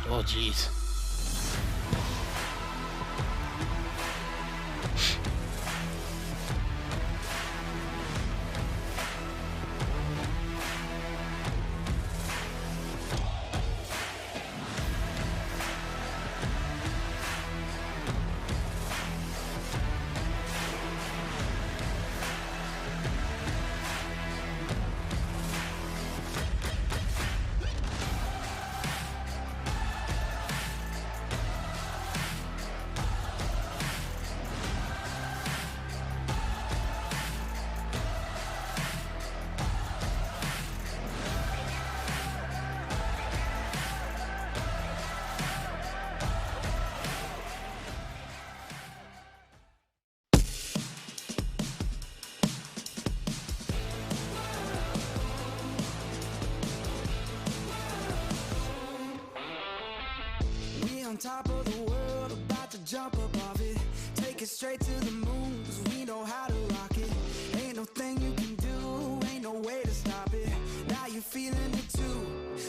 Oh, jeez. On top of the world, about to jump above it. Take it straight to the moon, 'cause we know how to rock it. Ain't no thing you can do, ain't no way to stop it. Now you're feeling it too,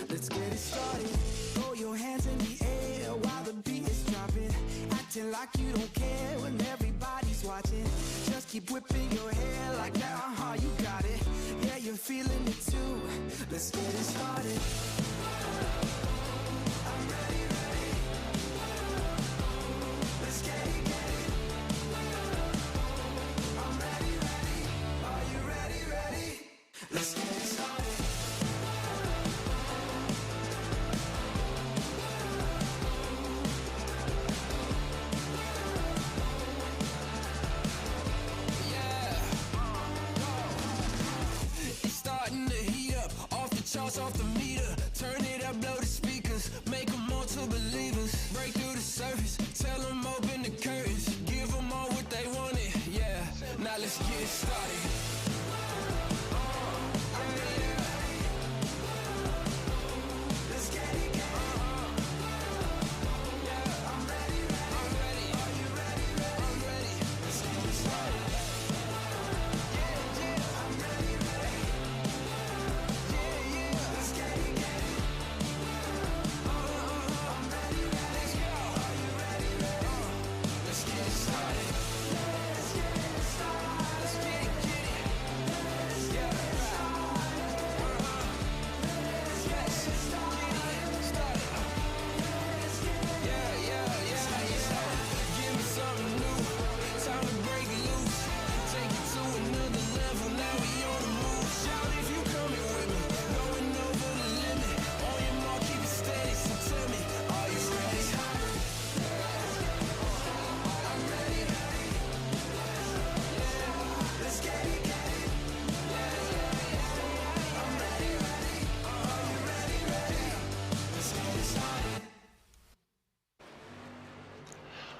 let's get it started. Throw your hands in the air while the beat is dropping. Acting like you don't care when everybody's watching. Just keep whipping your hair like that, you got it. Yeah, you're feeling it too, let's get it started. I'm ready. Let's get it, I'm ready. Are you ready? Let's get it started. Yeah. It's starting to heat up, off the charts, off the meter. Turn it up, blow the speakers, make them more to believers. Break through the surface, tell them open the curtains. Give them all what they wanted, yeah. Now let's get it started. I'm ready. Let's get it, yeah. I'm ready. Are you ready? I'm ready. Let's get it started. Yeah. I'm ready. Yeah. Let's get it. I'm ready. Let's go. Are you ready? Let's get it started. Let's get it started. Let's get it. Let's get it started. Let's get it started. Yeah. Give me something new. Time to break loose. Take it to another level. Now we on the move. Shout if you coming with me. Going over the limit. On your mark, keep it steady. So tell me, are you ready? I'm ready. Let's get it. I'm ready. Are you ready? Let's get it started.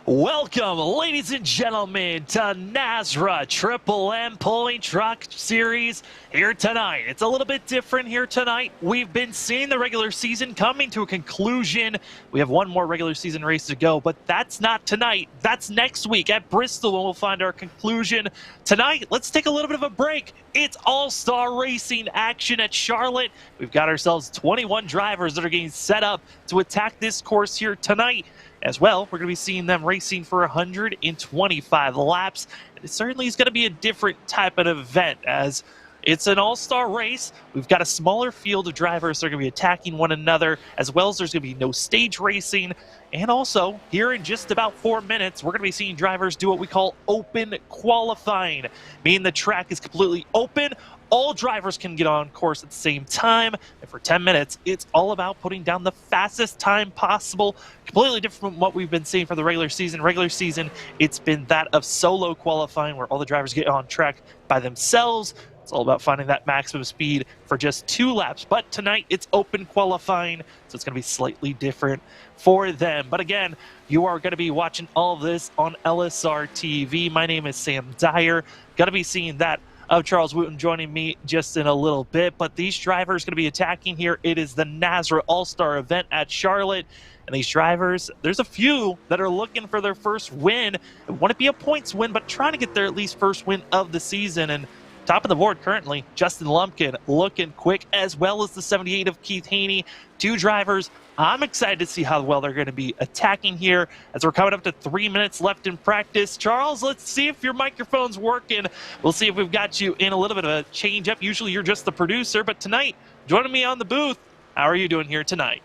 Welcome, ladies and gentlemen, to NASRA Triple M Pulling Truck Series here tonight. It's a little bit different here tonight. We've been seeing the regular season coming to a conclusion. We have one more regular season race to go, but that's not tonight. That's next week at Bristol when we'll find our conclusion. Tonight, let's take a little bit of a break. It's all-star racing action at Charlotte. We've got ourselves 21 drivers that are getting set up to attack this course here tonight. As well, we're going to be seeing them racing for 125 laps. And it certainly is going to be a different type of event as it's an all-star race. We've got a smaller field of drivers that are going to be attacking one another, as well as there's going to be no stage racing. And also, here in just about 4 minutes, we're going to be seeing drivers do what we call open qualifying, meaning the track is completely open. All drivers can get on course at the same time, and for 10 minutes, it's all about putting down the fastest time possible. Completely different from what we've been seeing for the regular season. Regular season, it's been that of solo qualifying, where all the drivers get on track by themselves. It's all about finding that maximum speed for just 2 laps. But tonight, it's open qualifying, so it's going to be slightly different for them. But again, you are going to be watching all of this on LSRTV. My name is Sam Dyer. Going to be seeing that of Charles Wooten joining me just in a little bit. But these drivers going to be attacking here. It is the NASRA All-Star event at Charlotte. And these drivers, there's a few that are looking for their first win. It wouldn't be a points win, but trying to get their at least first win of the season. And Top of the board currently, Justin Lumpkin looking quick, as well as the 78 of Keith Haney. 2 drivers. I'm excited to see how well they're going to be attacking here as we're coming up to 3 minutes left in practice. Charles, let's see if your microphone's working. We'll see if we've got you in a little bit of a change up. Usually you're just the producer, but tonight, joining me on the booth, how are you doing here tonight?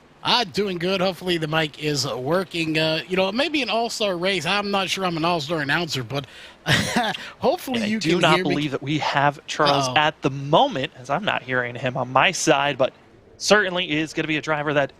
Doing good. Hopefully the mic is working. Maybe an all-star race. I'm not sure I'm an all-star announcer, but hopefully you can hear me. I do not believe that we have Charles at the moment, as I'm not hearing him on my side, but certainly is going to be a driver that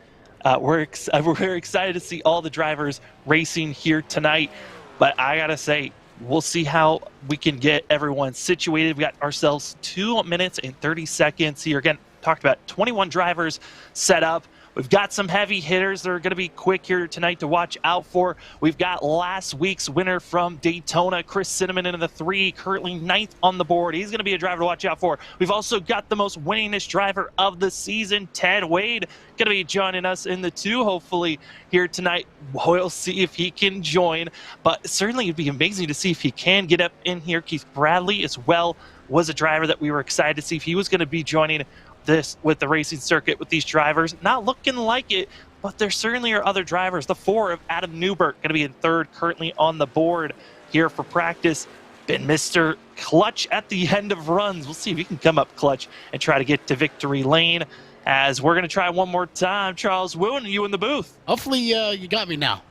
we're very excited to see all the drivers racing here tonight. But I got to say, we'll see how we can get everyone situated. We got ourselves 2 minutes and 30 seconds here. Again, talked about 21 drivers set up. We've got some heavy hitters that are going to be quick here tonight to watch out for. We've got last week's winner from Daytona, Chris Cinnamon, in the 3, currently 9th on the board. He's going to be a driver to watch out for. We've also got the most winningest driver of the season, Ted Wade, going to be joining us in the 2, hopefully, here tonight. We'll see if he can join, but certainly it'd be amazing to see if he can get up in here. Keith Bradley as well was a driver that we were excited to see if he was going to be joining this with the racing circuit with these drivers. Not looking like it, but there certainly are other drivers. The 4 of Adam Newbert going to be in 3rd, currently on the board here for practice. Been Mr. Clutch at the end of runs. We'll see if he can come up clutch and try to get to victory lane, as we're going to try one more time. Charles Woon, you in the booth. Hopefully you got me now.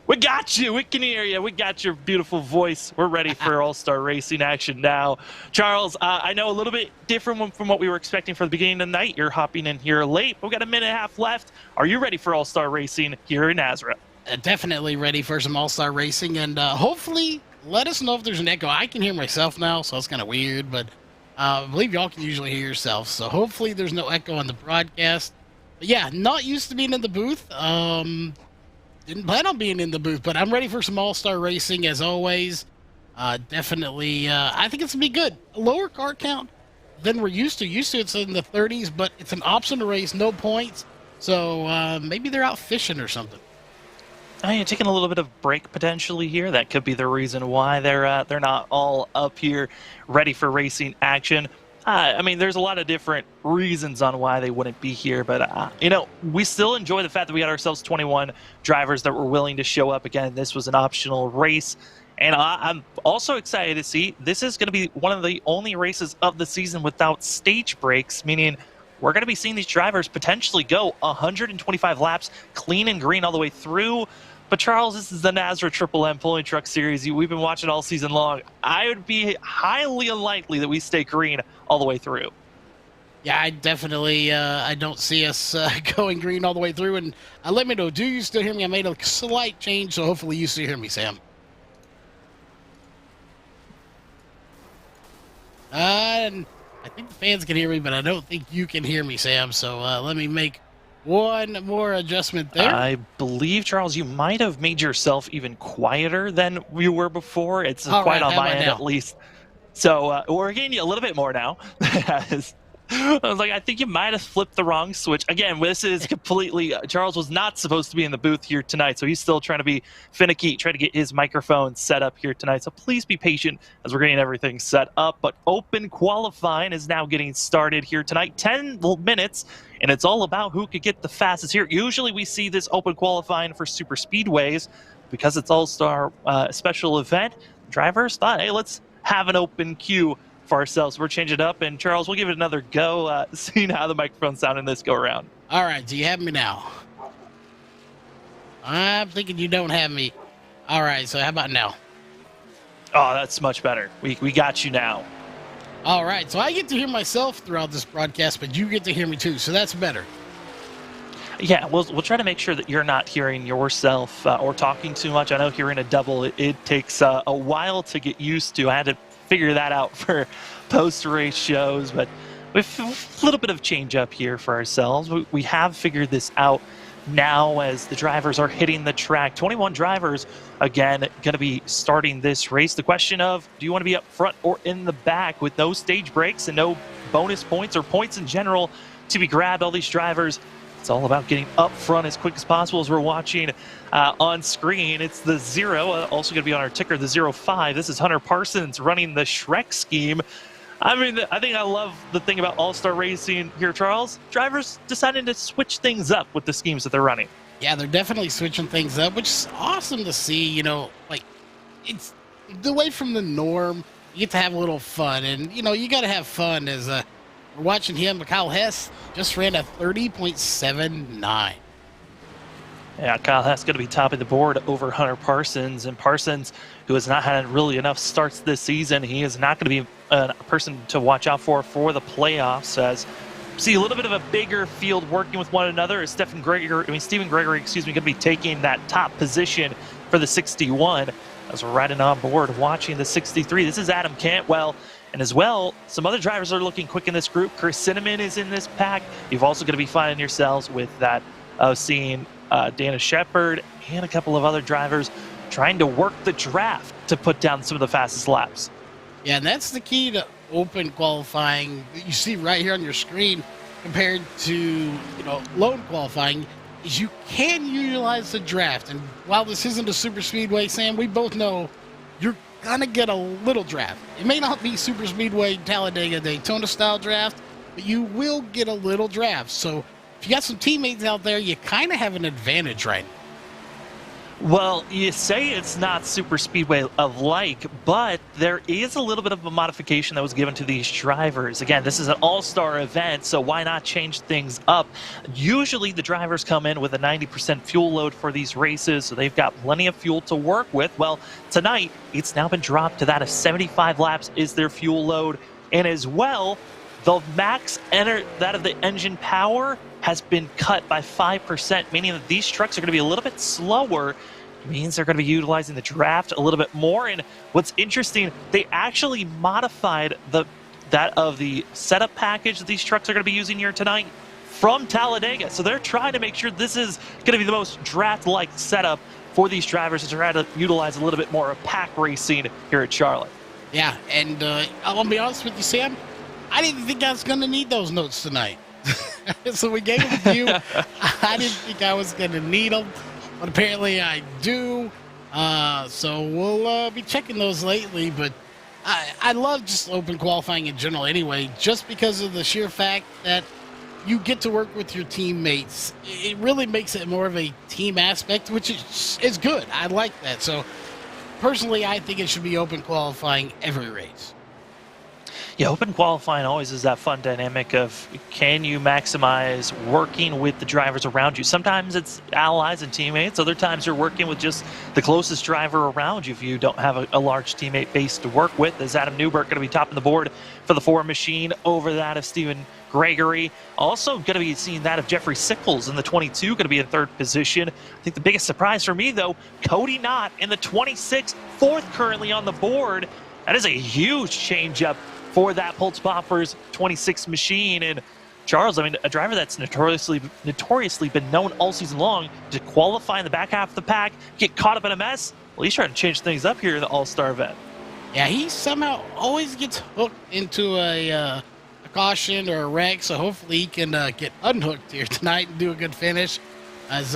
We got you. We can hear you. We got your beautiful voice. We're ready for all-star racing action now. Charles, I know a little bit different from what we were expecting for the beginning of the night. You're hopping in here late. We've got a minute and a half left. Are you ready for all-star racing here in NASRA? Definitely ready for some all-star racing, and hopefully let us know if there's an echo. I can hear myself now, so it's kind of weird, but I believe y'all can usually hear yourself, so hopefully there's no echo on the broadcast. But yeah, not used to being in the booth. Didn't plan on being in the booth, but I'm ready for some all-star racing as always. Definitely, I think it's going to be good. A lower car count than we're used to. Used to it's in the 30s, but it's an optional race, no points. So maybe they're out fishing or something. You're taking a little bit of break potentially here. That could be the reason why they're not all up here ready for racing action. I mean, there's a lot of different reasons on why they wouldn't be here, but, we still enjoy the fact that we got ourselves 21 drivers that were willing to show up. Again, this was an optional race, and I'm also excited to see this is going to be one of the only races of the season without stage breaks, meaning we're going to be seeing these drivers potentially go 125 laps clean and green all the way through. But Charles, this is the NASRA Triple M Pulling Truck Series. We've been watching all season long. I would be highly unlikely that we stay green all the way through. Yeah, I definitely I don't see us going green all the way through. And let me know, do you still hear me? I made a slight change, so hopefully you still hear me, Sam. And I think the fans can hear me, but I don't think you can hear me, Sam. So let me make one more adjustment there. I believe, Charles, you might have made yourself even quieter than you were before. It's quiet on my end, at least. So we're getting you a little bit more now. I was like, I think you might have flipped the wrong switch. Again, this is completely... Charles was not supposed to be in the booth here tonight, so he's still trying to be finicky, trying to get his microphone set up here tonight. So please be patient as we're getting everything set up. But open qualifying is now getting started here tonight. 10 minutes, and it's all about who could get the fastest here. Usually we see this open qualifying for super speedways. Because it's all-star special event, drivers thought, hey, let's have an open queue for ourselves. We're changing it up, and Charles, we'll give it another go, seeing how the microphone sound in this go around. All right, do you have me now? I'm thinking you don't have me. All right, so how about now? Oh, that's much better. We got you now. All right, so I get to hear myself throughout this broadcast, but you get to hear me too, so that's better. Yeah, we'll try to make sure that you're not hearing yourself or talking too much. I know hearing a double, it takes a while to get used to. I had to figure that out for post-race shows, but with a little bit of change up here for ourselves. We have figured this out now as the drivers are hitting the track. 21 drivers, again, going to be starting this race. The question of, do you want to be up front or in the back with no stage breaks and no bonus points or points in general to be grabbed? All these drivers, it's all about getting up front as quick as possible. As we're watching on screen, it's the 0, also going to be on our ticker, the 05. This is Hunter Parsons running the Shrek scheme. I mean, I think I love the thing about All-Star Racing here, Charles. Drivers deciding to switch things up with the schemes that they're running. Yeah, they're definitely switching things up, which is awesome to see. You know, like it's away from the norm. You get to have a little fun, and you know you got to have fun. As we're watching him, Kyle Hess just ran a 30.79. Yeah, Kyle Hess going to be topping the board over Hunter Parsons. And Parsons, who has not had really enough starts this season, he is not going to be a person to watch out for the playoffs. As see a little bit of a bigger field working with one another. As Stephen Gregory, going to be taking that top position for the 61. As we're riding on board watching the 63. This is Adam Cantwell. And as well, some other drivers are looking quick in this group. Chris Cinnamon is in this pack. You've also going to be finding yourselves with that seeing Dana Shepard and a couple of other drivers trying to work the draft to put down some of the fastest laps. Yeah, and that's the key to open qualifying that you see right here on your screen compared to, lone qualifying, is you can utilize the draft. And while this isn't a super speedway, Sam, we both know you're going to get a little draft. It may not be super speedway, Talladega, Daytona style draft, but you will get a little draft. So if you got some teammates out there, you kind of have an advantage right now. Well, you say it's not super speedway of like, but there is a little bit of a modification that was given to these drivers. Again, this is an all-star event, so why not change things up? Usually the drivers come in with a 90% fuel load for these races, so they've got plenty of fuel to work with. Well, tonight, it's now been dropped to that of 75 laps is their fuel load. And as well, the max that of the engine power has been cut by 5%, meaning that these trucks are going to be a little bit slower. It means they're going to be utilizing the draft a little bit more. And what's interesting, they actually modified that of the setup package that these trucks are going to be using here tonight from Talladega. So they're trying to make sure this is going to be the most draft-like setup for these drivers to try to utilize a little bit more of pack racing here at Charlotte. Yeah, and I'll be honest with you, Sam, I didn't think I was going to need those notes tonight. So we gave them to you. I didn't think I was going to need them, but apparently I do. So we'll be checking those lately. But I love just open qualifying in general anyway, just because of the sheer fact that you get to work with your teammates. It really makes it more of a team aspect, which is good. I like that. So personally, I think it should be open qualifying every race. Yeah, open qualifying always is that fun dynamic of can you maximize working with the drivers around you. Sometimes it's allies and teammates. Other times you're working with just the closest driver around you if you don't have a large teammate base to work with. As Adam Newberg going to be topping the board for the Ford machine over that of Stephen Gregory. Also going to be seeing that of Jeffrey Sickles in the 22, going to be in third position. I think the biggest surprise for me, though, Cody Knott in the 26, fourth currently on the board. That is a huge change-up for that Pulse Boppers 26 machine. And Charles, I mean, a driver that's notoriously been known all season long to qualify in the back half of the pack, get caught up in a mess. Well, he's trying to change things up here in the All-Star event. Yeah, he somehow always gets hooked into a caution or a wreck, so hopefully he can get unhooked here tonight and do a good finish. As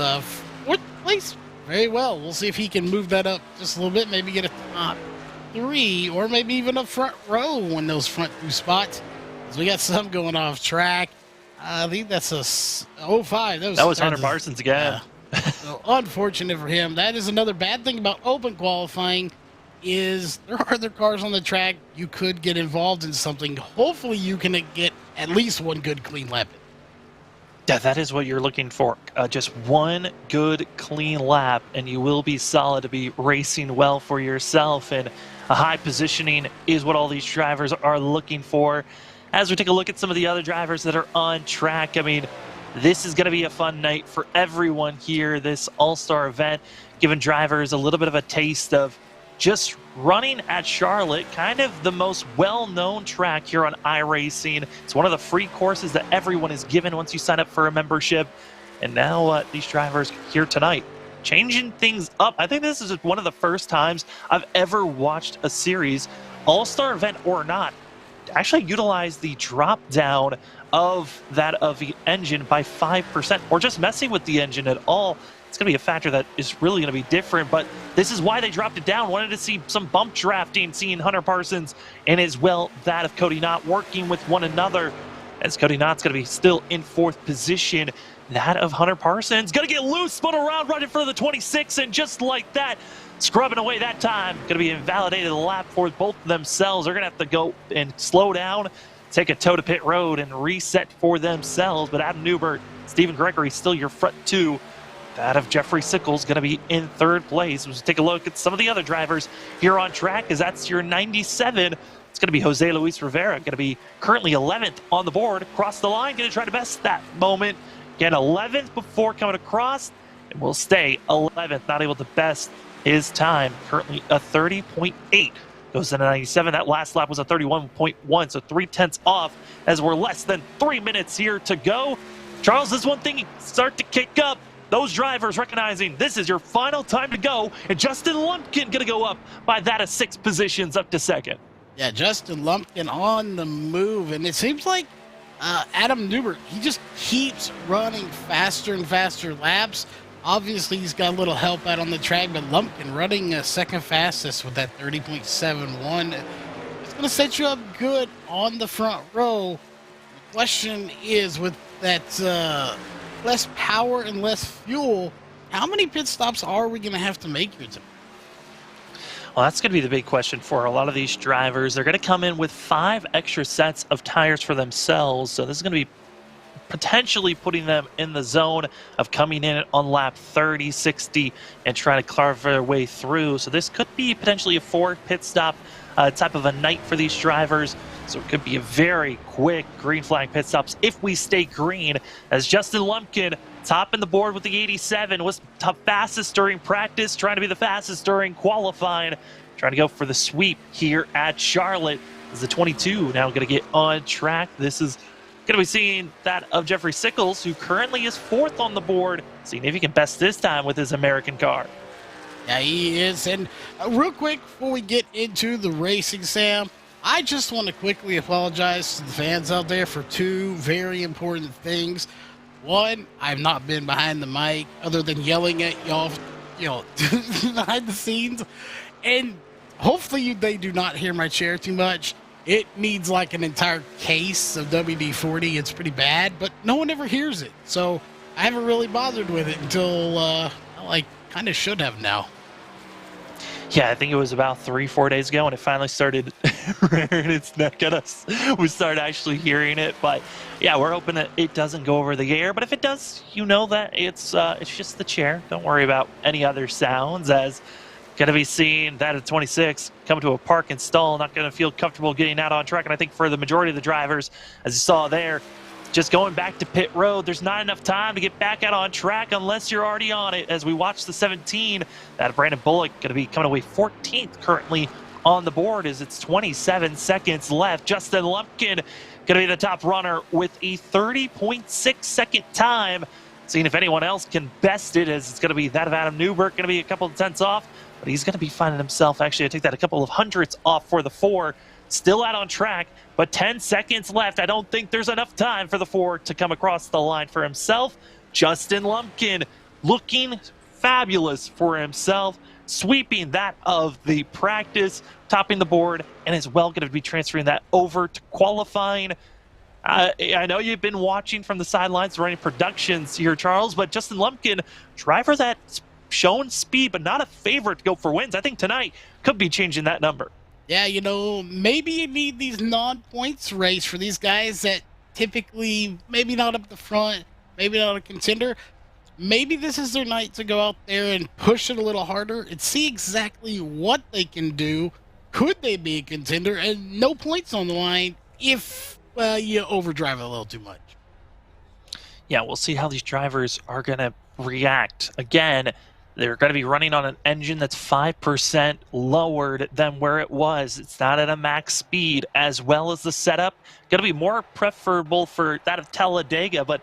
fourth place, very well. We'll see if he can move that up just a little bit, maybe get a top 3 or maybe even a front row in those front 2 spots. As we got some going off track. I think that's a 05. That was Hunter Parsons again. So unfortunate for him. That is another bad thing about open qualifying is there are other cars on the track. You could get involved in something. Hopefully you can get at least one good clean lap. Yeah, that is what you're looking for. Just one good, clean lap, and you will be solid to be racing well for yourself. And a high positioning is what all these drivers are looking for. As we take a look at some of the other drivers that are on track, I mean, this is going to be a fun night for everyone here, this All-Star event, giving drivers a little bit of a taste of just running at Charlotte, kind of the most well-known track here on iRacing. It's one of the free courses that everyone is given once you sign up for a membership. And now these drivers here tonight, changing things up. I think this is one of the first times I've ever watched a series, All-Star event or not, actually utilize the drop down of the engine by 5%, or just messing with the engine at all. It's going to be a factor that is really going to be different, but this is why they dropped it down. Wanted to see some bump drafting, seeing Hunter Parsons and as well that of Cody Knott working with one another, as Cody Knott's going to be still in 4th position. That of Hunter Parsons going to get loose, spun around right in front of the 26, and just like that, scrubbing away that time. Going to be invalidated a lap for both themselves. They're going to have to go and slow down, take a toe to pit road, and reset for themselves. But Adam Newbert, Stephen Gregory, still your front 2. That of Jeffrey Sickles going to be in 3rd place. Let's take a look at some of the other drivers here on track, as that's your 97. It's going to be Jose Luis Rivera, going to be currently 11th on the board. Across the line, going to try to best that moment. Again, 11th before coming across, and will stay 11th. Not able to best his time. Currently a 30.8. Goes to 97. That last lap was a 31.1, so 0.3 off, as we're less than 3 minutes here to go. Charles, this one thing you start to kick up. Those drivers recognizing this is your final time to go, and Justin Lumpkin going to go up by that of 6 positions up to 2nd. Yeah, Justin Lumpkin on the move, and it seems like Adam Newbert, he just keeps running faster and faster laps. Obviously, he's got a little help out on the track, but Lumpkin running 2nd fastest with that 30.71. It's going to set you up good on the front row. The question is, with that less power and less fuel, how many pit stops are we going to have to make here tonight? Well, that's going to be the big question for a lot of these drivers. They're going to come in with 5 extra sets of tires for themselves, so this is going to be potentially putting them in the zone of coming in on lap 30, 60, and trying to carve their way through. So this could be potentially a 4 pit stop type of a night for these drivers. So it could be a very quick green flag pit stops if we stay green, as Justin Lumpkin topping the board with the 87, was top fastest during practice, trying to be the fastest during qualifying, trying to go for the sweep here at Charlotte. As the 22 now going to get on track. This is going to be seeing that of Jeffrey Sickles, who currently is 4th on the board, seeing if he can best this time with his American car. Yeah, he is. And real quick, before we get into the racing, Sam, I just want to quickly apologize to the fans out there for 2 very important things. One, I've not been behind the mic other than yelling at y'all, behind the scenes. And hopefully they do not hear my chair too much. It needs like an entire case of WD-40. It's pretty bad, but no one ever hears it. So I haven't really bothered with it until, I kind of should have now. Yeah, I think it was about 3-4 days ago when it finally started rearing its neck at us. We started actually hearing it, but yeah, we're hoping that it doesn't go over the air. But if it does, you know that it's just the chair. Don't worry about any other sounds, as going to be seeing that at 26 come to a park and stall, not going to feel comfortable getting out on track. And I think for the majority of the drivers, as you saw there, just going back to pit road, there's not enough time to get back out on track unless you're already on it. As we watch the 17, that Brandon Bullock going to be coming away 14th currently on the board, as it's 27 seconds left. Justin Lumpkin going to be the top runner with a 30.6 second time. Seeing if anyone else can best it, as it's going to be that of Adam Newbert, going to be a couple of tenths off, but he's going to be finding himself, actually, I take that a couple of hundredths off for the 4. Still out on track, but 10 seconds left. I don't think there's enough time for the 4 to come across the line for himself. Justin Lumpkin looking fabulous for himself, sweeping that of the practice, topping the board, and as well going to be transferring that over to qualifying. I know you've been watching from the sidelines, running productions here, Charles, but Justin Lumpkin, driver that's shown speed, but not a favorite to go for wins. I think tonight could be changing that number. Yeah, maybe you need these non-points race for these guys that typically maybe not up the front, maybe not a contender. Maybe this is their night to go out there and push it a little harder and see exactly what they can do. Could they be a contender? And no points on the line if you overdrive it a little too much. Yeah, we'll see how these drivers are going to react. Again, they're going to be running on an engine that's 5% lowered than where it was. It's not at a max speed, as well as the setup. Going to be more preferable for that of Talladega, but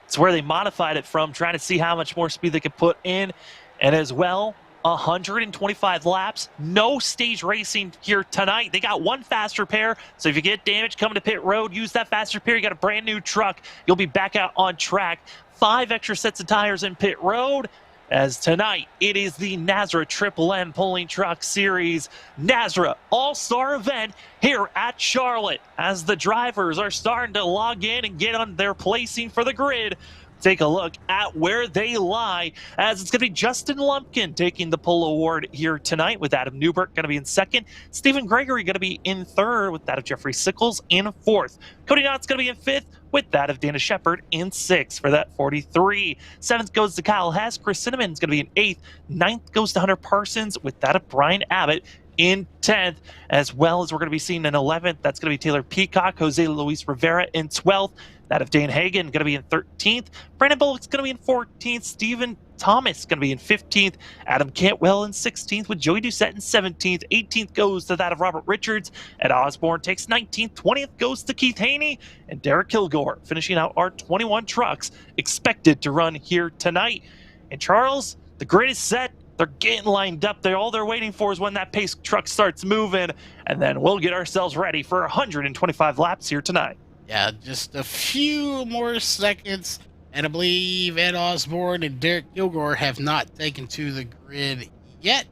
it's where they modified it from, trying to see how much more speed they can put in. And as well, 125 laps, no stage racing here tonight. They got one fast repair, so if you get damage coming to pit road, use that fast repair. You got a brand new truck, you'll be back out on track. 5 extra sets of tires in pit road, as tonight it is the NASRA Triple M Pulling Truck Series NASRA All-Star event here at Charlotte, as the drivers are starting to log in and get on their placing for the grid. Take a look at where they lie, as it's going to be Justin Lumpkin taking the pole award here tonight, with Adam Newbert going to be in second. Stephen Gregory going to be in third, with that of Jeffrey Sickles in fourth. Cody Knott's going to be in fifth, with that of Dana Shepard in sixth for that 43. Seventh goes to Kyle Hess. Chris Cinnamon's going to be in eighth. Ninth goes to Hunter Parsons, with that of Brian Abbott in 10th, as well as we're going to be seeing in 11th. That's going to be Taylor Peacock, Jose Luis Rivera in 12th. That of Dan Hagan going to be in 13th. Brandon Bullock's going to be in 14th. Stephen Thomas going to be in 15th. Adam Cantwell in 16th, with Joey Doucette in 17th. 18th goes to that of Robert Richards. Ed Osborne takes 19th. 20th goes to Keith Haney. And Derek Kilgore finishing out our 21 trucks expected to run here tonight. And Charles, the grid is set. They're getting lined up. All they're waiting for is when that pace truck starts moving, and then we'll get ourselves ready for 125 laps here tonight. Yeah, just a few more seconds, and I believe Ed Osborne and Derek Kilgore have not taken to the grid yet.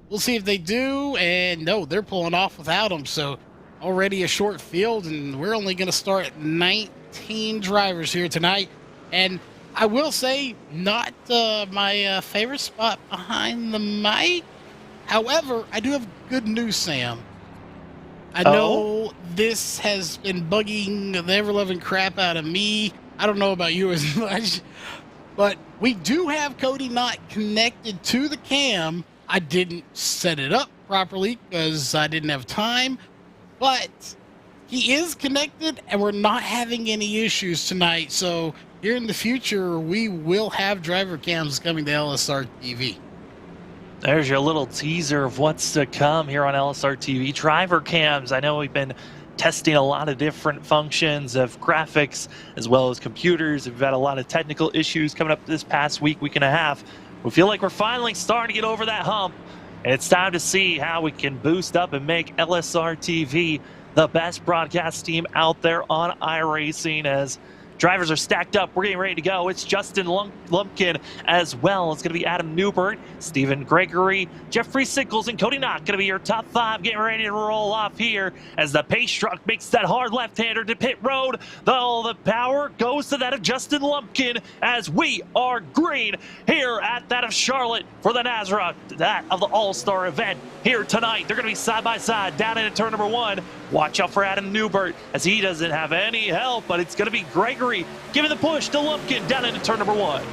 We'll see if they do, and no, they're pulling off without them, so already a short field, and we're only going to start 19 drivers here tonight. And I will say, not my favorite spot behind the mic. However, I do have good news, Sam. I know this has been bugging the ever-loving crap out of me. I don't know about you as much, but we do have Cody Knott connected to the cam. I didn't set it up properly because I didn't have time, but he is connected, and we're not having any issues tonight. So here in the future, we will have driver cams coming to LSRTV. There's your little teaser of what's to come here on LSRTV. Driver cams. I know we've been testing a lot of different functions of graphics as well as computers. We've had a lot of technical issues coming up this past week and a half. We feel like we're finally starting to get over that hump, and it's time to see how we can boost up and make LSRTV the best broadcast team out there on iRacing. As drivers are stacked up, we're getting ready to go. It's Justin Lumpkin, as well. It's going to be Adam Newbert, Stephen Gregory, Jeffrey Sickles, and Cody Knott going to be your top 5, getting ready to roll off here as the pace truck makes that hard left-hander to pit road. All the power goes to that of Justin Lumpkin, as we are green here at that of Charlotte for the NASRA, that of the All-Star event here tonight. They're going to be side by side down into turn number 1. Watch out for Adam Newbert, as he doesn't have any help, but it's going to be Gregory giving the push to Lumpkin down into turn number 1.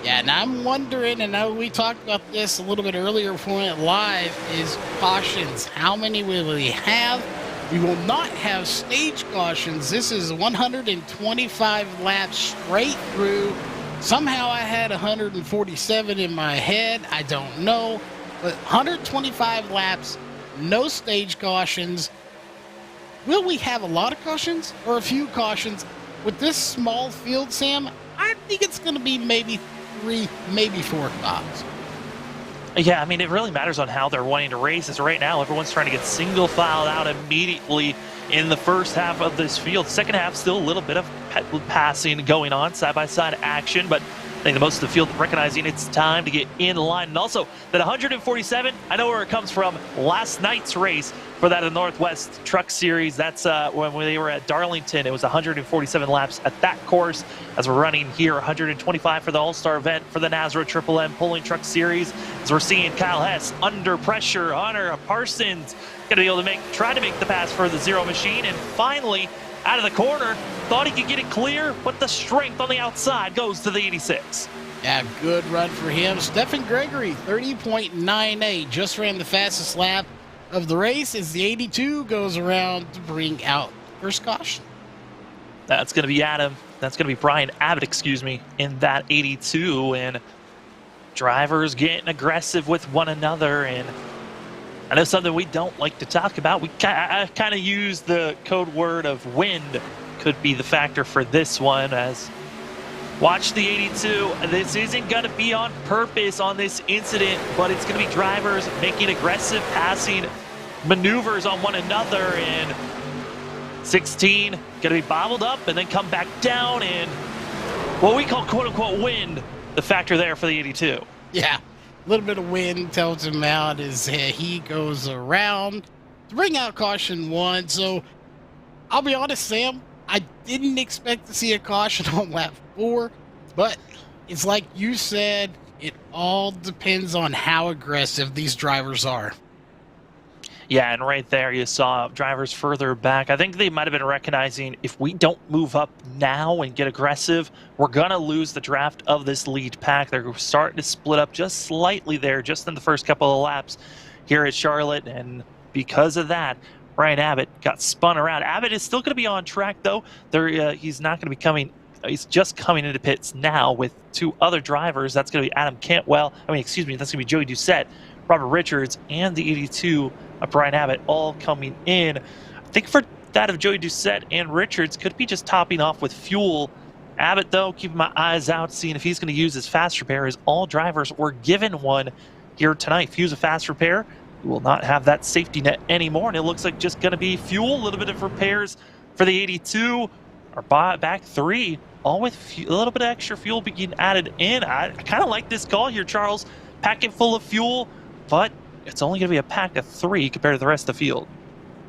Yeah, and I'm wondering, and I know we talked about this a little bit earlier before we went live, is cautions. How many will we have? We will not have stage cautions. This is 125 laps straight through. Somehow I had 147 in my head. I don't know. But 125 laps, no stage cautions. Will we have a lot of cautions or a few cautions? With this small field, Sam, I think it's going to be maybe 3, maybe 4 stops. Yeah, I mean, it really matters on how they're wanting to race. As right now, everyone's trying to get single filed out immediately in the first half of this field. Second half, still a little bit of passing going on, side-by-side action, but I think the most of the field recognizing it's time to get in line. And also, that 147, I know where it comes from. Last night's race for that Northwest Truck Series, that's when they were at Darlington. It was 147 laps at that course. As we're running here, 125 for the All-Star event for the NASRA Triple M Pulling Truck Series. As we're seeing Kyle Hess under pressure, Hunter Parsons going to be able to try to make the pass for the Zero Machine, and finally, out of the corner, thought he could get it clear, but the strength on the outside goes to the 86. Yeah, good run for him. Stephen Gregory, 30.98, just ran the fastest lap of the race as the 82 goes around to bring out the first caution. That's going to be Adam. That's going to be Brian Abbott, excuse me, in that 82. And drivers getting aggressive with one another. And I know something we don't like to talk about. I kind of use the code word of wind could be the factor for this one, as Watch the 82. This isn't going to be on purpose on this incident, but it's going to be drivers making aggressive passing maneuvers on one another. And 16 going to be bobbled up and then come back down, and what we call quote-unquote wind, the factor there for the 82. Yeah, a little bit of wind tells him out as he goes around to bring out caution 1. So I'll be honest, Sam, I didn't expect to see a caution on lap 4, but it's like you said, it all depends on how aggressive these drivers are. Yeah, and right there you saw drivers further back. I think they might have been recognizing if we don't move up now and get aggressive, we're going to lose the draft of this lead pack. They're starting to split up just slightly there, just in the first couple of laps here at Charlotte. And because of that, Ryan Abbott got spun around. Abbott is still going to be on track, though. He's not going to be coming. He's just coming into pits now with 2 other drivers. That's going to be Adam Cantwell. That's going to be Joey Doucette, Robert Richards, and the 82 of Brian Abbott all coming in. I think for that of Joey Doucette and Richards could be just topping off with fuel. Abbott, though, keeping my eyes out, seeing if he's going to use his fast repair, as all drivers were given one here tonight. If you use a fast repair, you will not have that safety net anymore, and it looks like just going to be fuel, a little bit of repairs for the 82. Our back 3, all with a little bit of extra fuel being added in. I kind of like this call here, Charles. Packet full of fuel, but it's only going to be a pack of 3 compared to the rest of the field.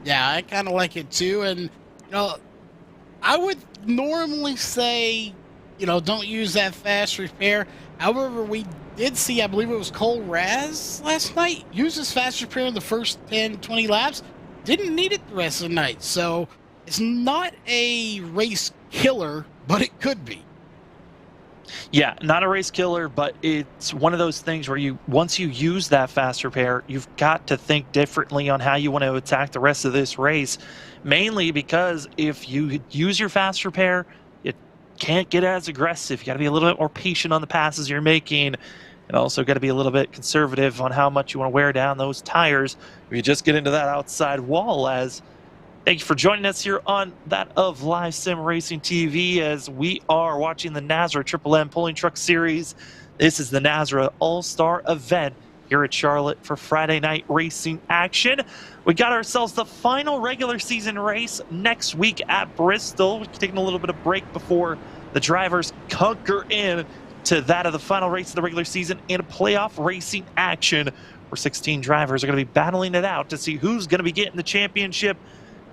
Yeah, I kind of like it too. And, I would normally say, don't use that fast repair. However, we did see, I believe it was Cole Raz last night, use his fast repair in the first 10, 20 laps. Didn't need it the rest of the night. So it's not a race killer, but it could be. Yeah, not a race killer, but it's one of those things where once you use that fast repair, you've got to think differently on how you want to attack the rest of this race. Mainly because if you use your fast repair, it can't get as aggressive. You got to be a little bit more patient on the passes you're making, and also got to be a little bit conservative on how much you want to wear down those tires if you just get into that outside wall. As thank you for joining us here on That of Live Sim Racing TV as we are watching the NASRA Triple M Pulling Truck Series. This is the NASRA All-Star event here at Charlotte for Friday night racing action. We got ourselves the final regular season race next week at Bristol. We're taking a little bit of break before the drivers conquer in to that of the final race of the regular season in playoff racing action, where 16 drivers are going to be battling it out to see who's going to be getting the championship.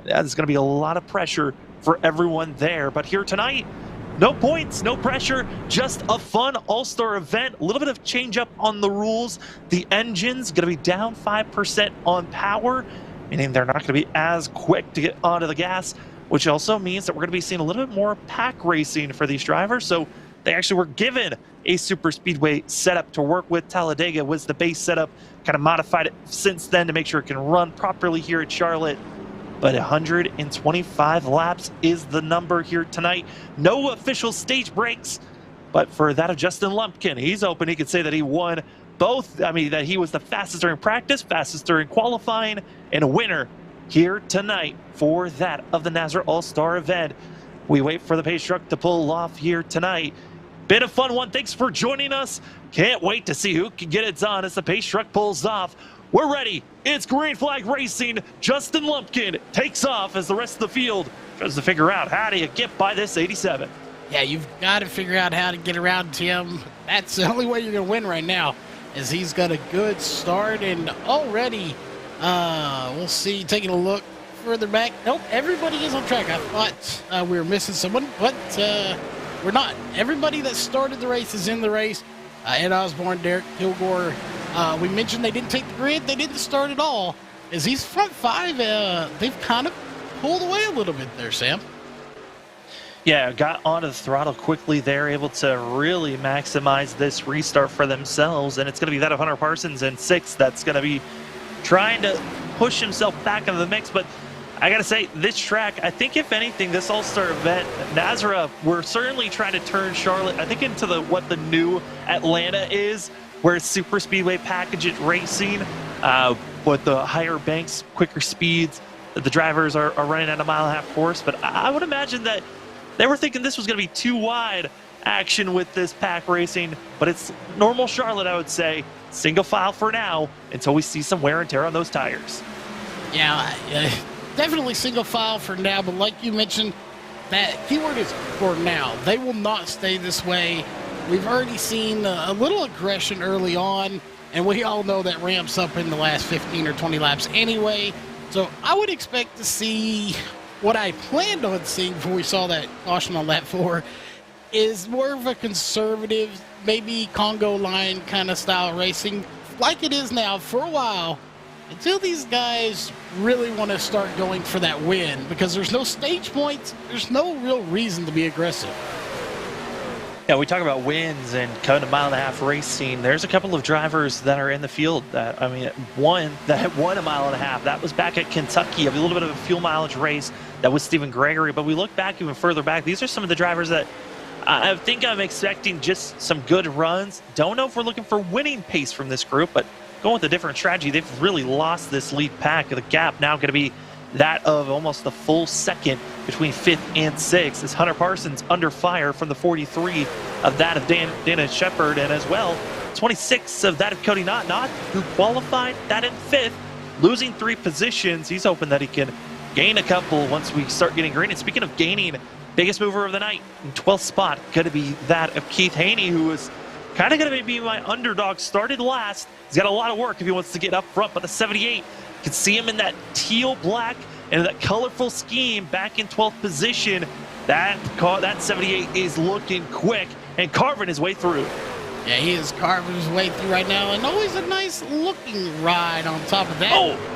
There's going to be a lot of pressure for everyone there. But here tonight, no points, no pressure, just a fun all-star event. A little bit of change up on the rules. The engine's going to be down 5% on power, meaning they're not going to be as quick to get onto the gas, which also means that we're going to be seeing a little bit more pack racing for these drivers. So they actually were given a super speedway setup to work with. Talladega was the base setup, kind of modified it since then to make sure it can run properly here at Charlotte. But 125 laps is the number here tonight. No official stage breaks, but for that of Justin Lumpkin, he's open. He could say that he won both. I mean, that he was the fastest during practice, fastest during qualifying, and a winner here tonight for that of the NASRA All-Star event. We wait for the pace truck to pull off here tonight. Been a fun one. Thanks for joining us. Can't wait to see who can get it done as the pace truck pulls off. We're ready. It's green flag racing. Justin Lumpkin takes off as the rest of the field tries to figure out how do you get by this 87. Yeah, you've got to figure out how to get around Tim. That's the only way you're going to win right now, as he's got a good start. And already, we'll see, taking a look further back. Nope, everybody is on track. I thought we were missing someone, but we're not. Everybody that started the race is in the race. Ed Osborne, Derek Kilgore. We mentioned they didn't take the grid. They didn't start at all. As these front 5, they've kind of pulled away a little bit there, Sam. Yeah, got onto the throttle quickly. They're able to really maximize this restart for themselves, and it's going to be that of Hunter Parsons in 6th that's going to be trying to push himself back into the mix. But I got to say, this track, I think if anything, this all-star event, NASRA, we're certainly trying to turn Charlotte, I think, into what the new Atlanta is, where it's super speedway package racing, with the higher banks, quicker speeds. The drivers are running at a mile-and-a-half course, but I would imagine that they were thinking this was going to be too wide action with this pack racing, but it's normal Charlotte, I would say. Single file for now until we see some wear and tear on those tires. Yeah, definitely single file for now, but like you mentioned, that keyword is for now. They will not stay this way. We've already seen a little aggression early on, and we all know that ramps up in the last 15 or 20 laps anyway. So I would expect to see what I planned on seeing before we saw that caution on lap 4 is more of a conservative, maybe Congo line kind of style racing like it is now for a while, until these guys really want to start going for that win, because there's no stage points, there's no real reason to be aggressive. Yeah, we talk about wins and kind of mile-and-a-half racing. There's a couple of drivers that are in the field that, I mean, one that won a mile and a half. That was back at Kentucky, a little bit of a fuel mileage race. That was Stephen Gregory. But we look back even further back. These are some of the drivers that I think I'm expecting just some good runs. Don't know if we're looking for winning pace from this group, but going with a different strategy, they've really lost this lead pack. The gap now going to be that of almost the full second between 5th and 6th, as Hunter Parsons under fire from the 43 of that of Dana Shepard, and as well 26 of that of Cody Knott, who qualified that in 5th, losing 3 positions. He's hoping that he can gain a couple once we start getting green. And speaking of gaining, biggest mover of the night in 12th spot going to be that of Keith Haney, who is kind of going to be my underdog. Started last. He's got a lot of work if he wants to get up front, but the 78, you can see him in that teal black and that colorful scheme back in 12th position. That 78 is looking quick and carving his way through. Yeah, he is carving his way through right now, and always a nice looking ride on top of that. Oh!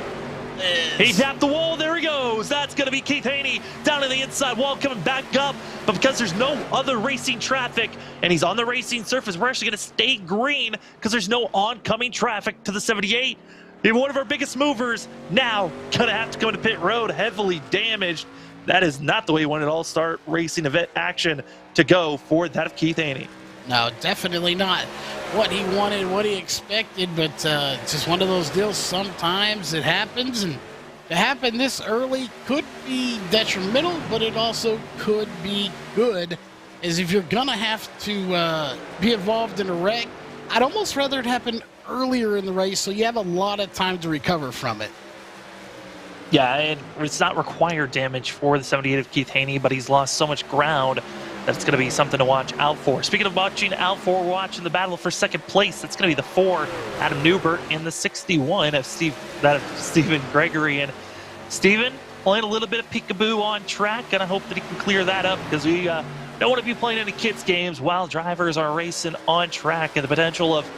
He tapped the wall. There he goes. That's going to be Keith Haney down in the inside wall, coming back up. But because there's no other racing traffic and he's on the racing surface, we're actually going to stay green because there's no oncoming traffic to the 78. And one of our biggest movers now going to have to go to pit road, heavily damaged. That is not the way you wanted all-star racing event action to go for that of Keith Haney. No, definitely not what he wanted, what he expected, but just one of those deals. Sometimes it happens, and to happen this early could be detrimental, but it also could be good, as if you're going to have to be involved in a wreck, I'd almost rather it happen earlier in the race so you have a lot of time to recover from it. Yeah, and it's not required damage for the 78 of Keith Haney, but he's lost so much ground that it's going to be something to watch out for. Speaking of watching out for, we're watching the battle for second place. That's going to be the 4, Adam Newbert, and the 61 of Stephen Gregory. And Stephen playing a little bit of peekaboo on track, and I hope that he can clear that up, because we don't want to be playing any kids games while drivers are racing on track, and the potential of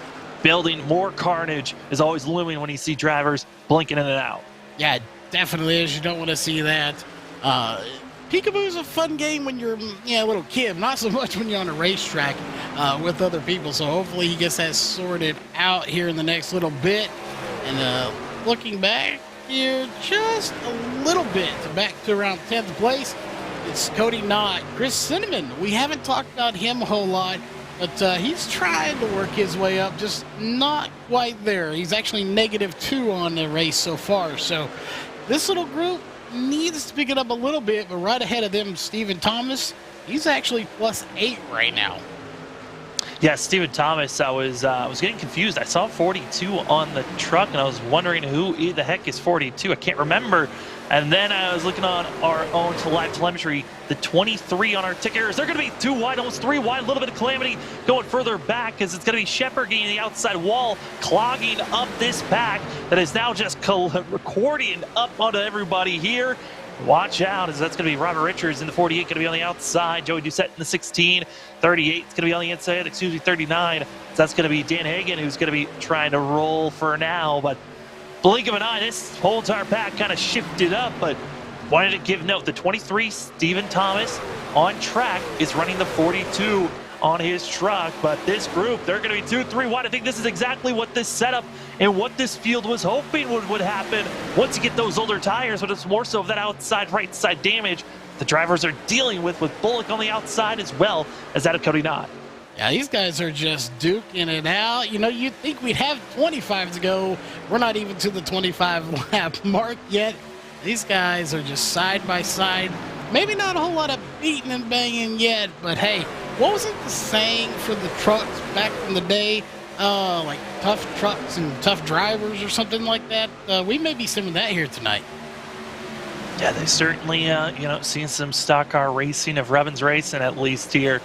building more carnage is always looming when you see drivers blinking in and out. Yeah, it definitely is. You don't want to see that. Peekaboo is a fun game when you're a little kid, not so much when you're on a racetrack with other people. So hopefully he gets that sorted out here in the next little bit. And looking back here just a little bit back to around 10th place, it's Cody Knott. Chris Cinnamon, we haven't talked about him a whole lot, but he's trying to work his way up, just not quite there. He's actually -2 on the race so far. So this little group needs to pick it up a little bit, but right ahead of them, Stephen Thomas, he's actually +8 right now. Yeah, Stephen Thomas, I was getting confused. I saw 42 on the truck, and I was wondering who the heck is 42. I can't remember. And then I was looking on our own live telemetry, the 23 on our tickers. They're going to be 2 wide, almost 3 wide. A little bit of calamity going further back, as it's going to be Shepard getting the outside wall, clogging up this pack that is now just recording up onto everybody here. Watch out, as that's going to be Robert Richards in the 48, going to be on the outside. Joey Doucette in the 16. 38 is going to be on the inside. 39. So that's going to be Dan Hagan, who's going to be trying to roll for now. But blink of an eye, this whole entire pack kind of shifted up. But wanted to give note, the 23, Stephen Thomas, on track is running the 42 on his truck. But this group, they're going to be 2, 3 wide. I think this is exactly what this setup and what this field was hoping would happen once you get those older tires, but it's more so of that outside right side damage the drivers are dealing with Bullock on the outside, as well as that of Cody Knott. Yeah, these guys are just duking it out. You know, you'd think we'd have 25 to go. We're not even to the 25 lap mark yet. These guys are just side by side, maybe not a whole lot of beating and banging yet, but hey, what was it the saying for the trucks back in the day? Like tough trucks and tough drivers or something like that. We may be seeing that here tonight. Yeah, they certainly, seeing some stock car racing of Revens racing at least here.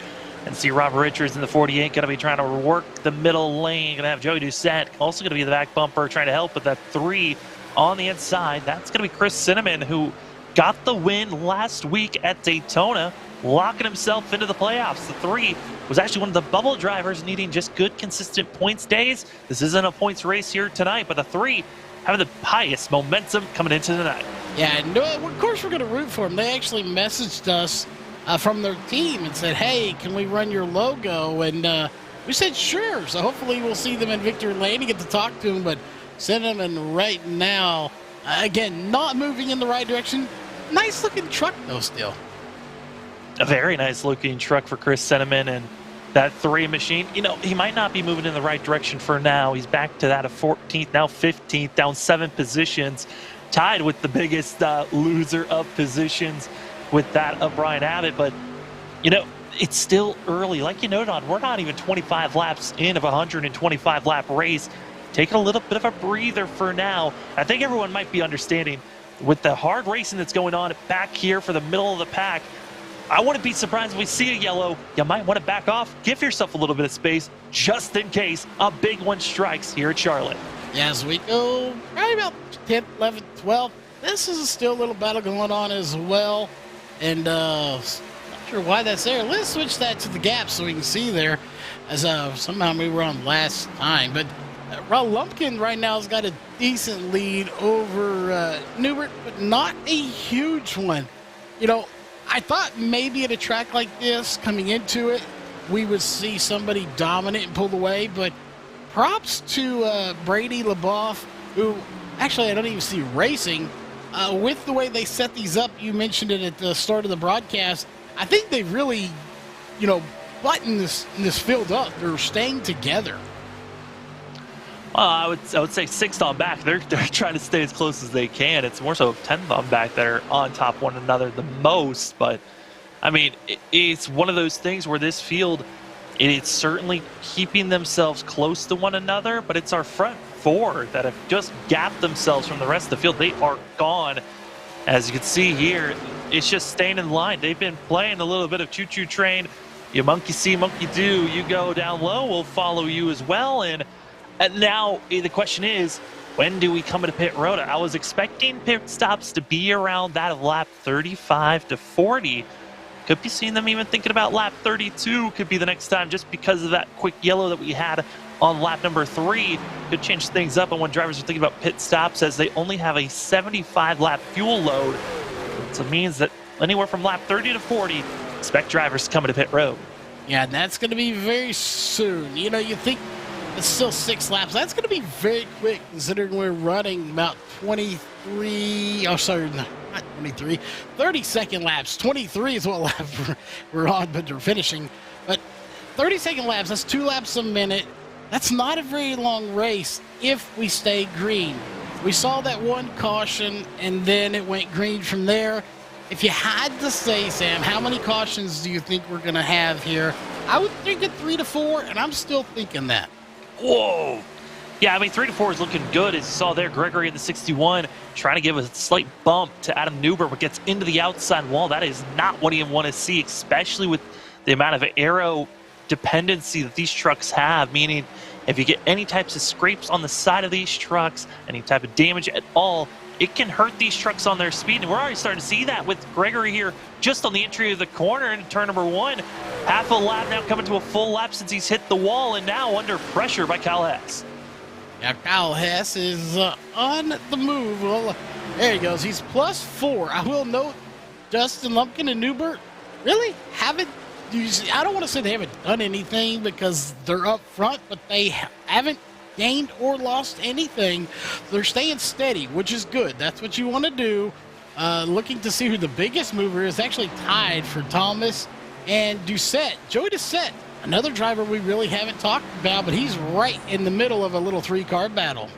And see Robert Richards in the 48 going to be trying to work the middle lane. Going to have Joey Doucette also going to be the back bumper trying to help with that 3 on the inside. That's going to be Chris Cinnamon, who got the win last week at Daytona, locking himself into the playoffs. The 3 was actually one of the bubble drivers needing just good, consistent points days. This isn't a points race here tonight, but the 3 having the highest momentum coming into tonight. Yeah, and of course we're going to root for them. They actually messaged us from their team and said, hey, can we run your logo? And we said, sure. So hopefully we'll see them in Victory Lane and get to talk to them. But Cinnamon right now, again, not moving in the right direction. Nice looking truck though still. A very nice looking truck for Chris Cinnamon, and that 3 machine, he might not be moving in the right direction for now. He's back to that of 14th, now 15th, down 7 positions, tied with the biggest loser of positions with that of Brian Abbott. But, it's still early. Like you noted on, we're not even 25 laps in of a 125 lap race. Taking a little bit of a breather for now. I think everyone might be understanding with the hard racing that's going on back here for the middle of the pack. I wouldn't be surprised if we see a yellow. You might want to back off, give yourself a little bit of space, just in case a big one strikes here at Charlotte. Yeah, as we go probably about 10th, 11th, 12th, this is still a little battle going on as well. And not sure why that's there. Let's switch that to the gap so we can see there, as somehow we were on last time. But Raul Lumpkin right now has got a decent lead over Newbert, but not a huge one. I thought maybe at a track like this, coming into it, we would see somebody dominate and pull away, but props to Brady LeBoff, who actually I don't even see racing. With the way they set these up, you mentioned it at the start of the broadcast, I think they've really, buttoned this field up. They're staying together. I would say 6th on back. They're trying to stay as close as they can. It's more so 10th on back that are on top of one another the most. But, I mean, it's one of those things where this field, it's certainly keeping themselves close to one another, but it's our front 4 that have just gapped themselves from the rest of the field. They are gone. As you can see here, it's just staying in line. They've been playing a little bit of choo-choo train. You monkey see, monkey do. You go down low, we'll follow you as well. And now the question is, when do we come into pit road? I was expecting pit stops to be around that of lap 35 to 40. Could be seeing them even thinking about lap 32 could be the next time, just because of that quick yellow that we had on lap number 3. Could change things up on when drivers are thinking about pit stops, as they only have a 75 lap fuel load. So it means that anywhere from lap 30 to 40, expect drivers coming to pit road. Yeah, and that's going to be very soon. You think it's still 6 laps. That's going to be very quick, considering we're running about 23. Oh, sorry, not 23. 30-second laps. 23 is what lap we're on, but they're finishing. But 30-second laps, that's 2 laps a minute. That's not a very long race if we stay green. We saw that one caution, and then it went green from there. If you had to say, Sam, how many cautions do you think we're going to have here? I would think at 3 to 4, and I'm still thinking that. Whoa. Yeah, I mean, 3 to 4 is looking good. As you saw there, Gregory in the 61 trying to give a slight bump to Adam Newbert, but gets into the outside wall. That is not what you want to see, especially with the amount of aero dependency that these trucks have, meaning if you get any types of scrapes on the side of these trucks, any type of damage at all, it can hurt these trucks on their speed. And we're already starting to see that with Gregory here just on the entry of the corner in turn number 1. Half a lap now, coming to a full lap since he's hit the wall, and now under pressure by Kyle Hess. Now Kyle Hess is on the move. Well, there he goes. He's +4. I will note Justin Lumpkin and Newbert really haven't, I don't want to say they haven't done anything because they're up front, but they haven't gained or lost anything. They're staying steady, which is good. That's what you want to do. Looking to see who the biggest mover is. Actually tied for Thomas and Doucette. Joey Doucette, another driver we really haven't talked about, but he's right in the middle of a little 3-car battle.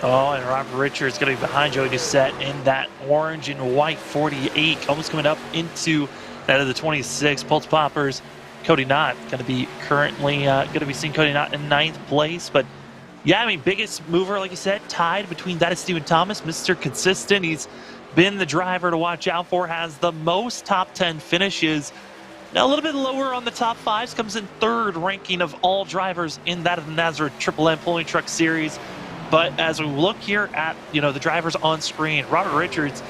Oh, and Robert Richards going to be behind Joey Doucette in that orange and white 48, almost coming up into that of the 26. Pulse Poppers, Cody Knott going to be currently going to be seeing Cody Knott in 9th place. But yeah, I mean, biggest mover, like you said, tied between that and Stephen Thomas, Mr. Consistent. He's been the driver to watch out for, has the most top 10 finishes. Now a little bit lower on the top 5s, comes in 3rd ranking of all drivers in that of the NASRA Triple M Pulling Truck Series. But as we look here at, the drivers on screen, Robert Richards,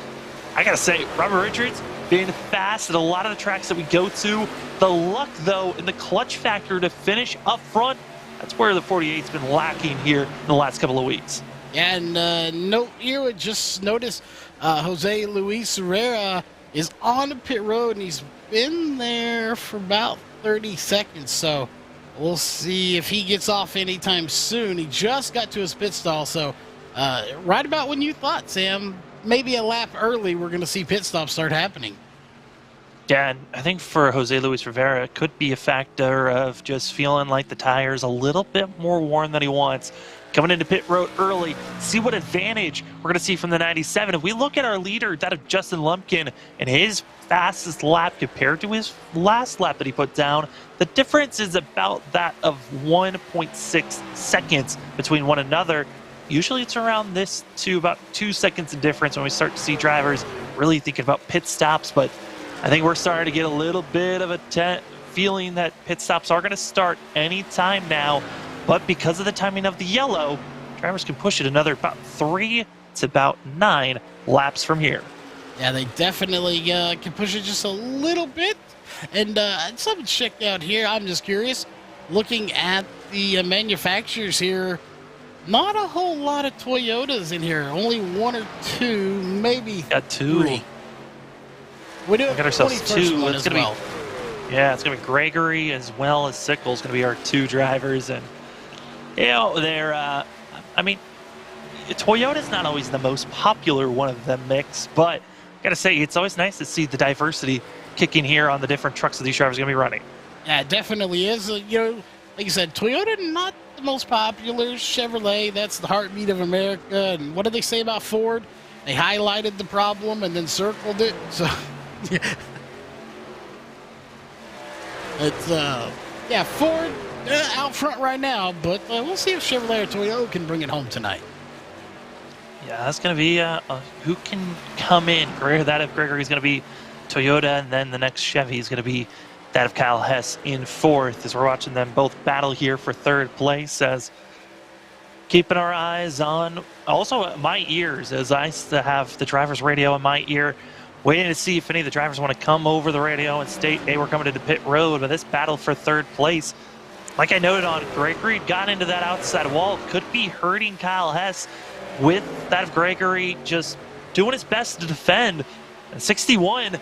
I gotta say, Robert Richards been fast at a lot of the tracks that we go to. The luck, though, and the clutch factor to finish up front, that's where the 48's been lacking here in the last couple of weeks. Yeah, and note here, I just noticed Jose Luis Herrera is on the pit road, and he's been there for about 30 seconds, so we'll see if he gets off anytime soon. He just got to his pit stall, so right about when you thought, Sam, maybe a lap early, we're going to see pit stops start happening. Yeah, and I think for Jose Luis Rivera, it could be a factor of just feeling like the tire's a little bit more worn than he wants. Coming into pit road early, see what advantage we're going to see from the 97. If we look at our leader, that of Justin Lumpkin, and his fastest lap compared to his last lap that he put down, the difference is about that of 1.6 seconds between one another. Usually it's around this to about 2 seconds of difference when we start to see drivers really thinking about pit stops, but I think we're starting to get a little bit of a feeling that pit stops are going to start anytime now. But because of the timing of the yellow, drivers can push it another about 3 to about 9 laps from here. Yeah, they definitely can push it just a little bit. And something to check out here, I'm just curious. Looking at the manufacturers here, not a whole lot of Toyotas in here. Only 1 or 2, maybe got 2. 3. We do have got ourselves 2. One as well. Yeah, it's going to be Gregory as well as Sickles going to be our 2 drivers. And they're, I mean, Toyota's not always the most popular one of them mix, but I gotta say, it's always nice to see the diversity kicking here on the different trucks that these drivers are gonna be running. Yeah, it definitely is. Like you said, Toyota, not the most popular. Chevrolet, that's the heartbeat of America. And what did they say about Ford? They highlighted the problem and then circled it. So, yeah. It's, Ford out front right now, but we'll see if Chevrolet or Toyota can bring it home tonight. Yeah, that's going to be who can come in. That if Gregory's going to be Toyota, and then the next Chevy is going to be that of Kyle Hess in 4th, as we're watching them both battle here for 3rd place. As keeping our eyes on also my ears, as I used to have the driver's radio in my ear, waiting to see if any of the drivers want to come over the radio and state, hey, we're coming to the pit road. But this battle for 3rd place, like I noted on, Gregory got into that outside wall, could be hurting Kyle Hess, with that of Gregory just doing his best to defend. And 61,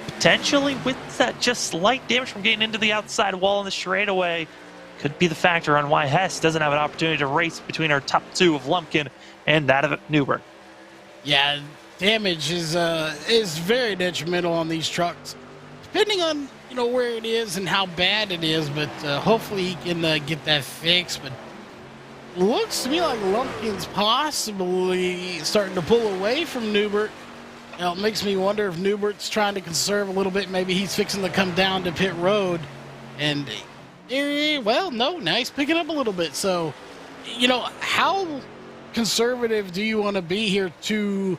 potentially with that just slight damage from getting into the outside wall in the straightaway, could be the factor on why Hess doesn't have an opportunity to race between our top 2 of Lumpkin and that of Newberg. Yeah, damage is very detrimental on these trucks, depending on where it is and how bad it is. But hopefully he can get that fixed. But looks to me like Lumpkin's possibly starting to pull away from Newbert. It makes me wonder if Newbert's trying to conserve a little bit. Maybe he's fixing to come down to pit road. And, now he's picking up a little bit. So, how conservative do you want to be here to,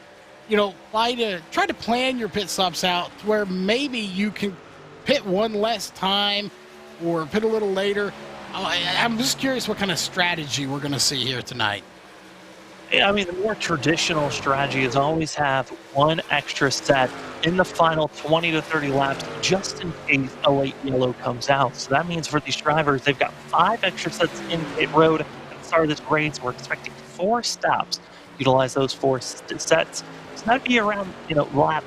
try to plan your pit stops out to where maybe you can pit one less time or pit a little later? I'm just curious what kind of strategy we're going to see here tonight. Yeah, I mean, the more traditional strategy is always have one extra set in the final 20 to 30 laps just in case a late yellow comes out. So that means for these drivers, they've got 5 extra sets in pit road at the start of this race. We're expecting 4 stops. Utilize those 4 sets. So that'd be around, lap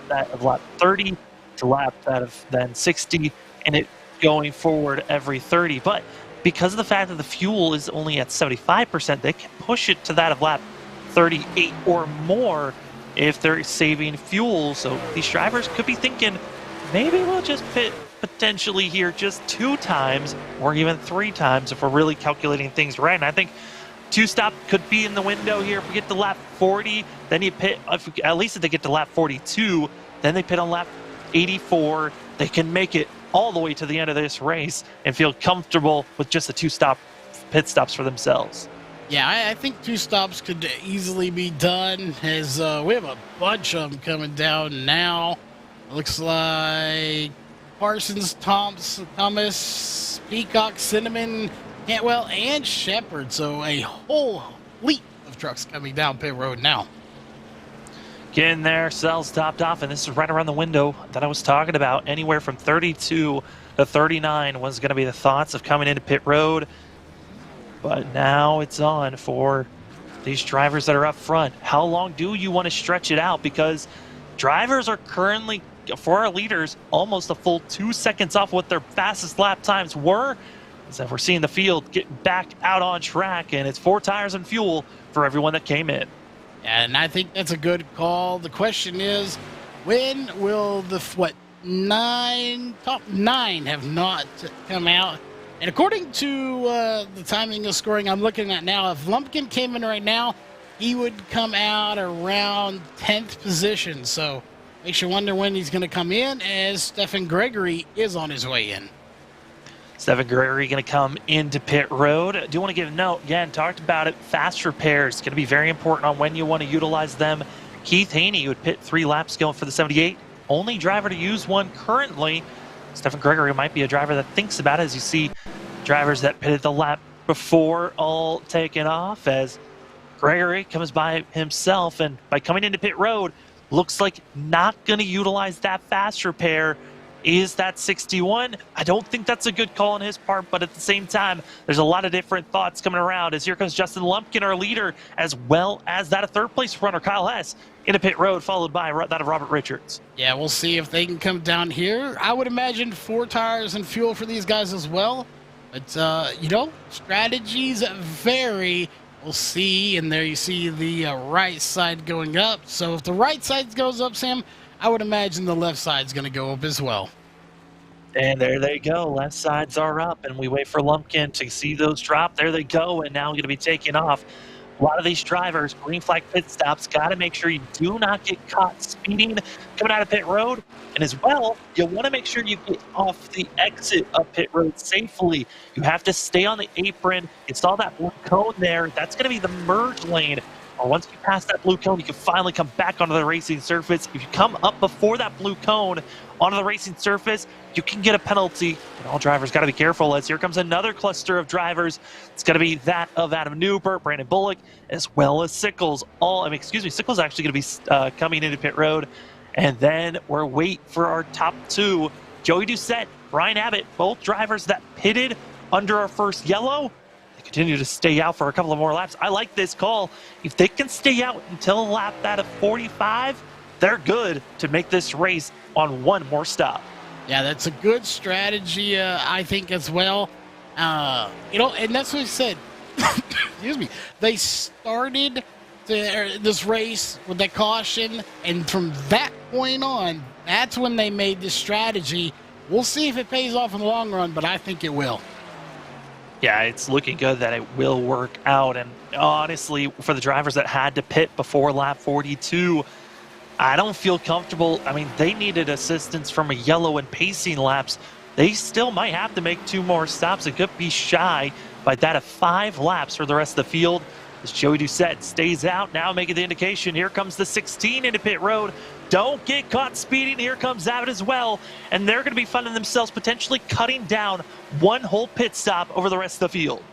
30 to lap that of then 60, and it going forward every 30. But because of the fact that the fuel is only at 75%, they can push it to that of lap 38 or more if they're saving fuel. So these drivers could be thinking, maybe we'll just pit potentially here just 2 times or even 3 times if we're really calculating things right. And I think two-stop could be in the window here. If we get to lap 40, then you pit, at least if they get to lap 42, then they pit on lap 84. They can make it all the way to the end of this race and feel comfortable with just the two-stop pit stops for themselves. Yeah, I think 2 stops could easily be done, as we have a bunch of them coming down now. Looks like Parsons, Thomas, Peacock, Cinnamon, Cantwell, and Shepard. So a whole fleet of trucks coming down pit road now. Getting their cells topped off, and this is right around the window that I was talking about. Anywhere from 32 to 39 was going to be the thoughts of coming into pit road. But now it's on for these drivers that are up front. How long do you want to stretch it out? Because drivers are currently, for our leaders, almost a full 2 seconds off what their fastest lap times were. So we're seeing the field get back out on track, and it's 4 tires and fuel for everyone that came in. And I think that's a good call. The question is, when will the top 9 have not come out? And according to the timing of scoring I'm looking at now, if Lumpkin came in right now, he would come out around 10th position. So makes you wonder when he's going to come in, as Stephen Gregory is on his way in. Stephen Gregory going to come into pit road. I do want to give a note, again, talked about it, fast repairs going to be very important on when you want to utilize them. Keith Haney would pit 3 laps going for the 78. Only driver to use one currently. Stephen Gregory might be a driver that thinks about it, as you see drivers that pitted the lap before all taken off, as Gregory comes by himself, and by coming into pit road, looks like not going to utilize that fast repair. Is that 61? I don't think that's a good call on his part, but at the same time, there's a lot of different thoughts coming around, as here comes Justin Lumpkin, our leader, as well as that of third-place runner Kyle Hess into pit road, followed by that of Robert Richards. Yeah, we'll see if they can come down here. I would imagine 4 tires and fuel for these guys as well. But, you know, strategies vary. We'll see. And there you see the right side going up. So if the right side goes up, Sam, I would imagine the left side's going to go up as well. And there they go. Left sides are up, and we wait for Lumpkin to see those drop. There they go, and now going to be taking off. A lot of these drivers, green flag pit stops, got to make sure you do not get caught speeding coming out of pit road. And as well, you want to make sure you get off the exit of pit road safely. You have to stay on the apron. It's all that blue cone there. That's going to be the merge lane. Or once you pass that blue cone, you can finally come back onto the racing surface. If you come up before that blue cone onto the racing surface, you can get a penalty. And all drivers got to be careful, as here comes another cluster of drivers. It's going to be that of Adam Newbert, Brandon Bullock, as well as Sickles. Sickles actually going to be coming into pit road. And then we're waiting for our top 2. Joey Doucette, Brian Abbott, both drivers that pitted under our first yellow. Continue to stay out for a couple of more laps. I like this call. If they can stay out until lap that of 45, they're good to make this race on one more stop. Yeah, that's a good strategy, I think, as well. You know, and that's what he said. Excuse me. They started this race with that caution, and from that point on, that's when they made this strategy. We'll see if it pays off in the long run, but I think it will. Yeah, it's looking good that it will work out. And honestly, for the drivers that had to pit before lap 42, I don't feel comfortable. I mean, they needed assistance from a yellow and pacing laps. They still might have to make 2 more stops. It could be shy by that of 5 laps for the rest of the field. As Joey Doucette stays out, now making the indication. Here comes the 16 into pit road. Don't get caught speeding. Here comes Abbott as well. And they're going to be finding themselves potentially cutting down 1 whole pit stop over the rest of the field.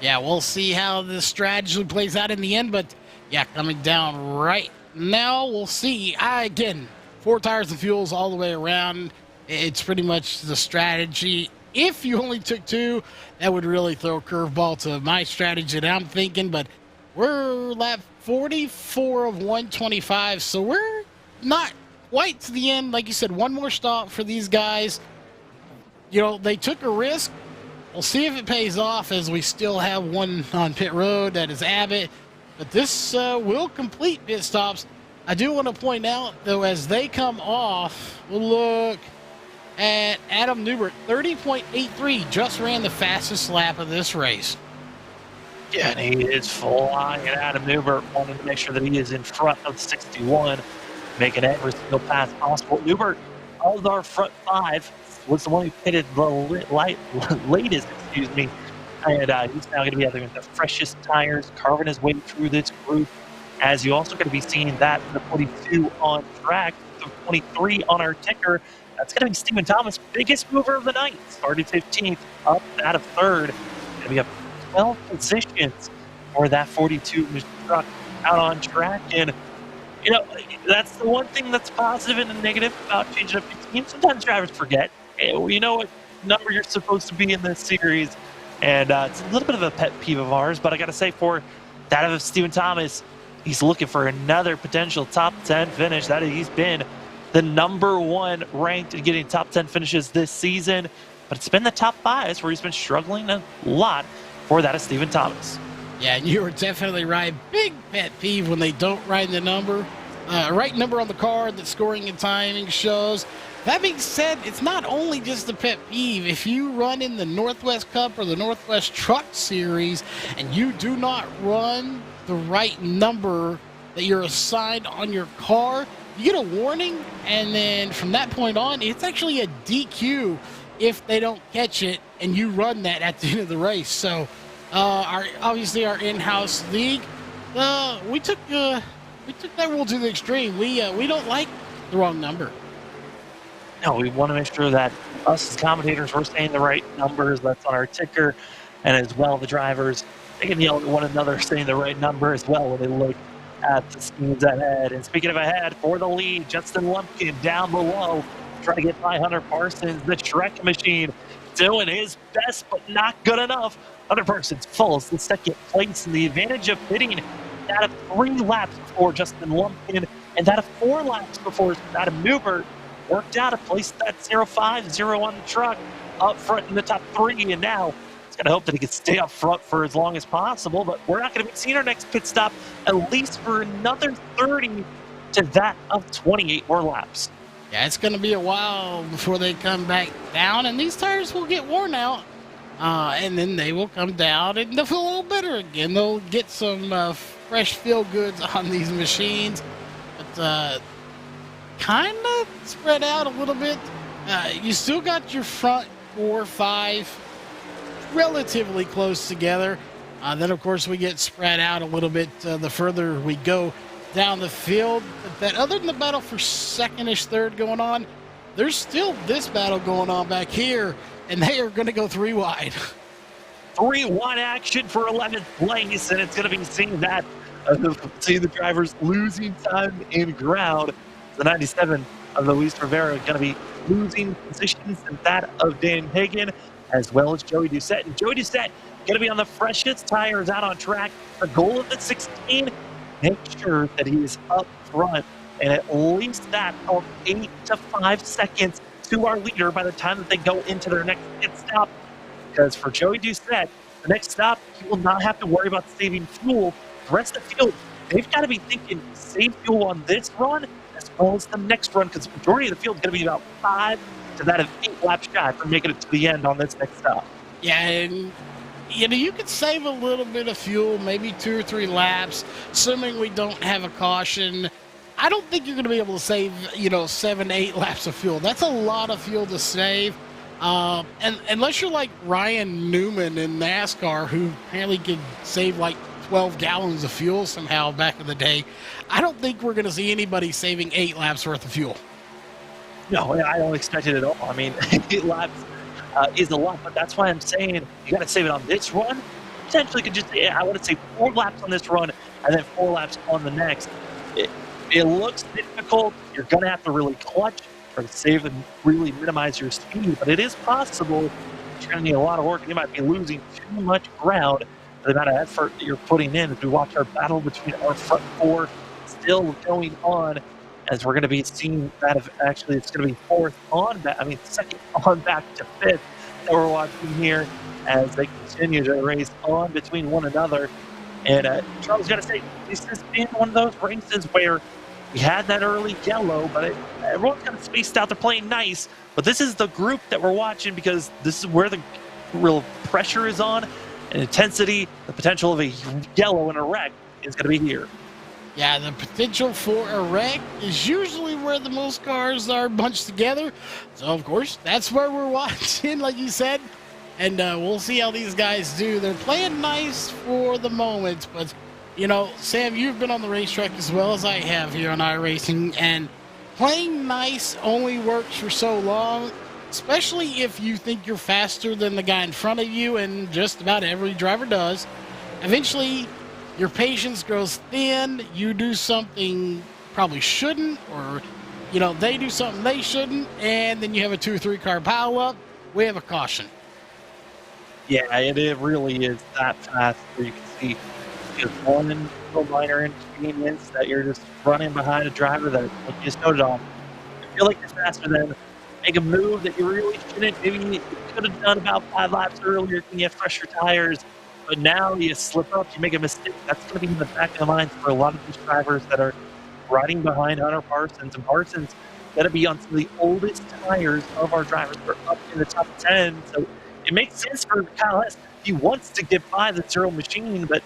Yeah, we'll see how the strategy plays out in the end. But, yeah, coming down right now, we'll see. Again, 4 tires and fuels all the way around. It's pretty much the strategy. If you only took 2, that would really throw a curveball to my strategy that I'm thinking. But we're lap 44 of 125, so we're not quite to the end. Like you said, 1 more stop for these guys. You know, they took a risk. We'll see if it pays off, as we still have 1 on pit road. That is Abbott. But this will complete pit stops. I do want to point out, though, as they come off, we'll look at Adam Newbert, 30.83, just ran the fastest lap of this race. Yeah, and he is flying out of Newbert, wanting to make sure that he is in front of 61, making every single pass possible. Newbert, of our front five, was the one who pitted the latest, excuse me, and he's now going to be having the freshest tires, carving his way through this group, as you're also going to be seeing that the 42 on track, the 23 on our ticker. That's going to be Stephen Thomas, biggest mover of the night. Started 15th, up out of third. Going to be up 12 positions for that 42 truck out on track. And, you know, that's the one thing that's positive and negative about changing up your team. Sometimes drivers forget. You know what number you're supposed to be in this series. And it's a little bit of a pet peeve of ours, but I got to say, for that of Stephen Thomas, he's looking for another potential top 10 finish. That he's been the #1 ranked in getting top 10 finishes this season, but it's been the top 5 where he's been struggling a lot for that of Stephen Thomas. Yeah, and you were definitely right. Big pet peeve when they don't write the number, right number on the card that scoring and timing shows. That being said, it's not only just a pet peeve. If you run in the Northwest Cup or the Northwest Truck Series and you do not run the right number that you're assigned on your car, you get a warning, and then from that point on, it's actually a DQ if they don't catch it and you run that at the end of the race. So, obviously our in-house league, we took that rule to the extreme. We don't like the wrong number. No, we want to make sure that us as commentators, we're saying the right numbers that's on our ticker, and as well the drivers, they can yell at one another saying the right number as well when they look at the schemes ahead. And speaking of ahead, for the lead, Justin Lumpkin down below, trying to get by Hunter Parsons, the Shrek machine, doing his best, but not good enough. Hunter Parsons falls to second place, and the advantage of pitting that of 3 laps before Justin Lumpkin, and that of 4 laps before Adam Newbert worked out to place that 0.50 on the truck up front in the top 3, and now he's going to hope that he can stay up front for as long as possible, but we're not going to be seeing our next pit stop at least for another 30 to that of 28 more laps. Yeah, it's going to be a while before they come back down, and these tires will get worn out, and then they will come down, and they'll feel a little better again. They'll get some fresh feel-goods on these machines, but kind of spread out a little bit. You still got your front 4, 5 relatively close together. Then, of course, we get spread out a little bit the further we go down the field. But other than the battle for second-ish, third going on, there's still this battle going on back here, and they are going to go 3 wide. 3 wide action for 11th place, and it's going to be seeing that see the drivers losing time in ground. The 97 of Luis Rivera going to be losing positions, and that of Dan Hagan, as well as Joey Doucette. And Joey Doucette going to be on the freshest tires out on track. The goal of the 16, make sure that he is up front, and at least that of 8 to 5 seconds to our leader by the time that they go into their next pit stop. Because for Joey Doucette, the next stop, he will not have to worry about saving fuel. The rest of the field, they've got to be thinking save fuel on this run as well as the next run, because the majority of the field is going to be about 5 to that of 8 laps shy from making it to the end on this next stop. Yeah, and you could save a little bit of fuel, maybe 2 or 3 laps, assuming we don't have a caution. I don't think you're going to be able to save, 7 to 8 laps of fuel. That's a lot of fuel to save. And unless you're like Ryan Newman in NASCAR, who apparently could save like 12 gallons of fuel somehow back in the day, I don't think we're going to see anybody saving 8 laps worth of fuel. No, I don't expect it at all. I mean, 8 laps is a lot, but that's why I'm saying you got to save it on this run. Potentially could just, I want to say 4 laps on this run and then 4 laps on the next. It looks difficult. You're going to have to really clutch or save and really minimize your speed, but it is possible. You're going to need a lot of work, and you might be losing too much ground for the amount of effort that you're putting in. As we watch our battle between our front 4 still going on, as we're going to be seeing that of actually it's going to be second on back to 5th that we're watching here as they continue to race on between one another. And Charles got to say, this has been one of those races where we had that early yellow, but everyone's kind of spaced out. They're playing nice, but this is the group that we're watching because this is where the real pressure is on. and intensity, the potential of a yellow and a wreck is going to be here. Yeah, the potential for a wreck is usually where the most cars are bunched together. So, of course, that's where we're watching, like you said. And we'll see how these guys do. They're playing nice for the moment. But, you know, Sam, you've been on the racetrack as well as I have here on iRacing. And playing nice only works for so long, especially if you think you're faster than the guy in front of you, and just about every driver does. Eventually, your patience grows thin. You do something probably shouldn't, or, you know, they do something they shouldn't, and then you have a 2 or 3 car pileup. We have a caution. Yeah, it really is that fast where you can see just one little minor inconvenience that you're just running behind a driver that, like you just noted on, you feel like you're faster than, make a move that you really shouldn't. Maybe you could have done about 5 laps earlier when you have fresher tires. But now you slip up, you make a mistake. That's going to be in the back of the mind for a lot of these drivers that are riding behind Hunter Parsons. And Parsons going to be on some of the oldest tires of our drivers. We're up in the top 10. So it makes sense for Kyle Hess. He wants to get by the zero machine, but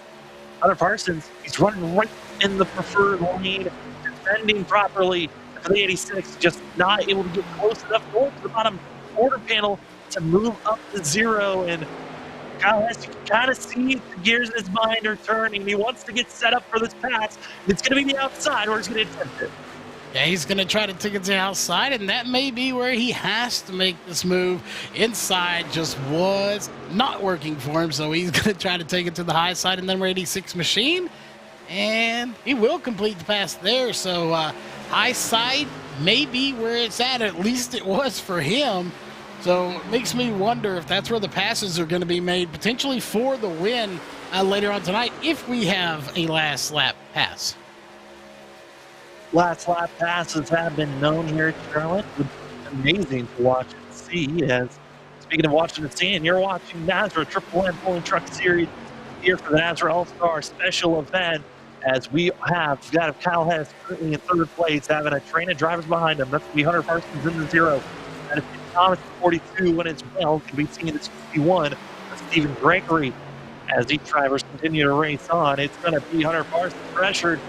Hunter Parsons, he's running right in the preferred lane, defending properly for the 86, just not able to get close enough to the bottom quarter panel to move up to zero. And Kyle Hess, you can kind of see the gears in his mind are turning. He wants to get set up for this pass. It's going to be the outside where he's going to attempt it. Yeah, he's going to try to take it to the outside, and that may be where he has to make this move. Inside just was not working for him, so he's going to try to take it to the high side and then 86 machine, and he will complete the pass there. So high side may be where it's at least it was for him. So it makes me wonder if that's where the passes are going to be made, potentially for the win later on tonight, if we have a last lap pass. Last lap passes have been known here at Charlotte. It's amazing to watch and see. As speaking of watching and seeing, you're watching NASRA Triple M Pulling Truck Series here for the NASRA All-Star Special Event. As we have got Kyle Hess currently in third place, having a train of drivers behind him. That's going to be Hunter Parsons in the zero. And if Thomas 42 when it's well, can be seen as 51. Stephen Gregory. As these drivers continue to race on, it's going to be Hunter Parsons pressured.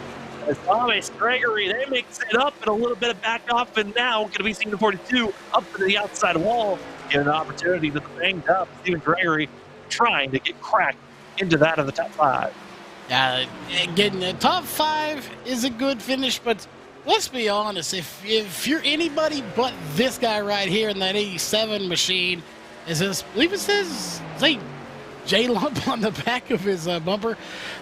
As Thomas Gregory, they mix it up and a little bit of back off, and now going to be seen to 42 up to the outside wall. Get an opportunity to the banged up Stephen Gregory trying to get cracked into that of the top 5. Getting the top 5 is a good finish, but let's be honest, if you're anybody but this guy right here in that 87 machine, I believe it says J Lump on the back of his bumper.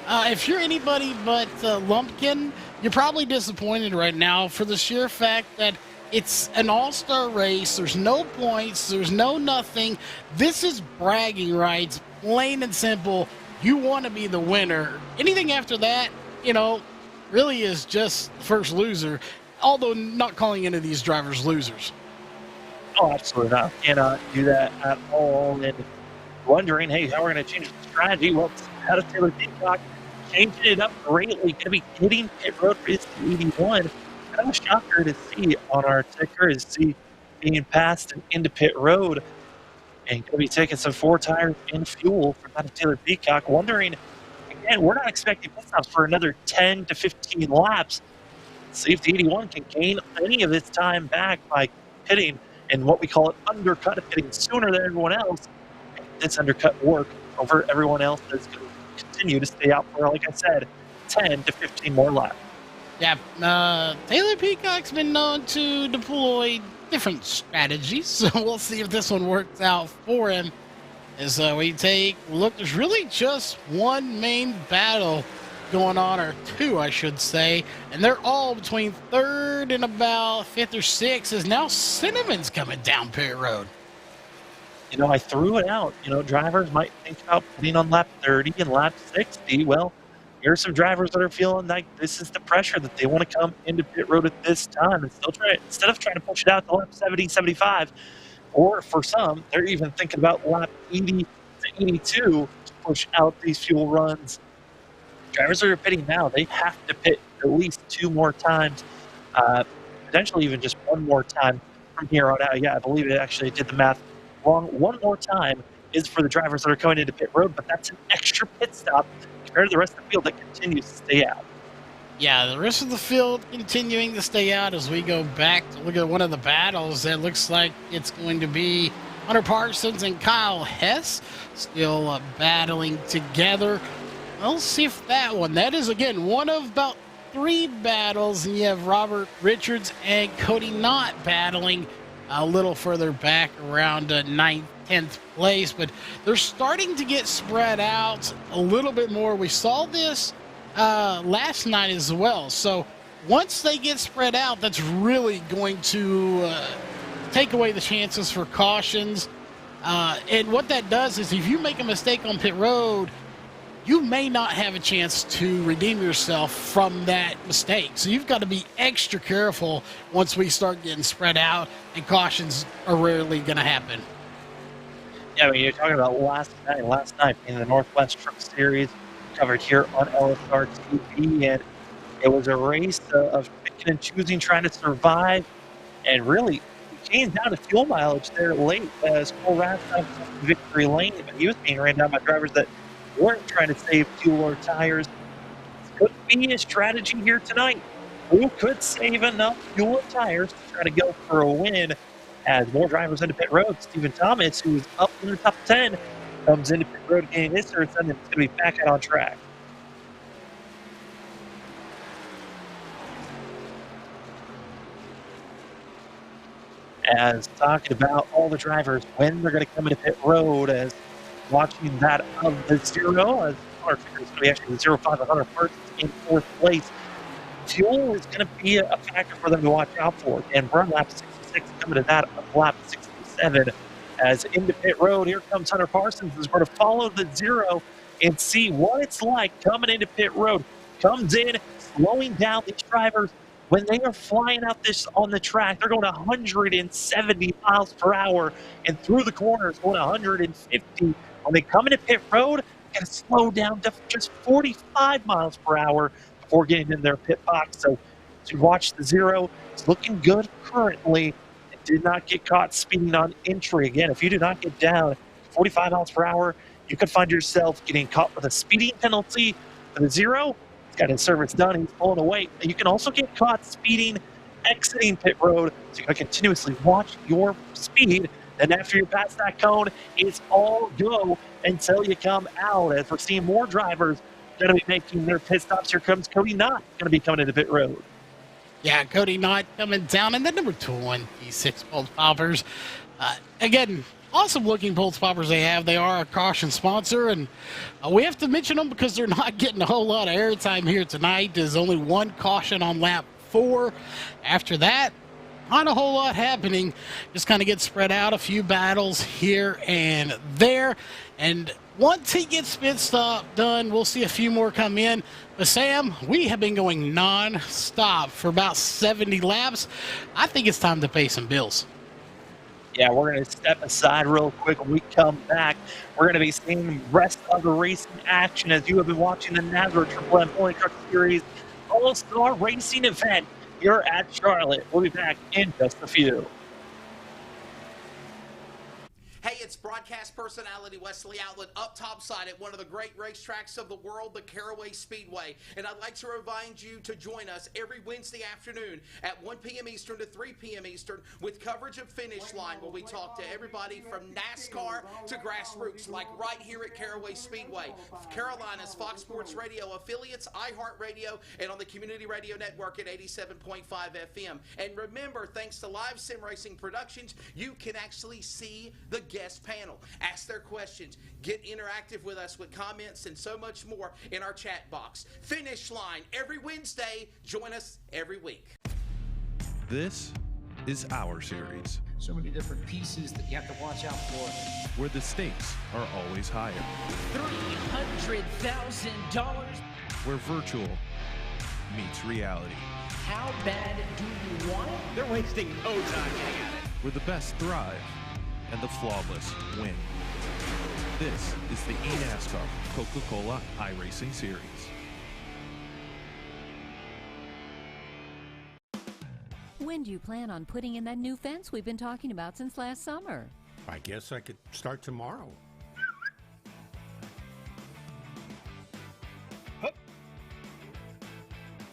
If you're anybody but Lumpkin, you're probably disappointed right now for the sheer fact that it's an all-star race. There's no points. There's no nothing. This is bragging rights, plain and simple. You want to be the winner. Anything after that, you know, really is just first loser, although not calling any of these drivers losers. Oh, absolutely not. Cannot do that at all. And wondering, hey, how we're going to change the strategy? Well, out of Taylor Peacock, changing it up greatly. Going to be hitting pit road race to 81. Kind of a shocker to see on our ticker is see being passed and into pit road. And going to be taking some 4 tires in fuel from out of Taylor Peacock. Wondering, again, we're not expecting pit stops for another 10 to 15 laps. See if the 81 can gain any of its time back by pitting and what we call it undercut, pitting sooner than everyone else. This undercut work over everyone else that's going to continue to stay out for, like I said, 10 to 15 more laps. Yeah, Taylor Peacock's been known to deploy different strategies, so we'll see if this one works out for him. As we take a look, there's really just one main battle going on, or 2, I should say, and they're all between 3rd and about 5th or 6th, as now Cinnamon's coming down pit road. You know, I threw it out. You know, drivers might think about putting on lap 30 and lap 60. Well, here are some drivers that are feeling like this is the pressure that they want to come into pit road at this time and still try, instead of trying to push it out to lap 70, 75, or for some, they're even thinking about lap 80 to 82 to push out these fuel runs. Drivers that are pitting now, they have to pit at least 2 more times, potentially even just 1 more time from here on out. Yeah, I believe it actually did the math wrong 1 more time is for the drivers that are coming into pit road, but that's an extra pit stop compared to the rest of the field that continues to stay out. Yeah, the rest of the field continuing to stay out as we go back to look at one of the battles. That looks like it's going to be Hunter Parsons and Kyle Hess still battling together. We'll see if that is, again, one of about 3 battles, and you have Robert Richards and Cody Knott battling a little further back around 9th, 10th place, but they're starting to get spread out a little bit more. We saw this last night as well. So once they get spread out, that's really going to take away the chances for cautions. And what that does is if you make a mistake on pit road, you may not have a chance to redeem yourself from that mistake. So you've got to be extra careful once we start getting spread out, and cautions are rarely going to happen. Yeah, I mean, you're talking about last night in the Northwest Truck Series, covered here on LSRTV, and it was a race of picking and choosing, trying to survive, and really it came down to fuel mileage there late as Cole Rathsack took victory lane, but he was being ran down by drivers that weren't trying to save fuel or tires. This could be a strategy here tonight. Who could save enough fuel or tires to try to go for a win? As more drivers into pit road, Stephen Thomas, who is up in the top 10, comes into pit road gaining this turn, and it's going to be back out on track. As talking about all the drivers, when they're going to come into pit road, as watching that of the 0, as our figure is going to be actually the 05 100 Parsons in 4th place. Fuel is going to be a factor for them to watch out for. And burn lap 66 coming to that of lap 67. As into pit road, here comes Hunter Parsons, is going to follow the 0 and see what it's like coming into pit road. Comes in, slowing down these drivers. When they are flying out this on the track, they're going 170 miles per hour, and through the corners going 150. When they come into pit road, they're going to slow down to just 45 miles per hour before getting in their pit box. So to watch the 0, it's looking good currently. It did not get caught speeding on entry. Again, if you do not get down 45 miles per hour, you could find yourself getting caught with a speeding penalty. For the 0, he's got his service done. He's pulling away. You can also get caught speeding, exiting pit road. So you got to continuously watch your speed. And after you pass that cone, it's all go until you come out. As we're seeing more drivers going to be making their pit stops. Here comes Cody Knott, going to be coming into pit road. Yeah, Cody Knott coming down, and then number 26 Pulse Poppers. Again, awesome looking Pulse Poppers they have. They are a caution sponsor, and we have to mention them because they're not getting a whole lot of airtime here tonight. There's only 1 caution on lap 4. After that, not a whole lot happening. Just kind of get spread out, a few battles here and there. And once he gets pit stop done, we'll see a few more come in. But Sam, we have been going non-stop for about 70 laps. I think it's time to pay some bills. Yeah, we're going to step aside real quick. When we come back, we're going to be seeing the rest of the racing action as you have been watching the NASRA Triple M Pulling Truck Series All-Star Racing event here at Charlotte. We'll be back in just a few. Hey, it's broadcast personality Wesley Outlet up topside at one of the great racetracks of the world, the Caraway Speedway. And I'd like to remind you to join us every Wednesday afternoon at 1 p.m. Eastern to 3 p.m. Eastern with coverage of Finish Line, where we talk to everybody from NASCAR to grassroots, like right here at Caraway Speedway. Carolina's Fox Sports Radio affiliates, iHeartRadio, and on the Community Radio Network at 87.5 FM. And remember, thanks to Live Sim Racing Productions, you can actually see the guest panel, ask their questions, get interactive with us with comments, and so much more in our chat box. Finish Line every Wednesday. Join us every week. This is our series, So many different pieces that you have to watch out for. where the stakes are always higher, $300,000. where virtual meets reality, How bad do you want it? They're wasting no time getting at it. where the best thrive and the flawless win. This is the eNASCAR Coca-Cola iRacing Series. When do you plan on putting in that new fence we've been talking about since last summer? I guess I could start tomorrow.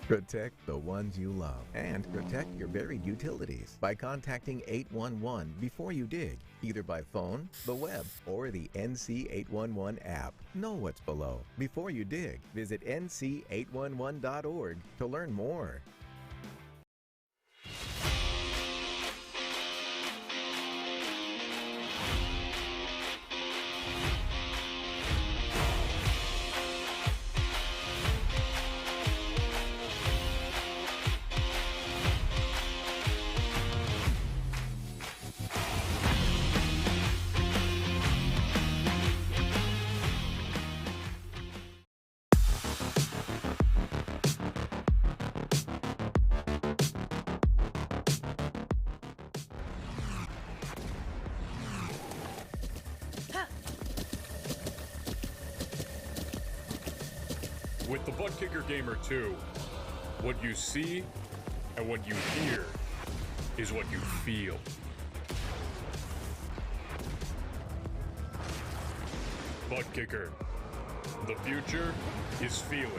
Protect the ones you love and protect your buried utilities by contacting 811 before you dig, either by phone, the web, or the NC 811 app. Know what's below before you dig. Visit nc811.org to learn more. With the Butt Kicker Gamer 2, what you see and what you hear is what you feel. Butt Kicker. The future is feeling.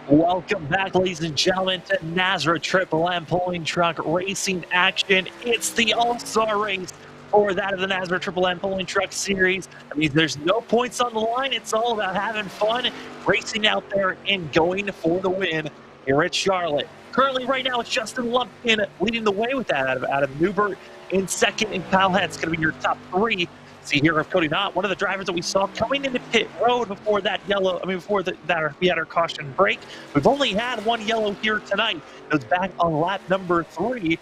Welcome back, ladies and gentlemen, to NASRA Triple M Pulling Truck Racing action. It's the All-Star race for that of the NASRA Triple M Pulling Truck Series. I mean, there's no points on the line. It's all about having fun, racing out there, and going for the win here at Charlotte. Currently, right now, it's Justin Lumpkin leading the way with that out of Newbert in second, and Kyle Hett's going to be your top three. See here of Cody Knott, one of the drivers that we saw coming into pit road before that yellow. I mean, before that we had our caution break. We've only had one yellow here tonight. It was back on lap number 3.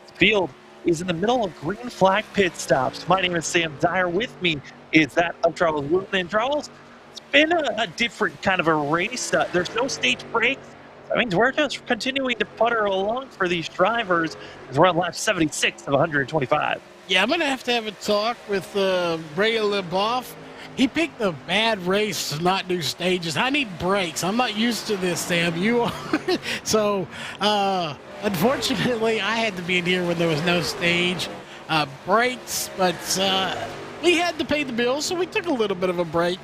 The field is in the middle of green flag pit stops. My name is Sam Dyer. With me is that of Charles Wooten. And Charles, it's been a different kind of a race. There's no stage breaks. That means we're just continuing to putter along for these drivers as we're on lap 76 of 125. Yeah, I'm going to have a talk with Bray LeBoff. He picked a bad race to not do stages. I need breaks. I'm not used to this, Sam. You are. So, unfortunately, I had to be in here when there was no stage breaks. But we had to pay the bills, so we took a little bit of a break.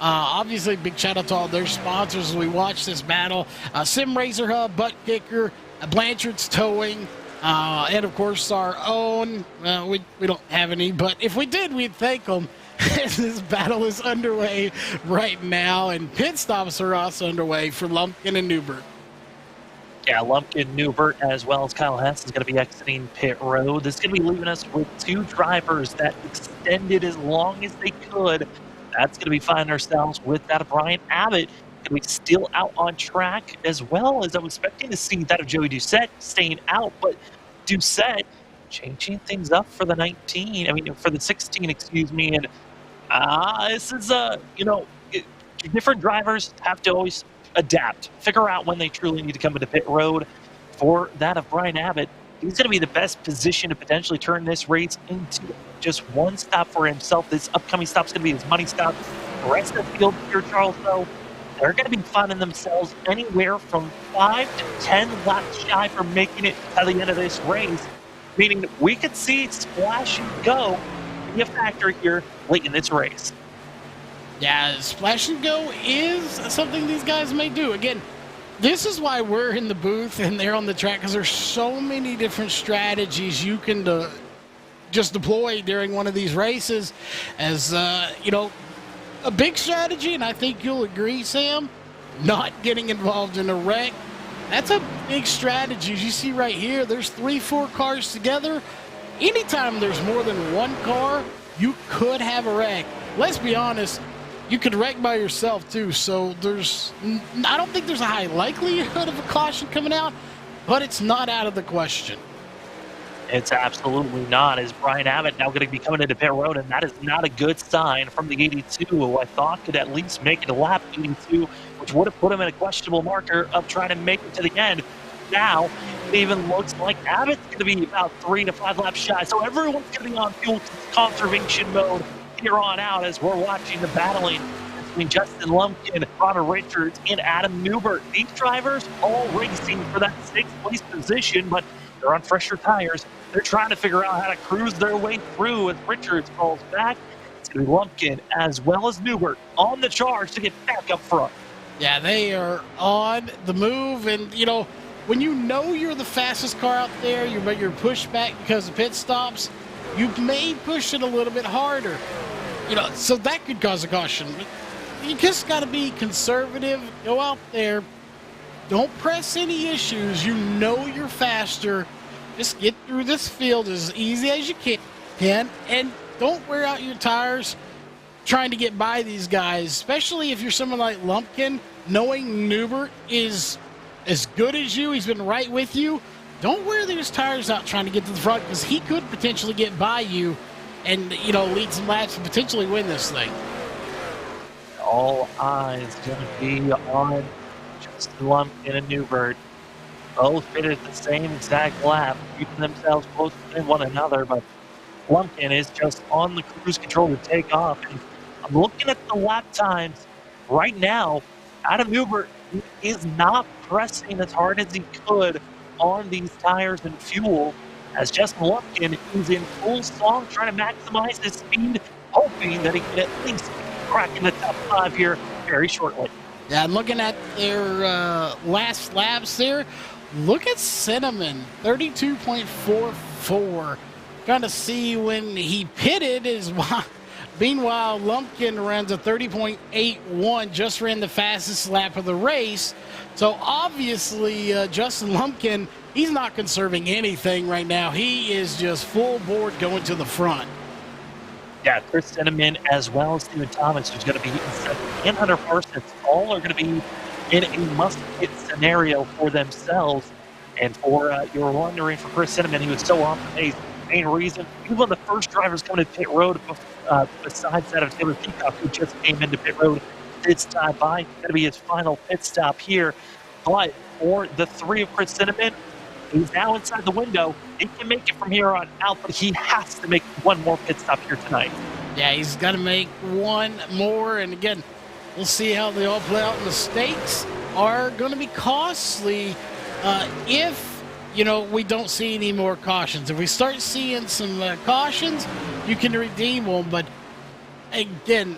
Obviously, big shout out to all their sponsors as we watch this battle. Sim Razor Hub, Butt Kicker, Blanchard's Towing, and of course our own. We don't have any, but if we did, we'd thank them. This battle is underway right now, and pit stops are also underway for Lumpkin and Newbert. Yeah, Lumpkin, Newbert, as well as Kyle Hess is going to be exiting pit road. This is going to be leaving us with two drivers that extended as long as they could. That's going to be finding ourselves with that of Brian Abbott. Going to be still out on track, as well as I'm expecting to see that of Joey Doucette staying out, but Doucette changing things up for the 16, excuse me. And this is, different drivers have to always adapt, figure out when they truly need to come into pit road. For that of Brian Abbott, he's going to be the best position to potentially turn this race into just one stop for himself. This upcoming stop is going to be his money stop. The rest of the field here, Charles, though, they're going to be finding themselves anywhere from 5 to 10 laps shy from making it to the end of this race, meaning we could see splash and go be a factor here late in this race. Yeah, splash and go is something these guys may do. Again, this is why we're in the booth and they're on the track, because there's so many different strategies you can just deploy during one of these races. As, a big strategy, and I think you'll agree, Sam, not getting involved in a wreck. That's a big strategy. As you see right here, there's 3-4 cars together. Anytime there's more than one car, you could have a wreck. Let's be honest, you could wreck by yourself too. So I don't think there's a high likelihood of a caution coming out, but it's not out of the question. It's absolutely not, as Brian Abbott now going to be coming into pit road, and that is not a good sign from the 82, who I thought could at least make it to lap 82, which would have put him in a questionable marker of trying to make it to the end. Now, it even looks like Abbott's going to be about 3 to 5 laps shy, so everyone's going to be on fuel conservation mode here on out as we're watching the battling between Justin Lumpkin, Connor Richards, and Adam Newbert. These drivers all racing for that 6th place position, but they're on fresher tires. They're trying to figure out how to cruise their way through as Richards falls back. It's going to be Lumpkin as well as Newbert on the charge to get back up front. Yeah, they are on the move, and when you know you're the fastest car out there, you're pushed back because of pit stops, you may push it a little bit harder. So that could cause a caution. But you just got to be conservative. Go out there. Don't press any issues. You know you're faster. Just get through this field as easy as you can, and don't wear out your tires trying to get by these guys, especially if you're someone like Lumpkin, knowing Newbert is as good as you. He's been right with you. Don't wear those tires out trying to get to the front, because he could potentially get by you and, lead some laps and potentially win this thing. All eyes going to be on Justin Lumpkin and Newbert. Both finished the same exact lap, keeping themselves close to one another, but Lumpkin is just on the cruise control to take off. And I'm looking at the lap times right now. Adam Newbert is not pressing as hard as he could on these tires and fuel, as Justin Lumpkin is in full song trying to maximize his speed, hoping that he can at least crack in the top 5 here very shortly. Yeah, I'm looking at their last laps there. Look at Cinnamon, 32.44. Trying to see when he pitted is why. Meanwhile, Lumpkin runs a 30.81, just ran the fastest lap of the race. So obviously, Justin Lumpkin, he's not conserving anything right now. He is just full board going to the front. Yeah, Chris Cinnamon as well as Steven Thomas, who's going to be in second, and Hunter Parsons, all are going to be in a must-hit scenario for themselves. And for you were wondering, for Chris Cinnamon, he was so off the pace. Main reason, he was one of the first drivers coming to pit road besides that of Taylor Peacock, who just came into pit road. Did stop by. Going to be his final pit stop here. But for the 3 of Chris Cinnamon, he's now inside the window. He can make it from here on out, but he has to make one more pit stop here tonight. Yeah, he's got to make one more. And again, we'll see how they all play out. And the stakes are going to be costly if we don't see any more cautions. If we start seeing some cautions, you can redeem them. But again,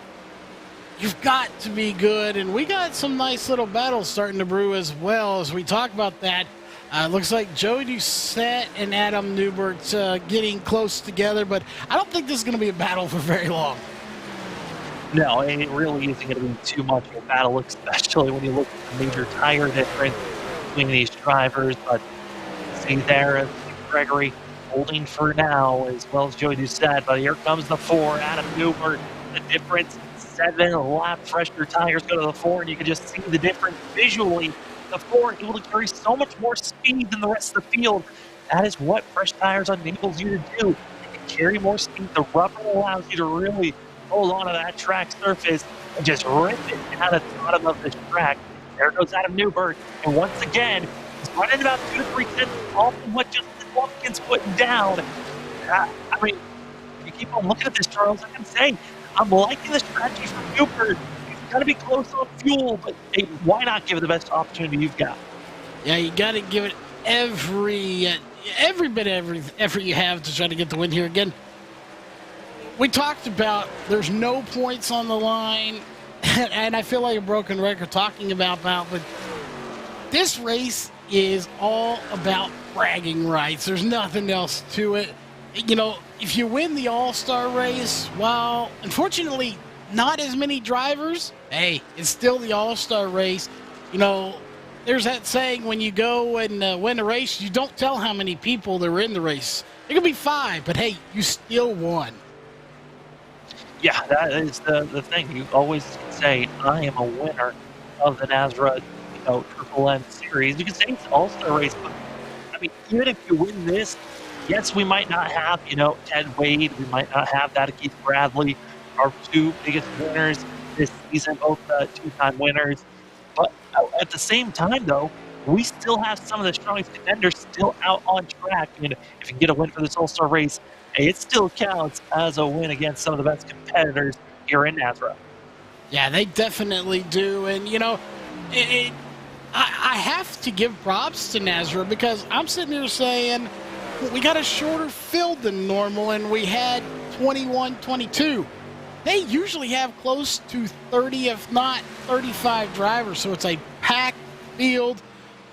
you've got to be good. And we got some nice little battles starting to brew as well as we talk about that. Looks like Joey Doucette and Adam Newbert getting close together, but I don't think this is going to be a battle for very long. No, it really isn't going to be too much of a battle, especially when you look at the major tire difference between these drivers. But see there, Gregory holding for now, as well as Joey Doucette. But here comes the 4, Adam Newbert. The difference, 7 lap fresher tires go to the 4, and you can just see the difference visually. The 4 able to carry so much more speed than the rest of the field. That is what fresh tires enables you to do. You can carry more speed. The rubber allows you to really hold on to that track surface and just rip it down at the bottom of this track. There goes Adam Newbert, and once again, he's running about 2 to 3 tenths off of what Justin Lumpkin's putting down. I mean, you keep on looking at this, Charles, I can say, I'm liking the strategy from Newbert. Got to be close on fuel, but hey, why not give it the best opportunity you've got? Yeah, you got to give it every bit of effort you have to try to get the win here. Again, we talked about there's no points on the line, and I feel like a broken record talking about that, but this race is all about bragging rights. There's nothing else to it. If you win the All-Star race, well, unfortunately, not as many drivers. Hey, it's still the All-Star race. There's that saying, when you go and win a race, you don't tell how many people there were in the race. It could be 5, but hey, you still won. Yeah, that is the thing. You always say, I am a winner of the NASRA, Triple M series. You can say it's an All-Star race, but I mean, even if you win this, yes, we might not have, Ted Wade. We might not have that of Keith Bradley, our 2 biggest winners this season, both 2-time winners. But at the same time, though, we still have some of the strongest contenders still out on track. And if you can get a win for this All-Star race, it still counts as a win against some of the best competitors here in NASRA. Yeah, they definitely do. And, you know, I have to give props to NASRA because I'm sitting here saying we got a shorter field than normal and we had 21, 22. They usually have close to 30, if not 35 drivers, so it's a packed field.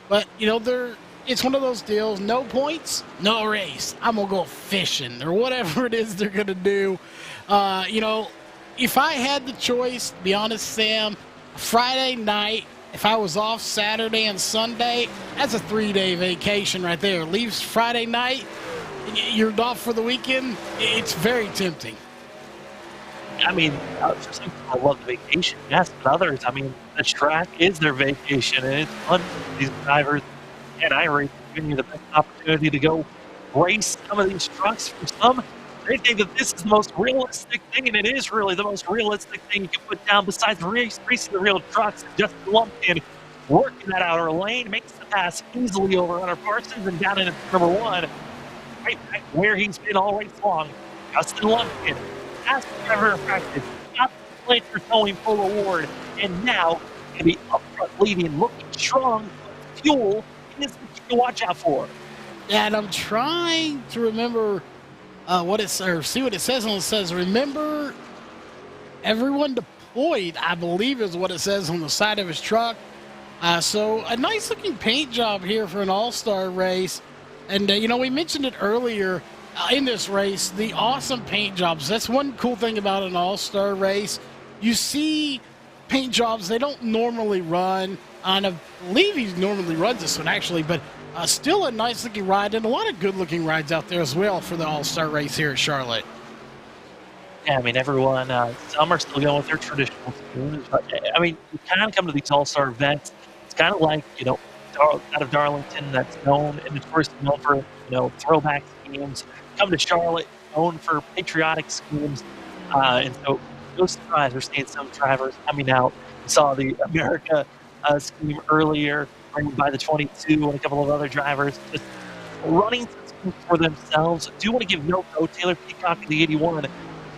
But, you know, it's one of those deals, no points, no race. I'm going to go fishing or whatever it is they're going to do. You know, if I had the choice, to be honest, Sam, Friday night, if I was off Saturday and Sunday, that's a 3-day vacation right there. Leaves Friday night, you're off for the weekend. It's very tempting. I mean, for some people, I love the vacation, yes, but others, I mean, the track is their vacation, and it's fun for these drivers. And I rate giving you the best opportunity to go race some of these trucks. For some, they think that this is the most realistic thing, and it is really the most realistic thing you can put down besides racing the real trucks. Justin Lumpkin working that outer lane, makes the pass easily over Hunter Parsons and down into number 1, right back where he's been all race long. Justin Lumpkin, as driver of practice, got the Planter Towing full award, and now going to be up front leading, looking strong. Fuel is the key to watch out for. Yeah, and I'm trying to remember see what it says on it. Says, remember everyone deployed, I believe is what it says on the side of his truck. So a nice looking paint job here for an all-star race. And, you know, we mentioned it earlier in this race, the awesome paint jobs. That's one cool thing about an all-star race. You see paint jobs they don't normally run. And I believe he normally runs this one, actually, but still a nice-looking ride and a lot of good-looking rides out there as well for the all-star race here at Charlotte. Yeah, I mean, everyone, some are still going with their traditional schemes. But, I mean, you kind of come to these all-star events, it's kind of like, you know, out of Darlington that's known and notoriously known for, you know, throwback schemes. Come to Charlotte, known for patriotic schemes. And so, no surprise, we're seeing some drivers coming out. We saw the America scheme earlier, running by the 22 and a couple of other drivers just running some schemes for themselves. I do want to give note, though, Taylor Peacock in the 81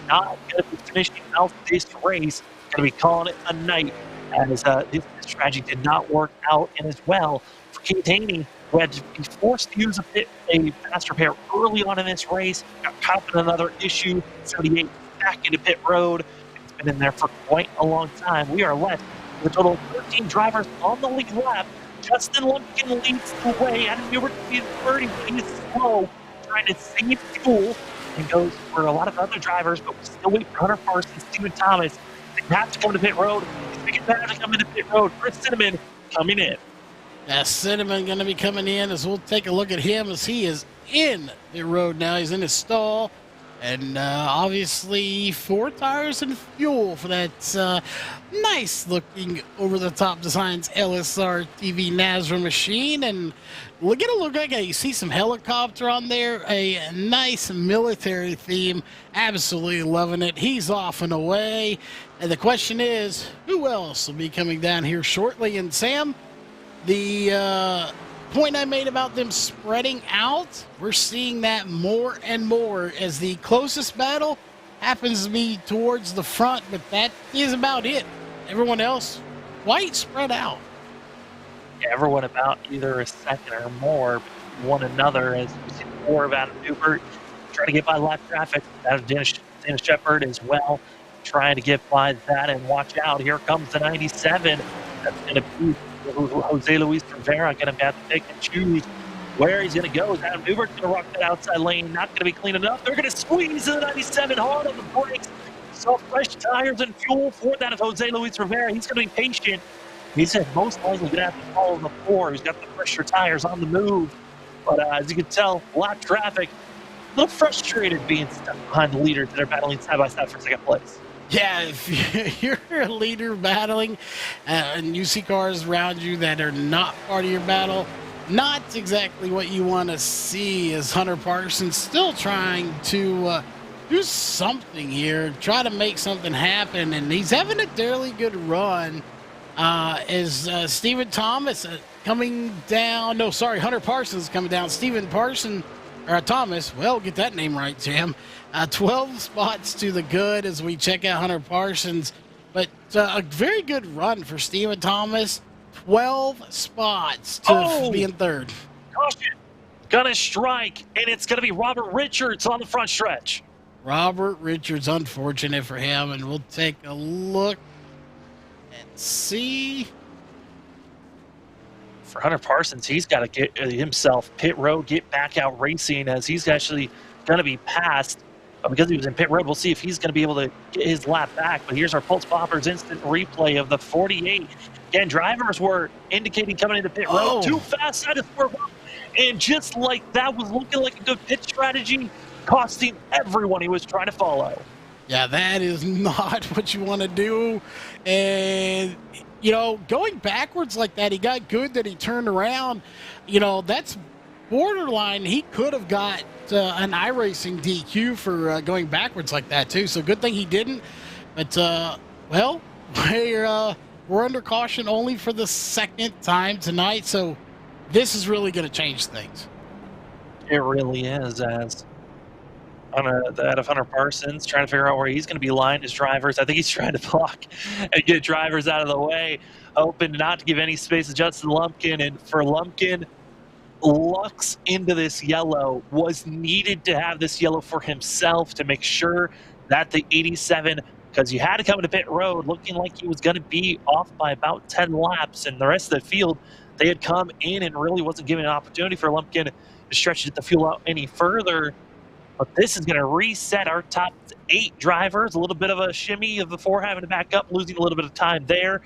not going to be finishing out this race, going to be calling it a night as this strategy did not work out. And as well, for Kate Haney, who had to be forced to use a fast repair early on in this race, got caught in another issue, 78 back into pit road. It's been in there for quite a long time. We are left with a total of 13 drivers on the lead lap. Justin Lumpkin leads the way. Adam Newbert is 30, but he's slow, trying to save fuel, and goes for a lot of other drivers, but we still wait for Hunter Parsons, Steven Thomas. They have to come to pit road. They have to come into pit road. Chris Cinnamon coming in. Yeah, Cinnamon going to be coming in as we'll take a look at him as he is in the road now. He's in his stall. And obviously 4 tires and fuel for that nice looking over-the-top designs LSRTV NASRA machine. And get a look like you see some helicopter on there, a nice military theme. Absolutely loving it. He's off and away. And the question is, who else will be coming down here shortly? And Sam, the point I made about them spreading out, we're seeing that more and more as the closest battle happens to be towards the front, but that is about it. Everyone else quite spread out. Yeah, everyone about either a second or more one another, as we see more of Adam Newbert trying to get by lap traffic. Out of Dennis Shepard as well, trying to get by that. And watch out, here comes the 97. That's going to be Jose Luis Rivera going to have to pick and choose where he's going to go. Is Adam Newbert going to rock that outside lane? Not going to be clean enough. They're going to squeeze the 97 hard on the brakes. So fresh tires and fuel for that of Jose Luis Rivera. He's going to be patient. He said most likely going to have to follow the 4. He's got the fresher tires on the move. But as you can tell, a lot of traffic. A little frustrated being stuck behind the leaders that are battling side by side for second place. Yeah, if you're a leader battling and you see cars around you that are not part of your battle, not exactly what you want to see. Is Hunter Parsons still trying to do something here, try to make something happen, and he's having a fairly good run. Is Steven Thomas coming down? No, sorry, Hunter Parsons coming down. Steven Thomas, well, get that name right, Jam. 12 spots to the good as we check out Hunter Parsons. But a very good run for Steven Thomas. 12 spots to be in third. Caution. Gonna strike, and it's gonna be Robert Richards on the front stretch. Robert Richards, unfortunate for him, and we'll take a look and see. For Hunter Parsons, he's got to get himself pit road, get back out racing, as he's actually going to be passed. But because he was in pit road, we'll see if he's going to be able to get his lap back. But here's our Pulse Poppers instant replay of the 48. Again, drivers were indicating coming into pit road too fast, had to swerve up. And just like that, was looking like a good pit strategy, costing everyone he was trying to follow. Yeah, that is not what you want to do. And, you know, going backwards like that, he got good that he turned around. You know, that's borderline. He could have got an iRacing DQ for going backwards like that, too. So good thing he didn't. But, well, we're under caution only for the second time tonight. So this is really going to change things. It really is, as that of Hunter Parsons, trying to figure out where he's going to be lined his drivers. I think he's trying to block and get drivers out of the way, hoping not to give any space to Justin Lumpkin. And for Lumpkin, Lux into this yellow, was needed to have this yellow for himself to make sure that the 87, because you had to come into pit road looking like he was going to be off by about 10 laps, and the rest of the field, they had come in and really wasn't giving an opportunity for Lumpkin to stretch the fuel out any further. But this is going to reset our top 8 drivers. A little bit of a shimmy of the 4 having to back up, losing a little bit of time there.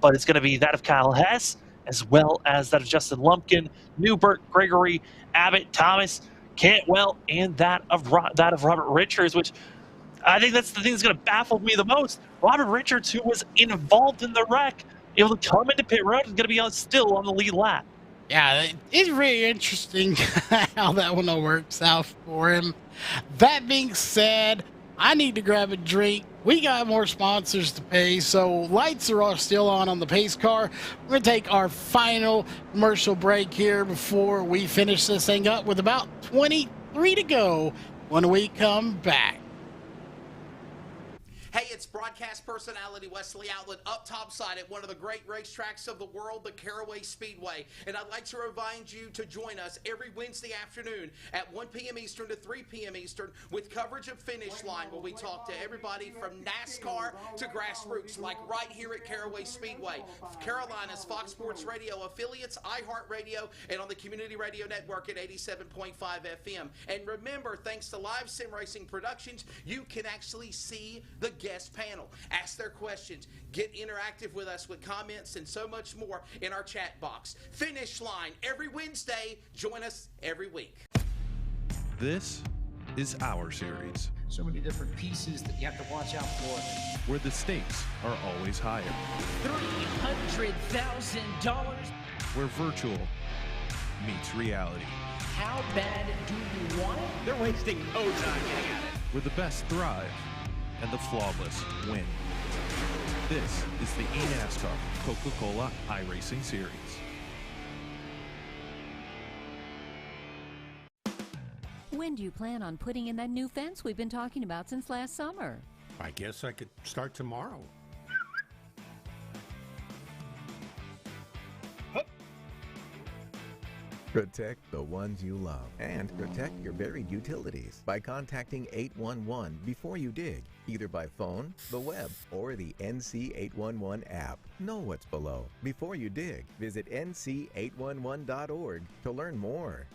But it's going to be that of Kyle Hess, as well as that of Justin Lumpkin, Newbert, Gregory, Abbott, Thomas, Cantwell, and that of Robert Richards, which I think that's the thing that's going to baffle me the most. Robert Richards, who was involved in the wreck, able to come into pit road, is going to be still on the lead lap. Yeah, it's really interesting how that one all works out for him. That being said, I need to grab a drink. We got more sponsors to pay, so lights are all still on the pace car. We're going to take our final commercial break here before we finish this thing up with about 23 to go when we come back. Hey, it's broadcast personality Wesley Outlet up topside at one of the great racetracks of the world, the Caraway Speedway. And I'd like to remind you to join us every Wednesday afternoon at 1 p.m. Eastern to 3 p.m. Eastern with coverage of Finish Line, where we talk to everybody from NASCAR to grassroots, like right here at Caraway Speedway. Carolina's Fox Sports Radio affiliates, iHeartRadio, and on the Community Radio Network at 87.5 FM. And remember, thanks to Live Sim Racing Productions, you can actually see the guest panel, ask their questions, get interactive with us with comments, and so much more in our chat box. Finish Line every Wednesday. Join us every week. This is our series, So many different pieces that you have to watch out for. where the stakes are always higher, $300,000. where virtual meets reality, How bad do you want it? They're wasting no time getting at it. where the best thrive and the flawless win. This is the eNASCAR Coca-Cola iRacing Series. When do you plan on putting in that new fence we've been talking about since last summer? I guess I could start tomorrow. Protect the ones you love and protect your buried utilities by contacting 811 before you dig, either by phone, the web, or the NC811 app. Know what's below before you dig. Visit nc811.org to learn more.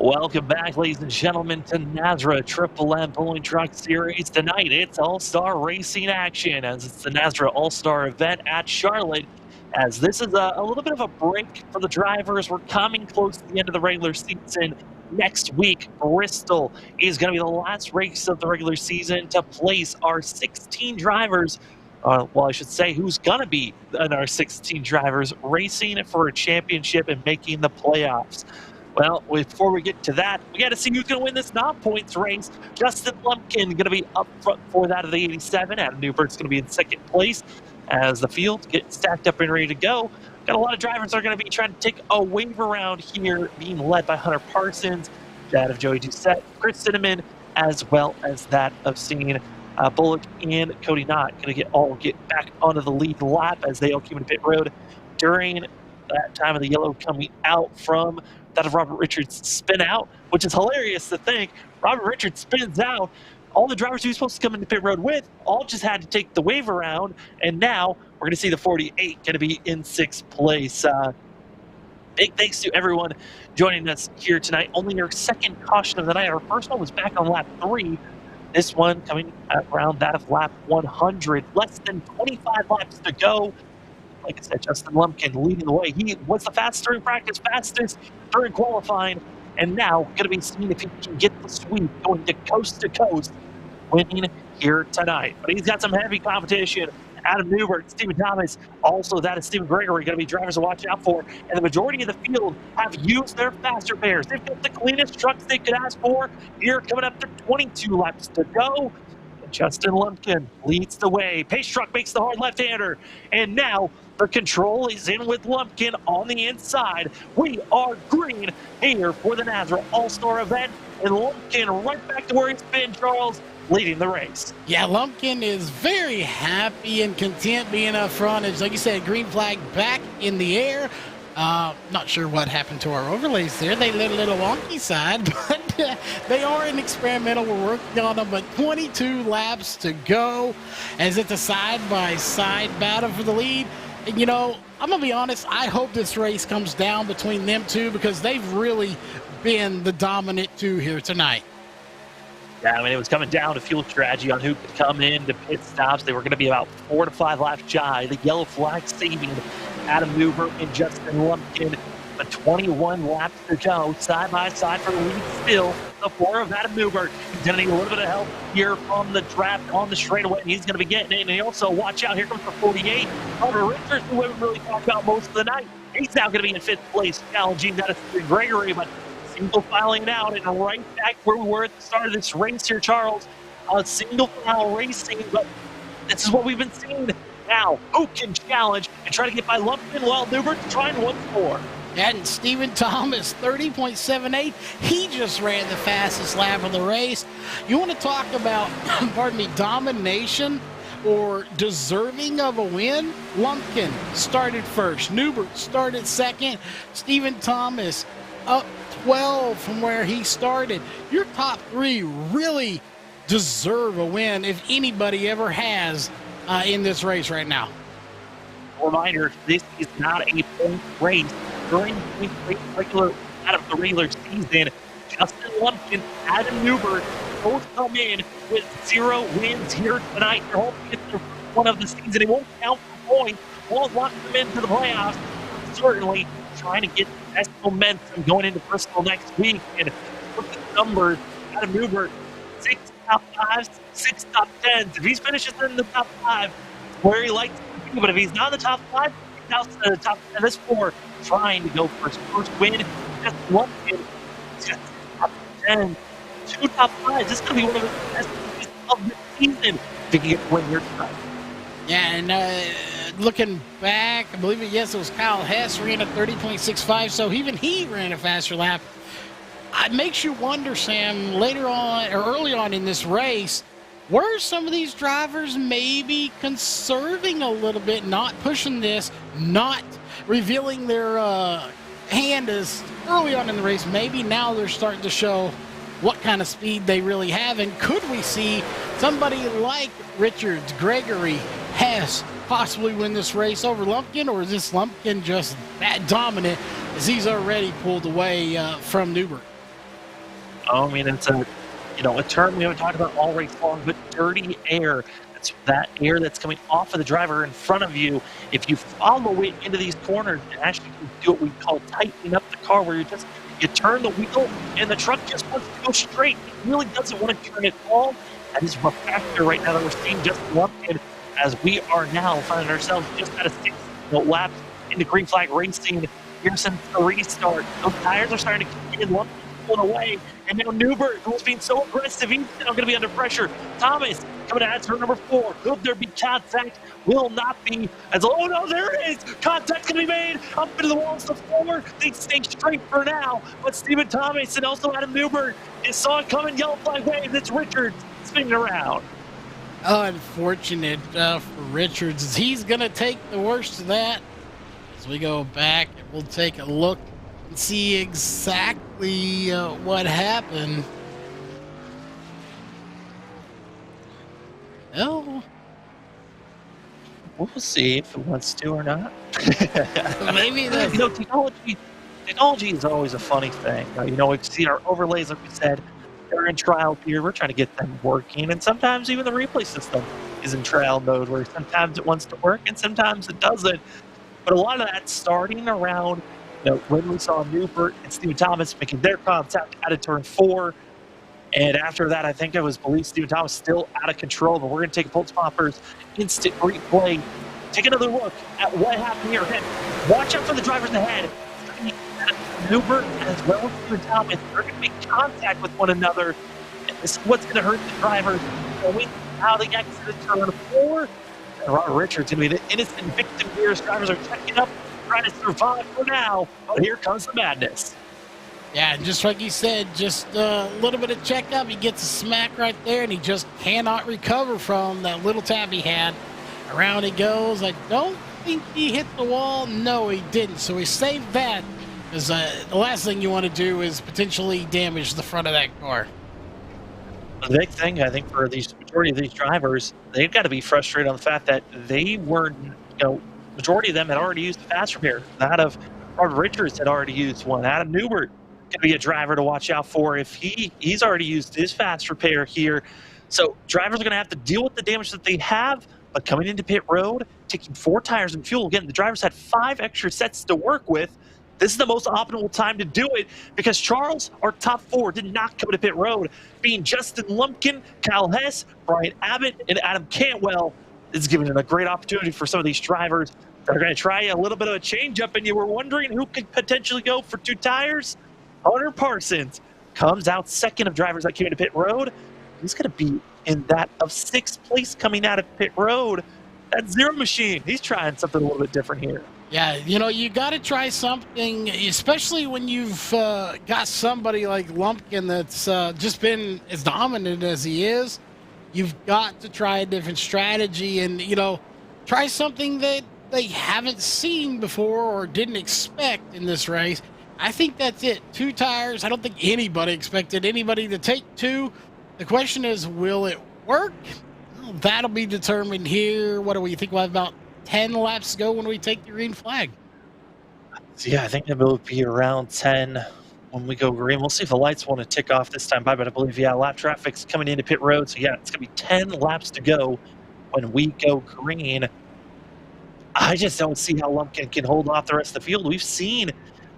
Welcome back, ladies and gentlemen, to NASRA Triple M Pulling Truck Series. Tonight, it's All-Star Racing action, as it's the NASRA All-Star event at Charlotte. As this is a little bit of a break for the drivers. We're coming close to the end of the regular season. Next week, Bristol is going to be the last race of the regular season to place our 16 drivers. Well, I should say who's going to be in our 16 drivers racing for a championship and making the playoffs. Well, before we get to that, we got to see who's going to win this non-points race. Justin Lumpkin going to be up front for that of the 87. Adam Newbert's going to be in second place as the field gets stacked up and ready to go. Got a lot of drivers that are going to be trying to take a wave around here, being led by Hunter Parsons, that of Joey Doucette, Chris Cinnamon, as well as that of seeing Bullock and Cody Knott going to get back onto the lead lap as they all came into pit road during that time of the yellow coming out from that of Robert Richards' spin out, which is hilarious to think. Robert Richards spins out. All the drivers he was supposed to come into pit road with all just had to take the wave around, and now we're going to see the 48 going to be in 6th place. Big thanks to everyone joining us here tonight. Only our second caution of the night. Our first one was back on lap 3. This one coming around that of lap 100. Less than 25 laps to go. Like I said, Justin Lumpkin leading the way. He was the fastest during practice, fastest during qualifying, and now going to be seen if he can get the sweep going to coast, winning here tonight. But he's got some heavy competition. Adam Newbert, Stephen Thomas, also that is Stephen Gregory, going to be drivers to watch out for. And the majority of the field have used their faster pairs. They've got the cleanest trucks they could ask for. Here coming up to 22 laps to go. And Justin Lumpkin leads the way. Pace truck makes the hard left-hander. And now the control is in with Lumpkin on the inside. We are green here for the NASRA All-Star event. And Lumpkin right back to where he's been, Charles, leading the race. Yeah, Lumpkin is very happy and content being up front. It's like you said, green flag back in the air. Not sure what happened to our overlays there. They lit a little wonky side, but they are an experimental. We're working on them, but 22 laps to go as it's a side-by-side battle for the lead. And, you know, I'm going to be honest, I hope this race comes down between them two because they've really been the dominant two here tonight. Yeah, I mean, it was coming down to fuel strategy on who could come in to pit stops. They were going to be about 4 to 5 laps shy. The yellow flag saving Adam Newbert and Justin Lumpkin. But 21 laps to go, side by side for the lead still. The 4 of Adam Newbert. He's going to need a little bit of help here from the draft on the straightaway. And he's going to be getting in. And he also, watch out, here comes the 48. Robert Richards, who we haven't really talked about most of the night. He's now going to be in 5th place, challenging that of Gregory. But single filing out and right back where we were at the start of this race here, Charles. Single file racing, but this is what we've been seeing. Now, who can challenge and try to get by Lumpkin while Newbert's trying once more? And Stephen Thomas, 30.78. He just ran the fastest lap of the race. You want to talk about, pardon me, domination or deserving of a win? Lumpkin started first. Newbert started second. Stephen Thomas up 12 from where he started. Your top 3 really deserve a win if anybody ever has in this race right now. Reminder, this is not a point race. During the regular season, Justin Lumpkin, Adam Newbert both come in with 0 wins here tonight. They're hoping to get their one of the season. It won't count for points, won't lock them into the playoffs. Certainly trying to get the best momentum going into Bristol next week. And look at the numbers. Adam Newbert, 6 top 5s, 6 top 10s. If he finishes in the top 5, where he likes to be. But if he's not in the top 5, he's outside the top 10. This 4 trying to go for his first win. Just one win. Just top 10. 2 top 5s. This is going to be one of the best races of the season if he can get a win here tonight. Yeah, and looking back, I believe it was Kyle Hess ran a 30.65, so even he ran a faster lap. It makes you wonder, Sam, later on or early on in this race, were some of these drivers maybe conserving a little bit, not pushing this, not revealing their hand as early on in the race? Maybe now they're starting to show what kind of speed they really have, and could we see somebody like Richards, Gregory, Hess possibly win this race over Lumpkin, or is this Lumpkin just that dominant as he's already pulled away from Newbert? I mean, it's a term we haven't talked about all race long, but dirty air. That's that air that's coming off of the driver in front of you. If you follow it into these corners, you actually can do what we call tightening up the car, where you turn the wheel and the truck just wants to go straight. It really doesn't want to turn at all. That is a factor right now that we're seeing just Lumpkin, as we are now finding ourselves just at a 6 lap into green flag racing here since the restart. Those tires are starting to kick in. Lumpkin pulling away. And now Newbert, who's being so aggressive, he's now going to be under pressure. Thomas coming at turn number 4. Could there be contact? Will not be. As oh no, there it is. Contact's going to be made. Up into the walls to 4. They stay straight for now. But Stephen Thomas and also Adam Newbert is saw it coming. Yellow flag wave. It's Richards spinning around. Unfortunate for Richards. He's going to take the worst of that. As we go back, we'll take a look and see exactly what happened. Well, we'll see if it wants to or not. Maybe that's... You know, technology is always a funny thing. You know, we've seen our overlays, like we said, they're in trial here. We're trying to get them working, and sometimes even the replay system is in trial mode, where sometimes it wants to work and sometimes it doesn't. But a lot of that starting around, you know, when we saw Newbert and Stephen Thomas making their contact out of turn 4. And after that, I think it was believed Stephen Thomas still out of control. But we're going to take a Pulse Poppers instant replay. Take another look at what happened here. Again, watch out for the drivers ahead. Newbert as well as Stephen Thomas are going to make contact with one another. And this is what's going to hurt the drivers. Going out of the exit of turn 4. And Robert Richards going to be the innocent victim here as drivers are checking up, trying to survive for now. But here comes the madness. Yeah, just like you said, just a little bit of checkup. He gets a smack right there, and he just cannot recover from that little tap he had. Around he goes. I don't think he hit the wall. No, he didn't. So he saved that, because the last thing you want to do is potentially damage the front of that car. The big thing, I think, for these majority of these drivers, they've got to be frustrated on the fact that they weren't, you know, majority of them had already used the fast repair. That of Robert Richards had already used one. Adam Newbert going to be a driver to watch out for if he's already used his fast repair here. So drivers are going to have to deal with the damage that they have, but coming into pit road, taking 4 tires and fuel. Again, the drivers had 5 extra sets to work with. This is the most optimal time to do it because Charles, our top 4, did not come to pit road, being Justin Lumpkin, Kyle Hess, Brian Abbott, and Adam Cantwell. This is giving them a great opportunity for some of these drivers. They're going to try a little bit of a change-up, and you were wondering who could potentially go for 2 tires? Hunter Parsons comes out second of drivers that came into pit road. He's going to be in that of 6th place coming out of pit road. That Zero Machine, he's trying something a little bit different here. Yeah, you know, you got to try something, especially when you've got somebody like Lumpkin that's just been as dominant as he is. You've got to try a different strategy and, you know, try something that they haven't seen before or didn't expect in this race. I think that's it. 2 tires. I don't think anybody expected anybody to take 2. The question is, will it work? Well, that'll be determined here. What do we think? We'll have about 10 laps to go when we take the green flag. So yeah, I think it will be around 10 when we go green. We'll see if the lights want to tick off this time by, but I believe, yeah, lap traffic's coming into pit road. So yeah, it's going to be 10 laps to go when we go green. I just don't see how Lumpkin can hold off the rest of the field. We've seen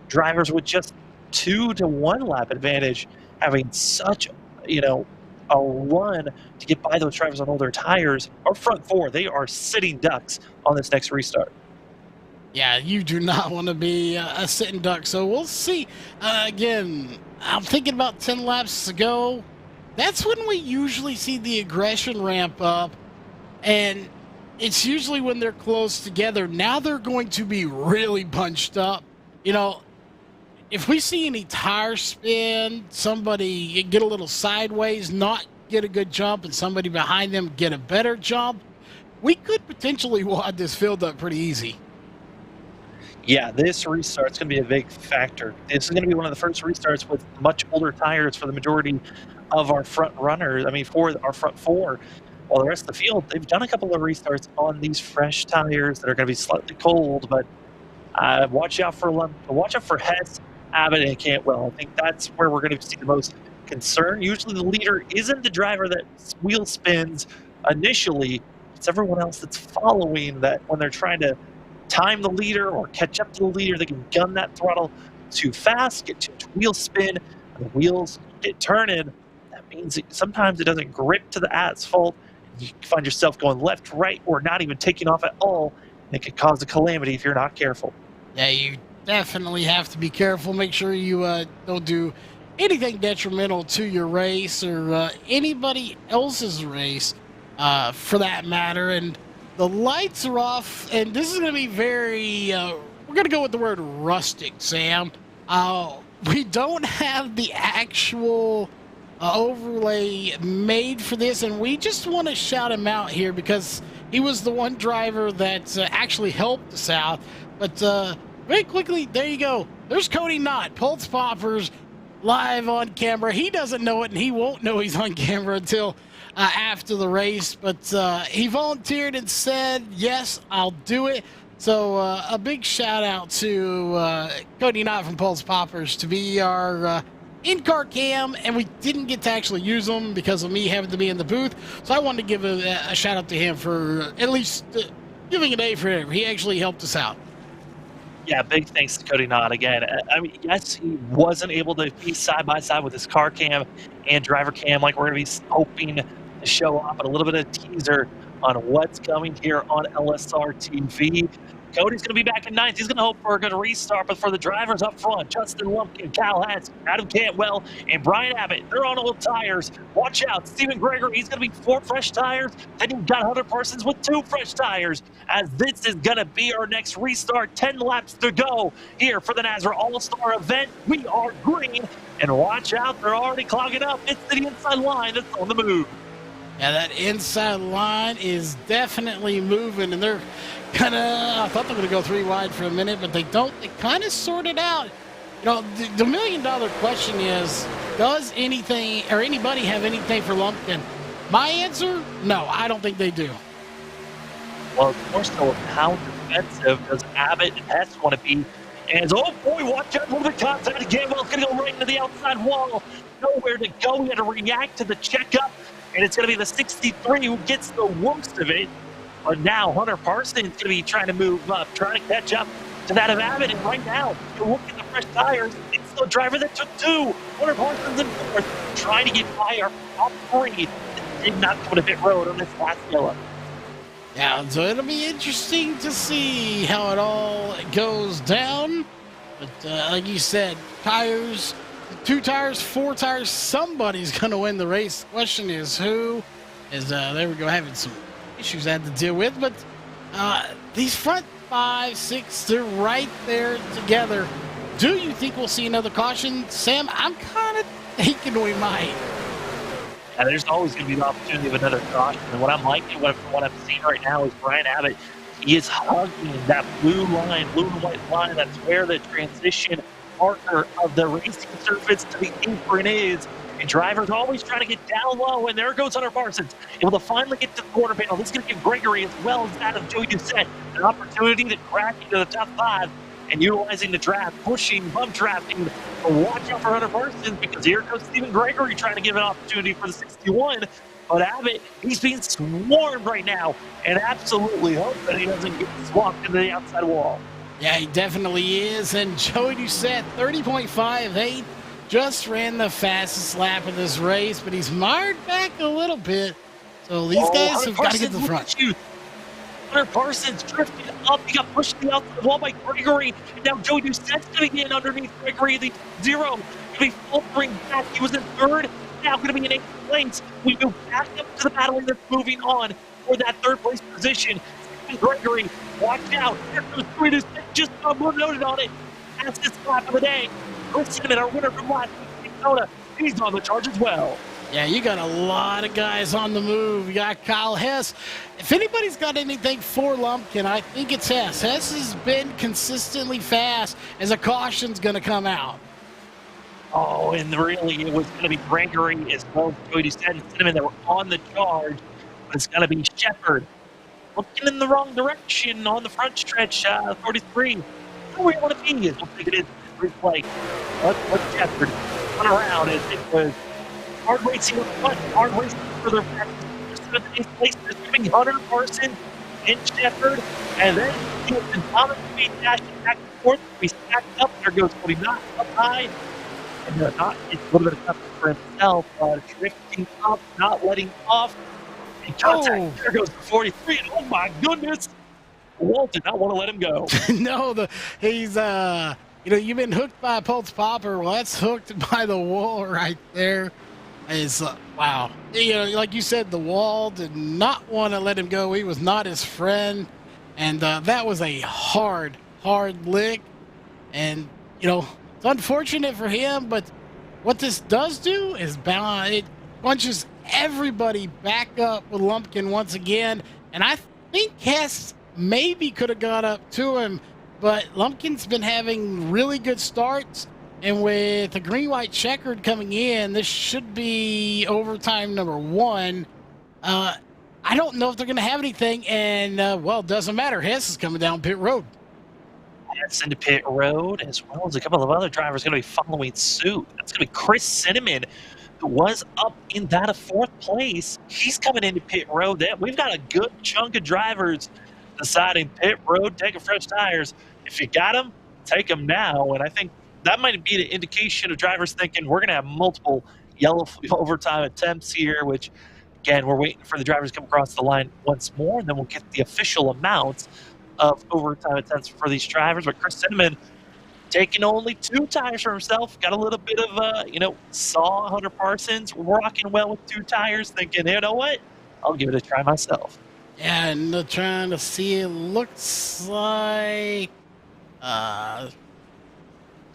drivers with just 2 to 1 lap advantage having such, you know, a run to get by those drivers on older tires. Our front 4, they are sitting ducks on this next restart. Yeah, you do not want to be a sitting duck. So we'll see. Again, I'm thinking about 10 laps to go. That's when we usually see the aggression ramp up. And it's usually when they're close together. Now they're going to be really bunched up. You know, if we see any tire spin, somebody get a little sideways, not get a good jump, and somebody behind them get a better jump, we could potentially wad this field up pretty easy. Yeah, this restart's going to be a big factor. This is going to be one of the first restarts with much older tires for the majority of our front runners. I mean, for our front 4. While the rest of the field, they've done a couple of restarts on these fresh tires that are going to be slightly cold, but watch out for Hess, Abbott, and Cantwell. I think that's where we're going to see the most concern. Usually the leader isn't the driver that wheel spins initially. It's everyone else that's following that when they're trying to time the leader or catch up to the leader, they can gun that throttle too fast, get too much wheel spin, and the wheels get turning. That means sometimes it doesn't grip to the asphalt. You find yourself going left, right, or not even taking off at all. It could cause a calamity if you're not careful. Yeah, you definitely have to be careful. Make sure you don't do anything detrimental to your race or anybody else's race for that matter. And the lights are off, and this is going to be very, we're going to go with the word rustic, Sam. We don't have the actual overlay made for this, and we just want to shout him out here because he was the one driver that actually helped us out. But very quickly, there you go. There's Cody Knott, Pulse Poppers, live on camera. He doesn't know it, and he won't know he's on camera until after the race. But he volunteered and said, yes, I'll do it. So a big shout out to Cody Knott from Pulse Poppers to be our in-car cam, and we didn't get to actually use them because of me having to be in the booth. So I wanted to give a shout out to him for at least giving an A for him. He actually helped us out. Yeah, big thanks to Cody Knott again. I mean, yes, he wasn't able to be side by side with his car cam and driver cam like we're going to be hoping to show off, but a little bit of teaser on what's coming here on LSRTV. Cody's going to be back in ninth. He's going to hope for a good restart, but for the drivers up front, Justin Lumpkin, Cal Hess, Adam Cantwell, and Brian Abbott, they're on old tires. Watch out, Stephen Gregory, he's going to be 4 fresh tires. Then you've got Hunter Parsons with 2 fresh tires, as this is going to be our next restart. 10 laps to go here for the NASRA All-Star event. We are green, and watch out, they're already clogging up. It's the inside line that's on the move. Yeah, that inside line is definitely moving, and they're kind of, I thought they were going to go 3 wide for a minute, but they don't. They kind of sort it out. You know, the $1 million question is, does anything or anybody have anything for Lumpkin? My answer, no, I don't think they do. Well, of course, though, how defensive does Abbott and Hess want to be? And, oh boy, watch out, a little bit contact again. Well, it's going to go right into the outside wall. Nowhere to go. We had to react to the checkup. And it's going to be the 63 who gets the worst of it. But now Hunter Parsons is going to be trying to move up, trying to catch up to that of Abbott. And right now, you look at the fresh tires, it's the driver that took 2. Hunter Parsons in 4th, trying to get by our top 3. It did not go to pit road on this last yellow. Yeah, so it'll be interesting to see how it all goes down. But like you said, tires, 2 tires, 4 tires, somebody's going to win the race. The question is who is, there we go, having some issues I had to deal with. But these front 5, 6, they're right there together. Do you think we'll see another caution? Sam, I'm kind of thinking we might. Yeah, there's always going to be the opportunity of another caution. And what I'm liking, from what I'm seeing right now, is Brian Abbott. He is hugging that blue line, blue and white line. That's where the transition marker of the racing surface to the apron is. And drivers always trying to get down low, and there goes Hunter Parsons, able to finally get to the quarter panel. This is going to give Gregory, as well as that of Joey Doucette, an opportunity to crack into the top 5 and utilizing the draft, pushing, bump drafting. But watch out for Hunter Parsons, because here goes Stephen Gregory trying to give an opportunity for the 61. But Abbott, he's being swarmed right now, and absolutely hope that he doesn't get swamped into the outside wall. Yeah, he definitely is. And Joey Doucette, 30.58, just ran the fastest lap of this race, but he's mired back a little bit. So these guys have got to get to the front. Hunter Parsons drifted up. He got pushed to the outside wall by Gregory. And now Joey Doucette's going to get in underneath Gregory. The 0 going to be faltering back. He was in 3rd, now going to be in 8th place. We go back up to the battle that's moving on for that 3rd place position. Stephen Gregory, watch out. Here goes Joey Doucette, just noted on it. That's his lap of the day. Chris Cinnamon, our winner from last week, Daytona, he's on the charge as well. Yeah, you got a lot of guys on the move. You got Kyle Hess. If anybody's got anything for Lumpkin, I think it's Hess. Hess has been consistently fast as a caution's going to come out. Oh, and really, it was going to be Gregory as well as Joey Doucette and Cinnamon that were on the charge. But it's going to be Shepard looking in the wrong direction on the front stretch, 43. Where we want to be is we'll take it in replay. Let's Shepard run around as it was hard racing up front, hard racing further back. Just in the 8th place, there's giving Hunter Parsons and Shepard, and then he was Thomas to be dashing back and forth. We stacked up. There goes Cody Knott up high. And not, it's a little bit of tough for himself, drifting up, not letting off. And contact, there goes the 43, and oh my goodness, Walt did not want to let him go. No, he's you've been hooked by a pulse popper. Well, that's hooked by the wall right there. Is wow. Like you said, the wall did not want to let him go. He was not his friend, and that was a hard lick. And it's unfortunate for him, but what this does do is it bunches everybody back up with Lumpkin once again. And I think Hess maybe could have got up to him, but Lumpkin's been having really good starts. And with the green-white checkered coming in, this should be overtime number 1. I don't know if they're going to have anything, and, well, it doesn't matter. Hess is coming down pit road. Hess into pit road, as well as a couple of other drivers going to be following suit. That's going to be Chris Cinnamon, who was up in that 4th place. He's coming into pit road. We've got a good chunk of drivers deciding pit road, taking fresh tires. If you got them, take them now. And I think that might be the indication of drivers thinking we're going to have multiple yellow overtime attempts here, which, again, we're waiting for the drivers to come across the line once more, and then we'll get the official amounts of overtime attempts for these drivers. But Chris Cinnamon taking only 2 tires for himself, got a little bit of, saw Hunter Parsons rocking well with 2 tires, thinking, you know what, I'll give it a try myself. Yeah, and trying to see, it looks like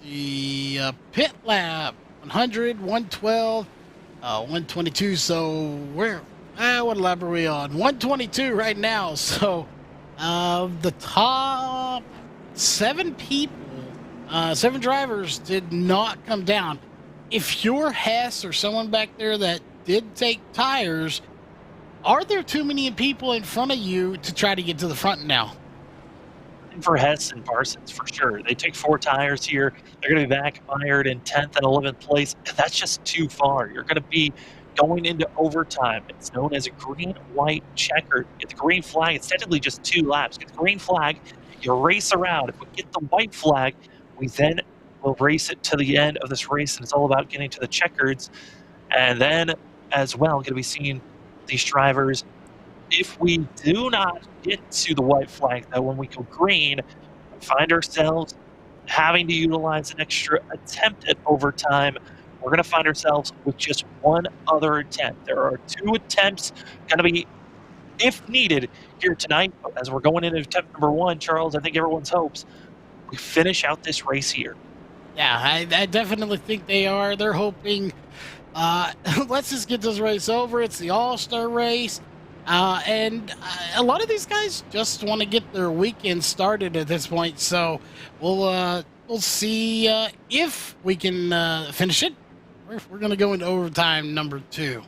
the pit lap 100, 112, 122. So what lap are we on? 122 right now. So the top 7 people, 7 drivers did not come down. If you're Hess or someone back there that did take tires, are there too many people in front of you to try to get to the front now? For Hess and Parsons, for sure. They take 4 tires here. They're going to be back mired in 10th and 11th place. That's just too far. You're going to be going into overtime. It's known as a green-white checker. Get the green flag. It's technically just 2 laps. Get the green flag. You race around. If we get the white flag, we then will race it to the end of this race, and it's all about getting to the checkers. And then, as well, going to be seeing these drivers. If we do not get to the white flag, though, when we go green, we find ourselves having to utilize an extra attempt at overtime. We're going to find ourselves with just 1 other attempt. There are 2 attempts going to be, if needed, here tonight. As we're going into attempt number 1, Charles, I think everyone's hopes we finish out this race here. Yeah, I definitely think they are. They're hoping, let's just get this race over. It's the All-Star race. And a lot of these guys just want to get their weekend started at this point. So we'll see if we can finish it. We're going to go into overtime number 2.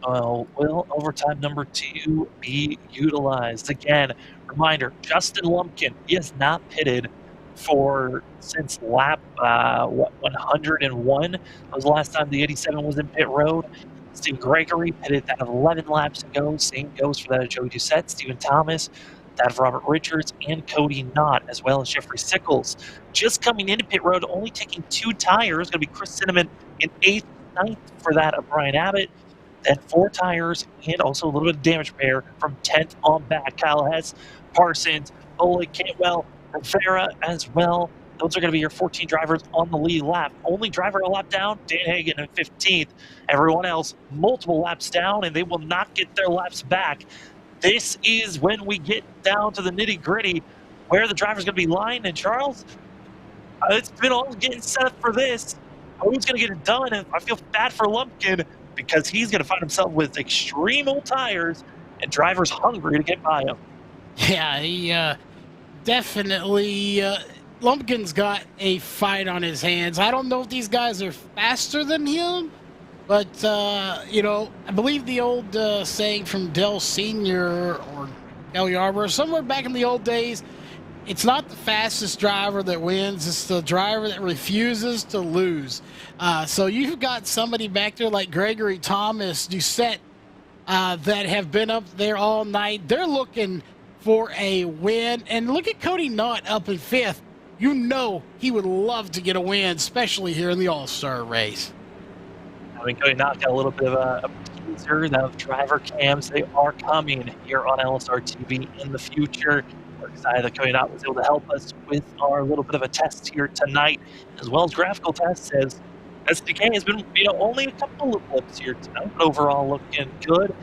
Well, will overtime number 2 be utilized? Again, reminder, Justin Lumpkin, he has not pitted since lap 101. That was the last time the 87 was in pit road. Steve Gregory pitted that 11 laps ago. Same goes for that of Joey Doucette, Stephen Thomas, that of Robert Richards, and Cody Knott, as well as Jeffrey Sickles. Just coming into pit road, only taking 2 tires, going to be Chris Cinnamon in 8th, 9th for that of Brian Abbott. Then 4 tires and also a little bit of damage repair from 10th on back. Kyle Hess, Parsons, Ole Cantwell, Rivera as well. Those are going to be your 14 drivers on the lead lap. Only driver a lap down, Dan Hagan in 15th. Everyone else, multiple laps down, and they will not get their laps back. This is when we get down to the nitty-gritty, where the driver's going to be lined. And Charles, it's been all getting set up for this. Who's going to get it done? And I feel bad for Lumpkin because he's going to find himself with extreme old tires and drivers hungry to get by him. Yeah, he definitely... Lumpkin's got a fight on his hands. I don't know if these guys are faster than him, but, I believe the old saying from Dell Sr. or Kelly Arbor, somewhere back in the old days, it's not the fastest driver that wins, it's the driver that refuses to lose. So you've got somebody back there like Gregory Thomas, Doucette, that have been up there all night. They're looking for a win. And look at Cody Knott up in 5th. You know he would love to get a win, especially here in the All-Star race. I mean, Cody Knott got a little bit of a teaser of driver cams. They are coming here on LSRTV in the future. We're excited that Cody Knott was able to help us with our little bit of a test here tonight, as well as graphical tests, as SDK has been, only a couple of blips here tonight, but overall looking good.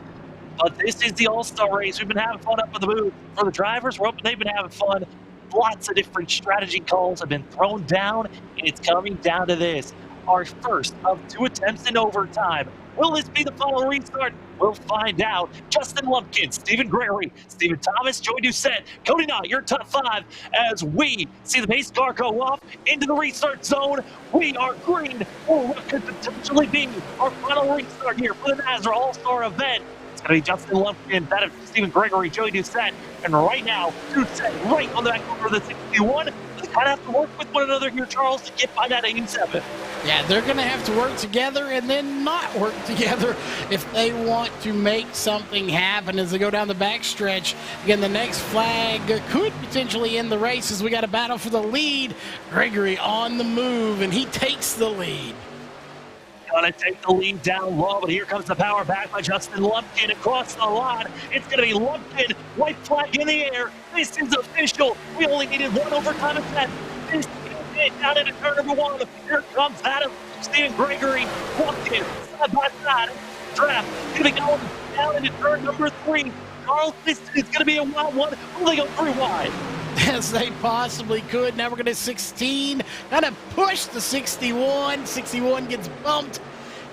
But this is the All-Star race. We've been having fun up in the booth. For the drivers, we're hoping they've been having fun. Lots of different strategy calls have been thrown down, and it's coming down to this. Our first of 2 attempts in overtime. Will this be the final restart? We'll find out. Justin Lumpkin, Stephen Gregory, Stephen Thomas, Joey Doucette, Cody Knott, your top 5 as we see the pace car go off into the restart zone. We are green for what could potentially be our final restart here for the NASRA All-Star event. It's going to be Justin Lumpkin, that of Stephen Gregory, Joey Doucette, and right now, Doucette right on the back over the 61. They kind of have to work with one another here, Charles, to get by that 87. Yeah, they're going to have to work together and then not work together if they want to make something happen as they go down the backstretch. Again, the next flag could potentially end the race as we got a battle for the lead. Gregory on the move, and he takes the lead. Gonna take the lead down low, but here comes the power back by Justin Lumpkin across the line. It's gonna be Lumpkin, white flag in the air. This is official. We only needed 1 overtime attempt. This is it down into turn number 1. Here comes Adam, Stephen Gregory, Lumpkin, side by side. Draft gonna be going down into turn number 3. Charles, this is gonna be a wild one. Will they go 3 wide? As they possibly could. Now we're going to 16. Kind of push the 61. 61 gets bumped,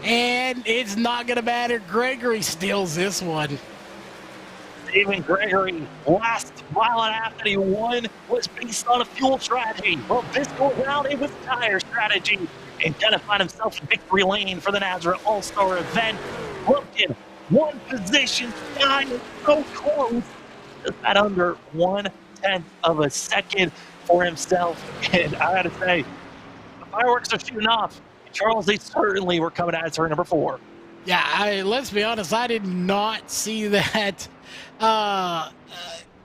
and it's not going to matter. Gregory steals this one. Stephen Gregory, last mile and a half that he won was based on a fuel strategy. Well, this go around, it was tire strategy. And gonna find himself in victory lane for the NASRA All-Star event. Lumpkin, 1 position, dying so close. Just at under 1/10 of a second for himself. And I gotta say, the fireworks are shooting off. Charles, they certainly were coming at turn number 4. Yeah, let's be honest, I did not see that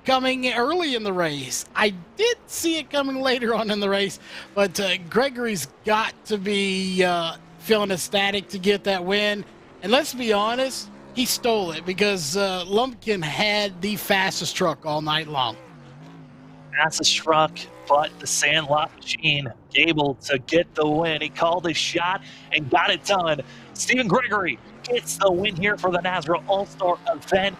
coming early in the race. I did see it coming later on in the race, but Gregory's got to be feeling ecstatic to get that win. And let's be honest, he stole it because Lumpkin had the fastest truck all night long. Fastest truck, but the Sandlot machine able to get the win. He called his shot and got it done. Stephen Gregory gets the win here for the NASRA All-Star event.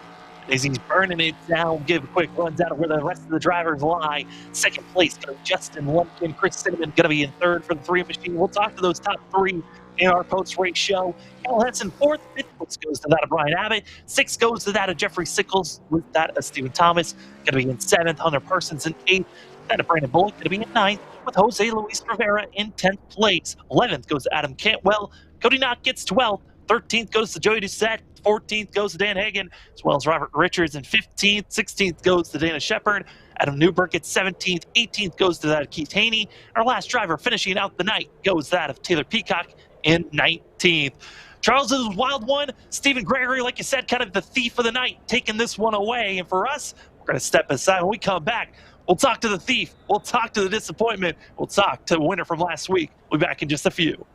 As he's burning it down, give a quick rundown of where the rest of the drivers lie. Second place, going to be Justin Lumpkin. Chris Cinnamon going to be in third for the 3 machine. We'll talk to those top 3 in our post-race show. Cal Henson fourth. 5th place goes to that of Brian Abbott. 6th goes to that of Jeffrey Sickles. With that of Stephen Thomas. Going to be in 7th. Hunter Parsons in 8th. That of Brandon Bullock. Going to be in 9th. With Jose Luis Rivera in 10th place. 11th goes to Adam Cantwell. Cody Knott gets 12th. 13th goes to Joey Doucette. 14th goes to Dan Hagan, as well as Robert Richards in 15th. 16th goes to Dana Shepard. Adam Newberg gets 17th. 18th goes to that of Keith Haney. Our last driver finishing out the night goes that of Taylor Peacock in 19th. Charles is a wild one. Stephen Gregory, like you said, kind of the thief of the night, taking this one away. And for us, we're going to step aside. When we come back, we'll talk to the thief. We'll talk to the disappointment. We'll talk to the winner from last week. We'll be back in just a few.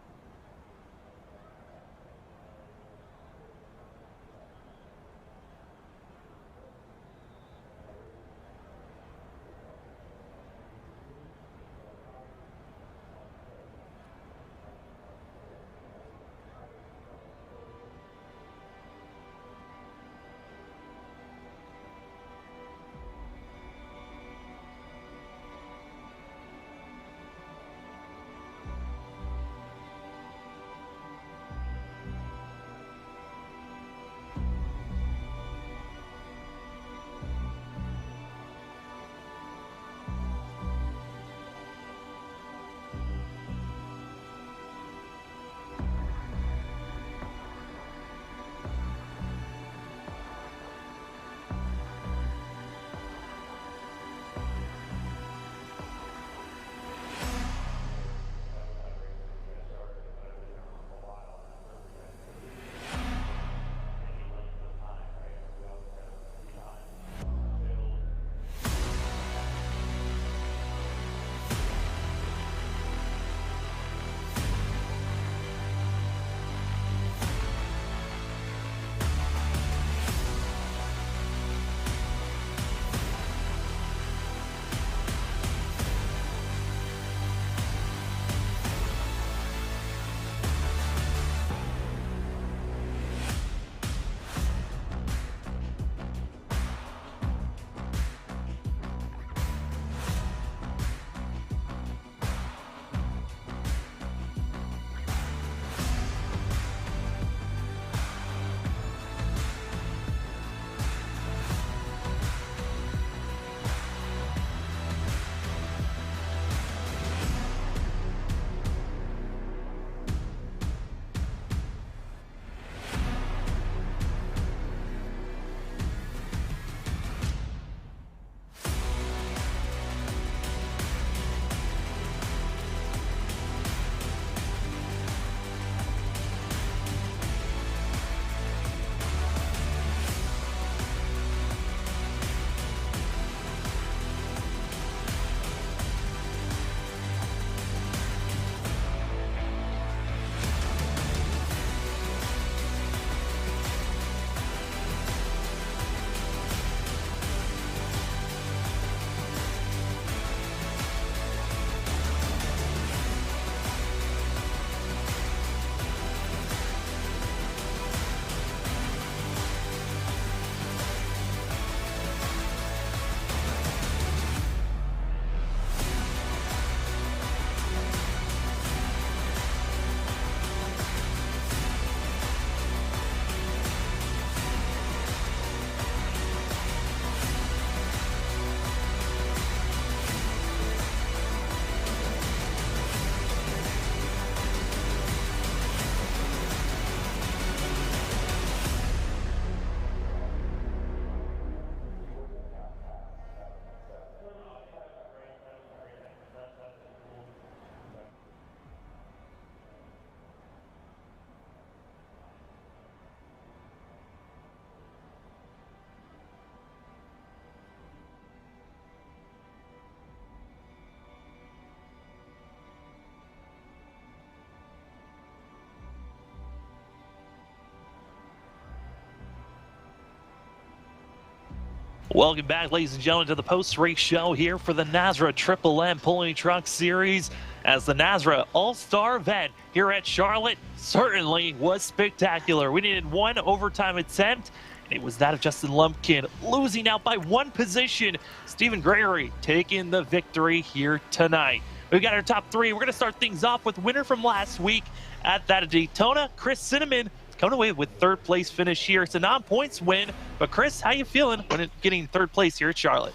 Welcome back, ladies and gentlemen, to the post-race show here for the NASRA Triple M Pulling Truck Series, as the NASRA All-Star event here at Charlotte certainly was spectacular. We needed one overtime attempt, and it was that of Justin Lumpkin, losing out by one position. Stephen Gregory taking the victory here tonight. We've got our top three. We're going to start things off with winner from last week at that of Daytona, Chris Cinnamon, coming away with third place finish here. It's a non-points win, but Chris, how you feeling when getting third place here at Charlotte?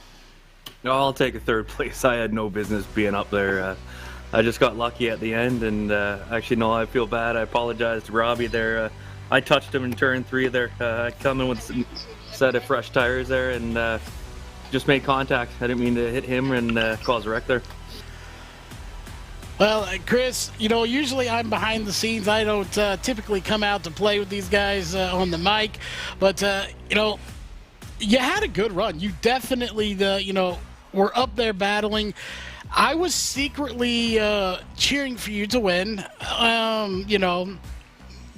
No, I'll take a third place. I had no business being up there. I just got lucky at the end, and actually, no, I feel bad. I apologize to Robbie there. I touched him in turn 3 there. I come in with a set of fresh tires there and just made contact. I didn't mean to hit him and cause a wreck there. Well, Chris, usually I'm behind the scenes. I don't typically come out to play with these guys on the mic. But, you had a good run. You definitely, were up there battling. I was secretly cheering for you to win.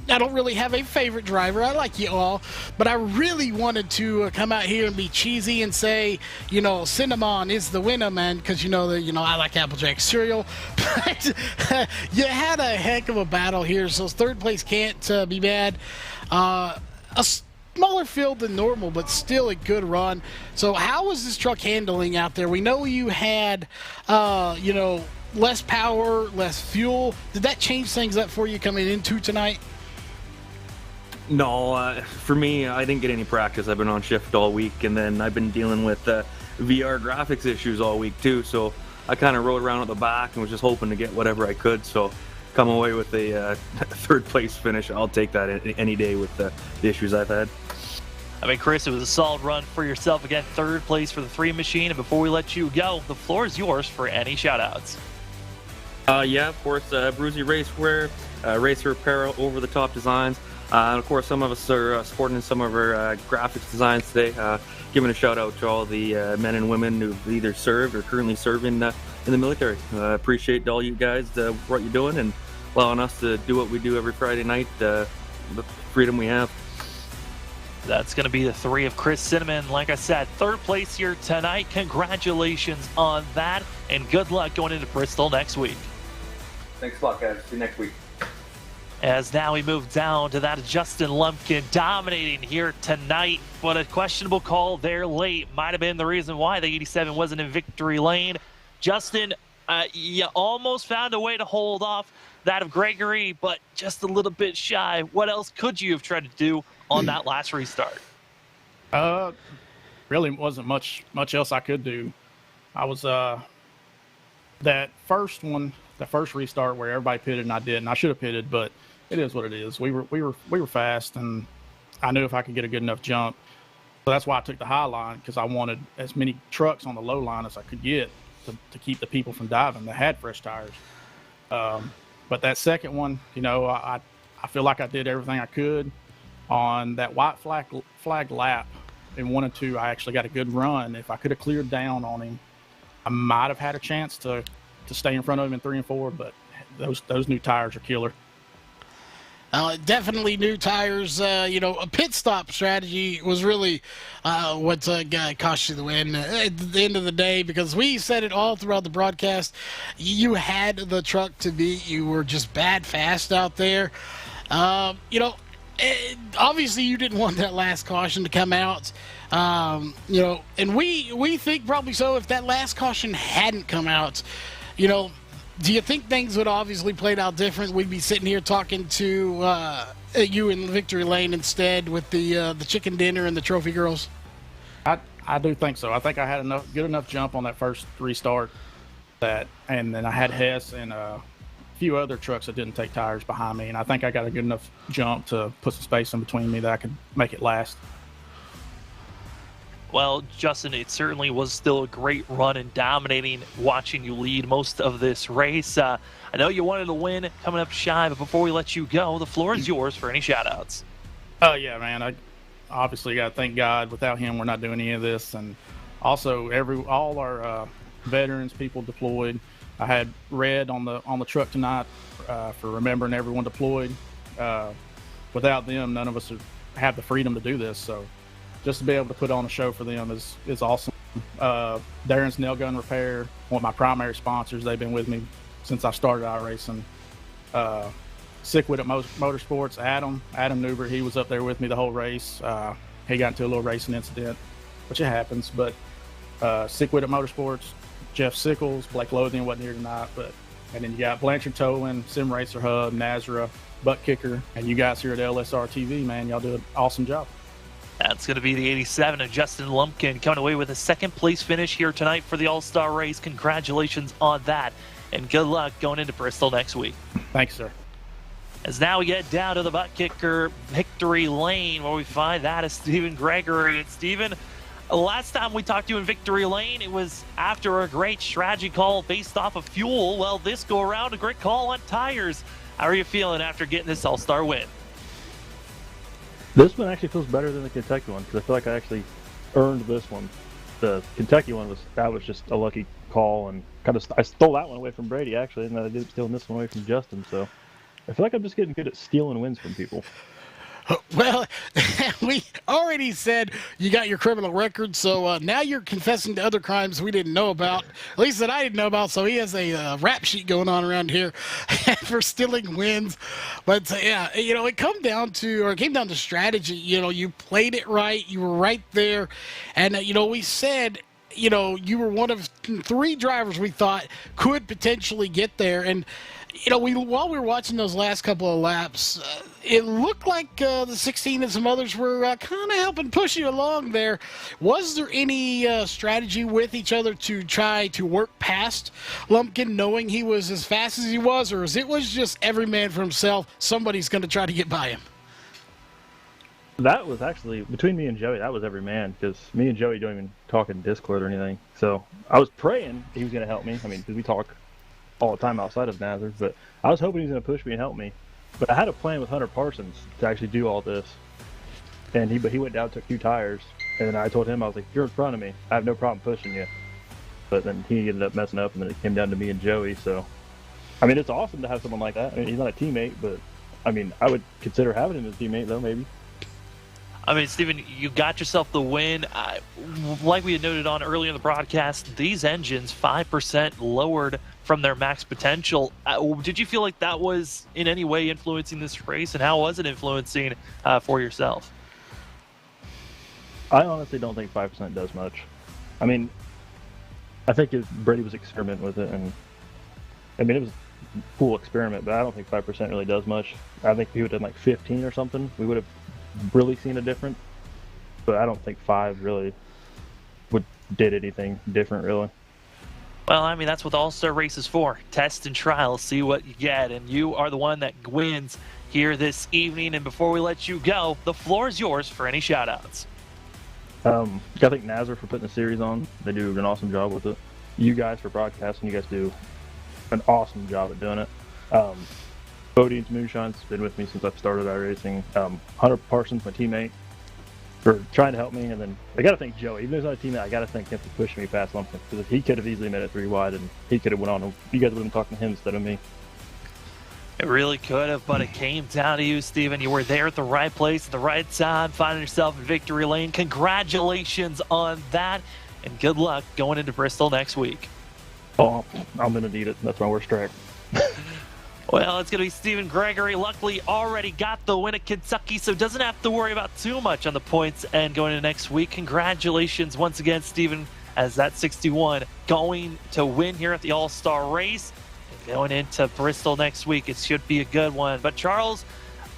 I don't really have a favorite driver. I like you all, but I really wanted to come out here and be cheesy and say, Cinnamon is the winner, man, because I like Applejack cereal. But you had a heck of a battle here, so third place can't be bad. A smaller field than normal, but still a good run. So how was this truck handling out there? We know you had, less power, less fuel. Did that change things up for you coming into tonight? No, for me, I didn't get any practice. I've been on shift all week, and then I've been dealing with VR graphics issues all week too. So I kind of rode around at the back and was just hoping to get whatever I could. So come away with a third place finish. I'll take that any day with the issues I've had. I mean, Chris, it was a solid run for yourself. Again, third place for the 3 machine. And before we let you go, the floor is yours for any shout-outs. Yeah, of course, Bruzy Racewear, Racer Apparel, over-the-top designs. And of course, some of us are supporting some of our graphics designs today. Giving a shout out to all the men and women who've either served or currently serve in the military. Appreciate all you guys, what you're doing, and allowing us to do what we do every Friday night, the freedom we have. That's going to be the 3 of Chris Cinnamon. Like I said, third place here tonight. Congratulations on that, and good luck going into Bristol next week. Thanks a lot, guys. See you next week. As now we move down to that Justin Lumpkin dominating here tonight. But a questionable call there late might have been the reason why the 87 wasn't in victory lane. Justin, you almost found a way to hold off that of Gregory, but just a little bit shy. What else could you have tried to do on that last restart? Really wasn't much else I could do. I was that first one, the first restart where everybody pitted and I didn't. I should have pitted, but it is what it is. We were fast, and I knew if I could get a good enough jump. So that's why I took the high line, because I wanted as many trucks on the low line as I could get to keep the people from diving that had fresh tires. But that second one, I feel like I did everything I could. On that white flag lap in 1 and 2, I actually got a good run. If I could have cleared down on him, I might have had a chance to stay in front of him in 3 and 4, but those new tires are killer. Definitely new tires. A pit stop strategy was really what cost you the win at the end of the day, because we said it all throughout the broadcast. You had the truck to beat. You were just bad fast out there. Obviously you didn't want that last caution to come out. And we think probably so. If that last caution hadn't come out, do you think things would obviously played out different? We'd be sitting here talking to you in victory lane instead with the chicken dinner and the trophy girls. I do think so. I think I had good enough jump on that first restart and then I had Hess and a few other trucks that didn't take tires behind me, and I think I got a good enough jump to put some space in between me that I could make it last. Well, Justin, it certainly was still a great run and dominating, watching you lead most of this race. I know you wanted to win coming up shy, but before we let you go, the floor is yours for any shout-outs. Oh, yeah, man. I obviously got to thank God. Without him, we're not doing any of this. And also, all our veterans, people deployed. I had Red on the truck tonight for remembering everyone deployed. Without them, none of us would have the freedom to do this. So just to be able to put on a show for them is awesome. Darren's Nail Gun Repair, one of my primary sponsors. They've been with me since I started iRacing. Sick With It Motorsports, Adam Newbert, he was up there with me the whole race. He got into a little racing incident, which it happens, but Sick With It Motorsports, Jeff Sickles, Blake Lothian wasn't here tonight, and then you got Blanchard Towing, Sim Racer Hub, NASRA, Butt Kicker, and you guys here at LSRTV, man, y'all do an awesome job. That's going to be the 87 of Justin Lumpkin coming away with a second place finish here tonight for the All-Star race. Congratulations on that, and good luck going into Bristol next week. Thanks, sir. As now we get down to the Butt Kicker victory lane, where we find that is Stephen Gregory. And Stephen, last time we talked to you in victory lane, it was after a great strategy call based off of fuel. Well, this go around, a great call on tires. How are you feeling after getting this All-Star win? This one actually feels better than the Kentucky one, because I feel like I actually earned this one. The Kentucky one was just a lucky call, and I stole that one away from Brady actually, and I did stealing this one away from Justin. So I feel like I'm just getting good at stealing wins from people. Well, we already said you got your criminal record, so now you're confessing to other crimes we didn't know about, at least that I didn't know about. So he has a rap sheet going on around here for stealing wins. But yeah, it came down to strategy. You played it right, you were right there, and we said, you were one of 3 drivers we thought could potentially get there. And while we were watching those last couple of laps, it looked like the 16 and some others were kind of helping push you along there. Was there any strategy with each other to try to work past Lumpkin, knowing he was as fast as he was, or it was just every man for himself? Somebody's going to try to get by him. That was actually, between me and Joey, that was every man, because me and Joey don't even talk in Discord or anything. So I was praying he was going to help me. I mean, because we talk all the time outside of NASRA, but I was hoping he was going to push me and help me. But I had a plan with Hunter Parsons to actually do all this, and he went down, took 2 tires, and then I told him, I was like, "You're in front of me. I have no problem pushing you." But then he ended up messing up, and then it came down to me and Joey. So, I mean, it's awesome to have someone like that. I mean, he's not a teammate, but I mean, I would consider having him as a teammate, though, maybe. I mean, Stephen, you got yourself the win. Like we had noted on earlier in the broadcast, these engines 5% lowered from their max potential. Did you feel like that was in any way influencing this race, and how was it influencing for yourself? I honestly don't think 5% does much. I mean, I think Brady was experimenting with it, and I mean, it was a cool experiment, but I don't think 5% really does much. I think if he would have done like 15 or something, we would have really seen a difference, but I don't think 5 really did anything different, really. Well, I mean, that's what the All-Star race is for. Test and trial, see what you get, and you are the one that wins here this evening. And before we let you go, the floor is yours for any shout-outs. I think NASRA for putting the series on. They do an awesome job with it. You guys for broadcasting, you guys do an awesome job at doing it. Bodie's Moonshine's been with me since I've started iRacing. Hunter Parsons, my teammate, for trying to help me. And then I got to thank Joey. Even though he's not a teammate, I got to thank him for pushing me past Lumpkin, because he could have easily made it 3 wide, and he could have went on. You guys would have been talking to him instead of me. It really could have, but it came down to you, Stephen. You were there at the right place at the right time, finding yourself in victory lane. Congratulations on that, and good luck going into Bristol next week. Oh, I'm going to need it. That's my worst track. Well, it's going to be Stephen Gregory. Luckily, already got the win at Kentucky, so doesn't have to worry about too much on the points and going into next week. Congratulations once again, Stephen, as that 61 going to win here at the All-Star race. And going into Bristol next week, it should be a good one. But Charles,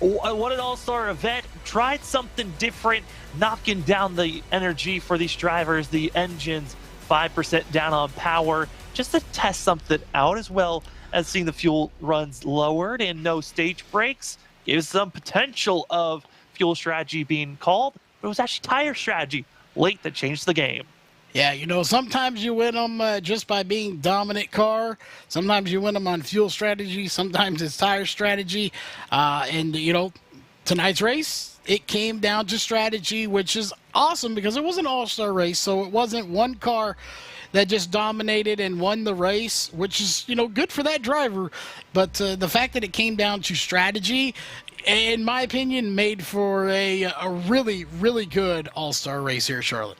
what an All-Star event. Tried something different, knocking down the energy for these drivers, the engines, 5% down on power, just to test something out, as well as seeing the fuel runs lowered and no stage breaks. Gives some potential of fuel strategy being called, but it was actually tire strategy late that changed the game. Yeah, sometimes you win them just by being dominant car. Sometimes you win them on fuel strategy. Sometimes it's tire strategy. Tonight's race, it came down to strategy, which is awesome because it was an all-star race, so it wasn't one car that just dominated and won the race, which is, good for that driver. But the fact that it came down to strategy, in my opinion, made for a really, really good all-star race here at Charlotte.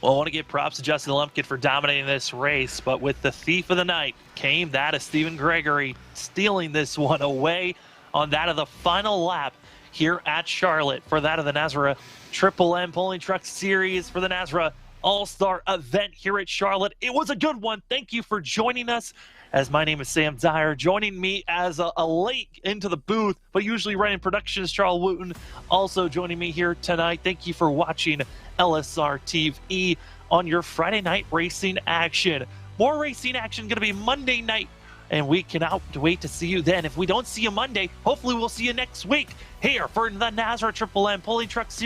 Well, I want to give props to Justin Lumpkin for dominating this race, but with the thief of the night came that of Stephen Gregory, stealing this one away on that of the final lap here at Charlotte for that of the NASRA Triple M Pulling Truck Series for the NASRA All-Star event here at Charlotte. It was a good one. Thank you for joining us. As my name is Sam Dyer, joining me as a late into the booth, but usually running production is Charles Wooten, also joining me here tonight. Thank you for watching LSRTV on your Friday night racing action. More racing action going to be Monday night, and we cannot wait to see you then. If we don't see you Monday, hopefully we'll see you next week here for the NASRA Triple M Pulling Truck Series.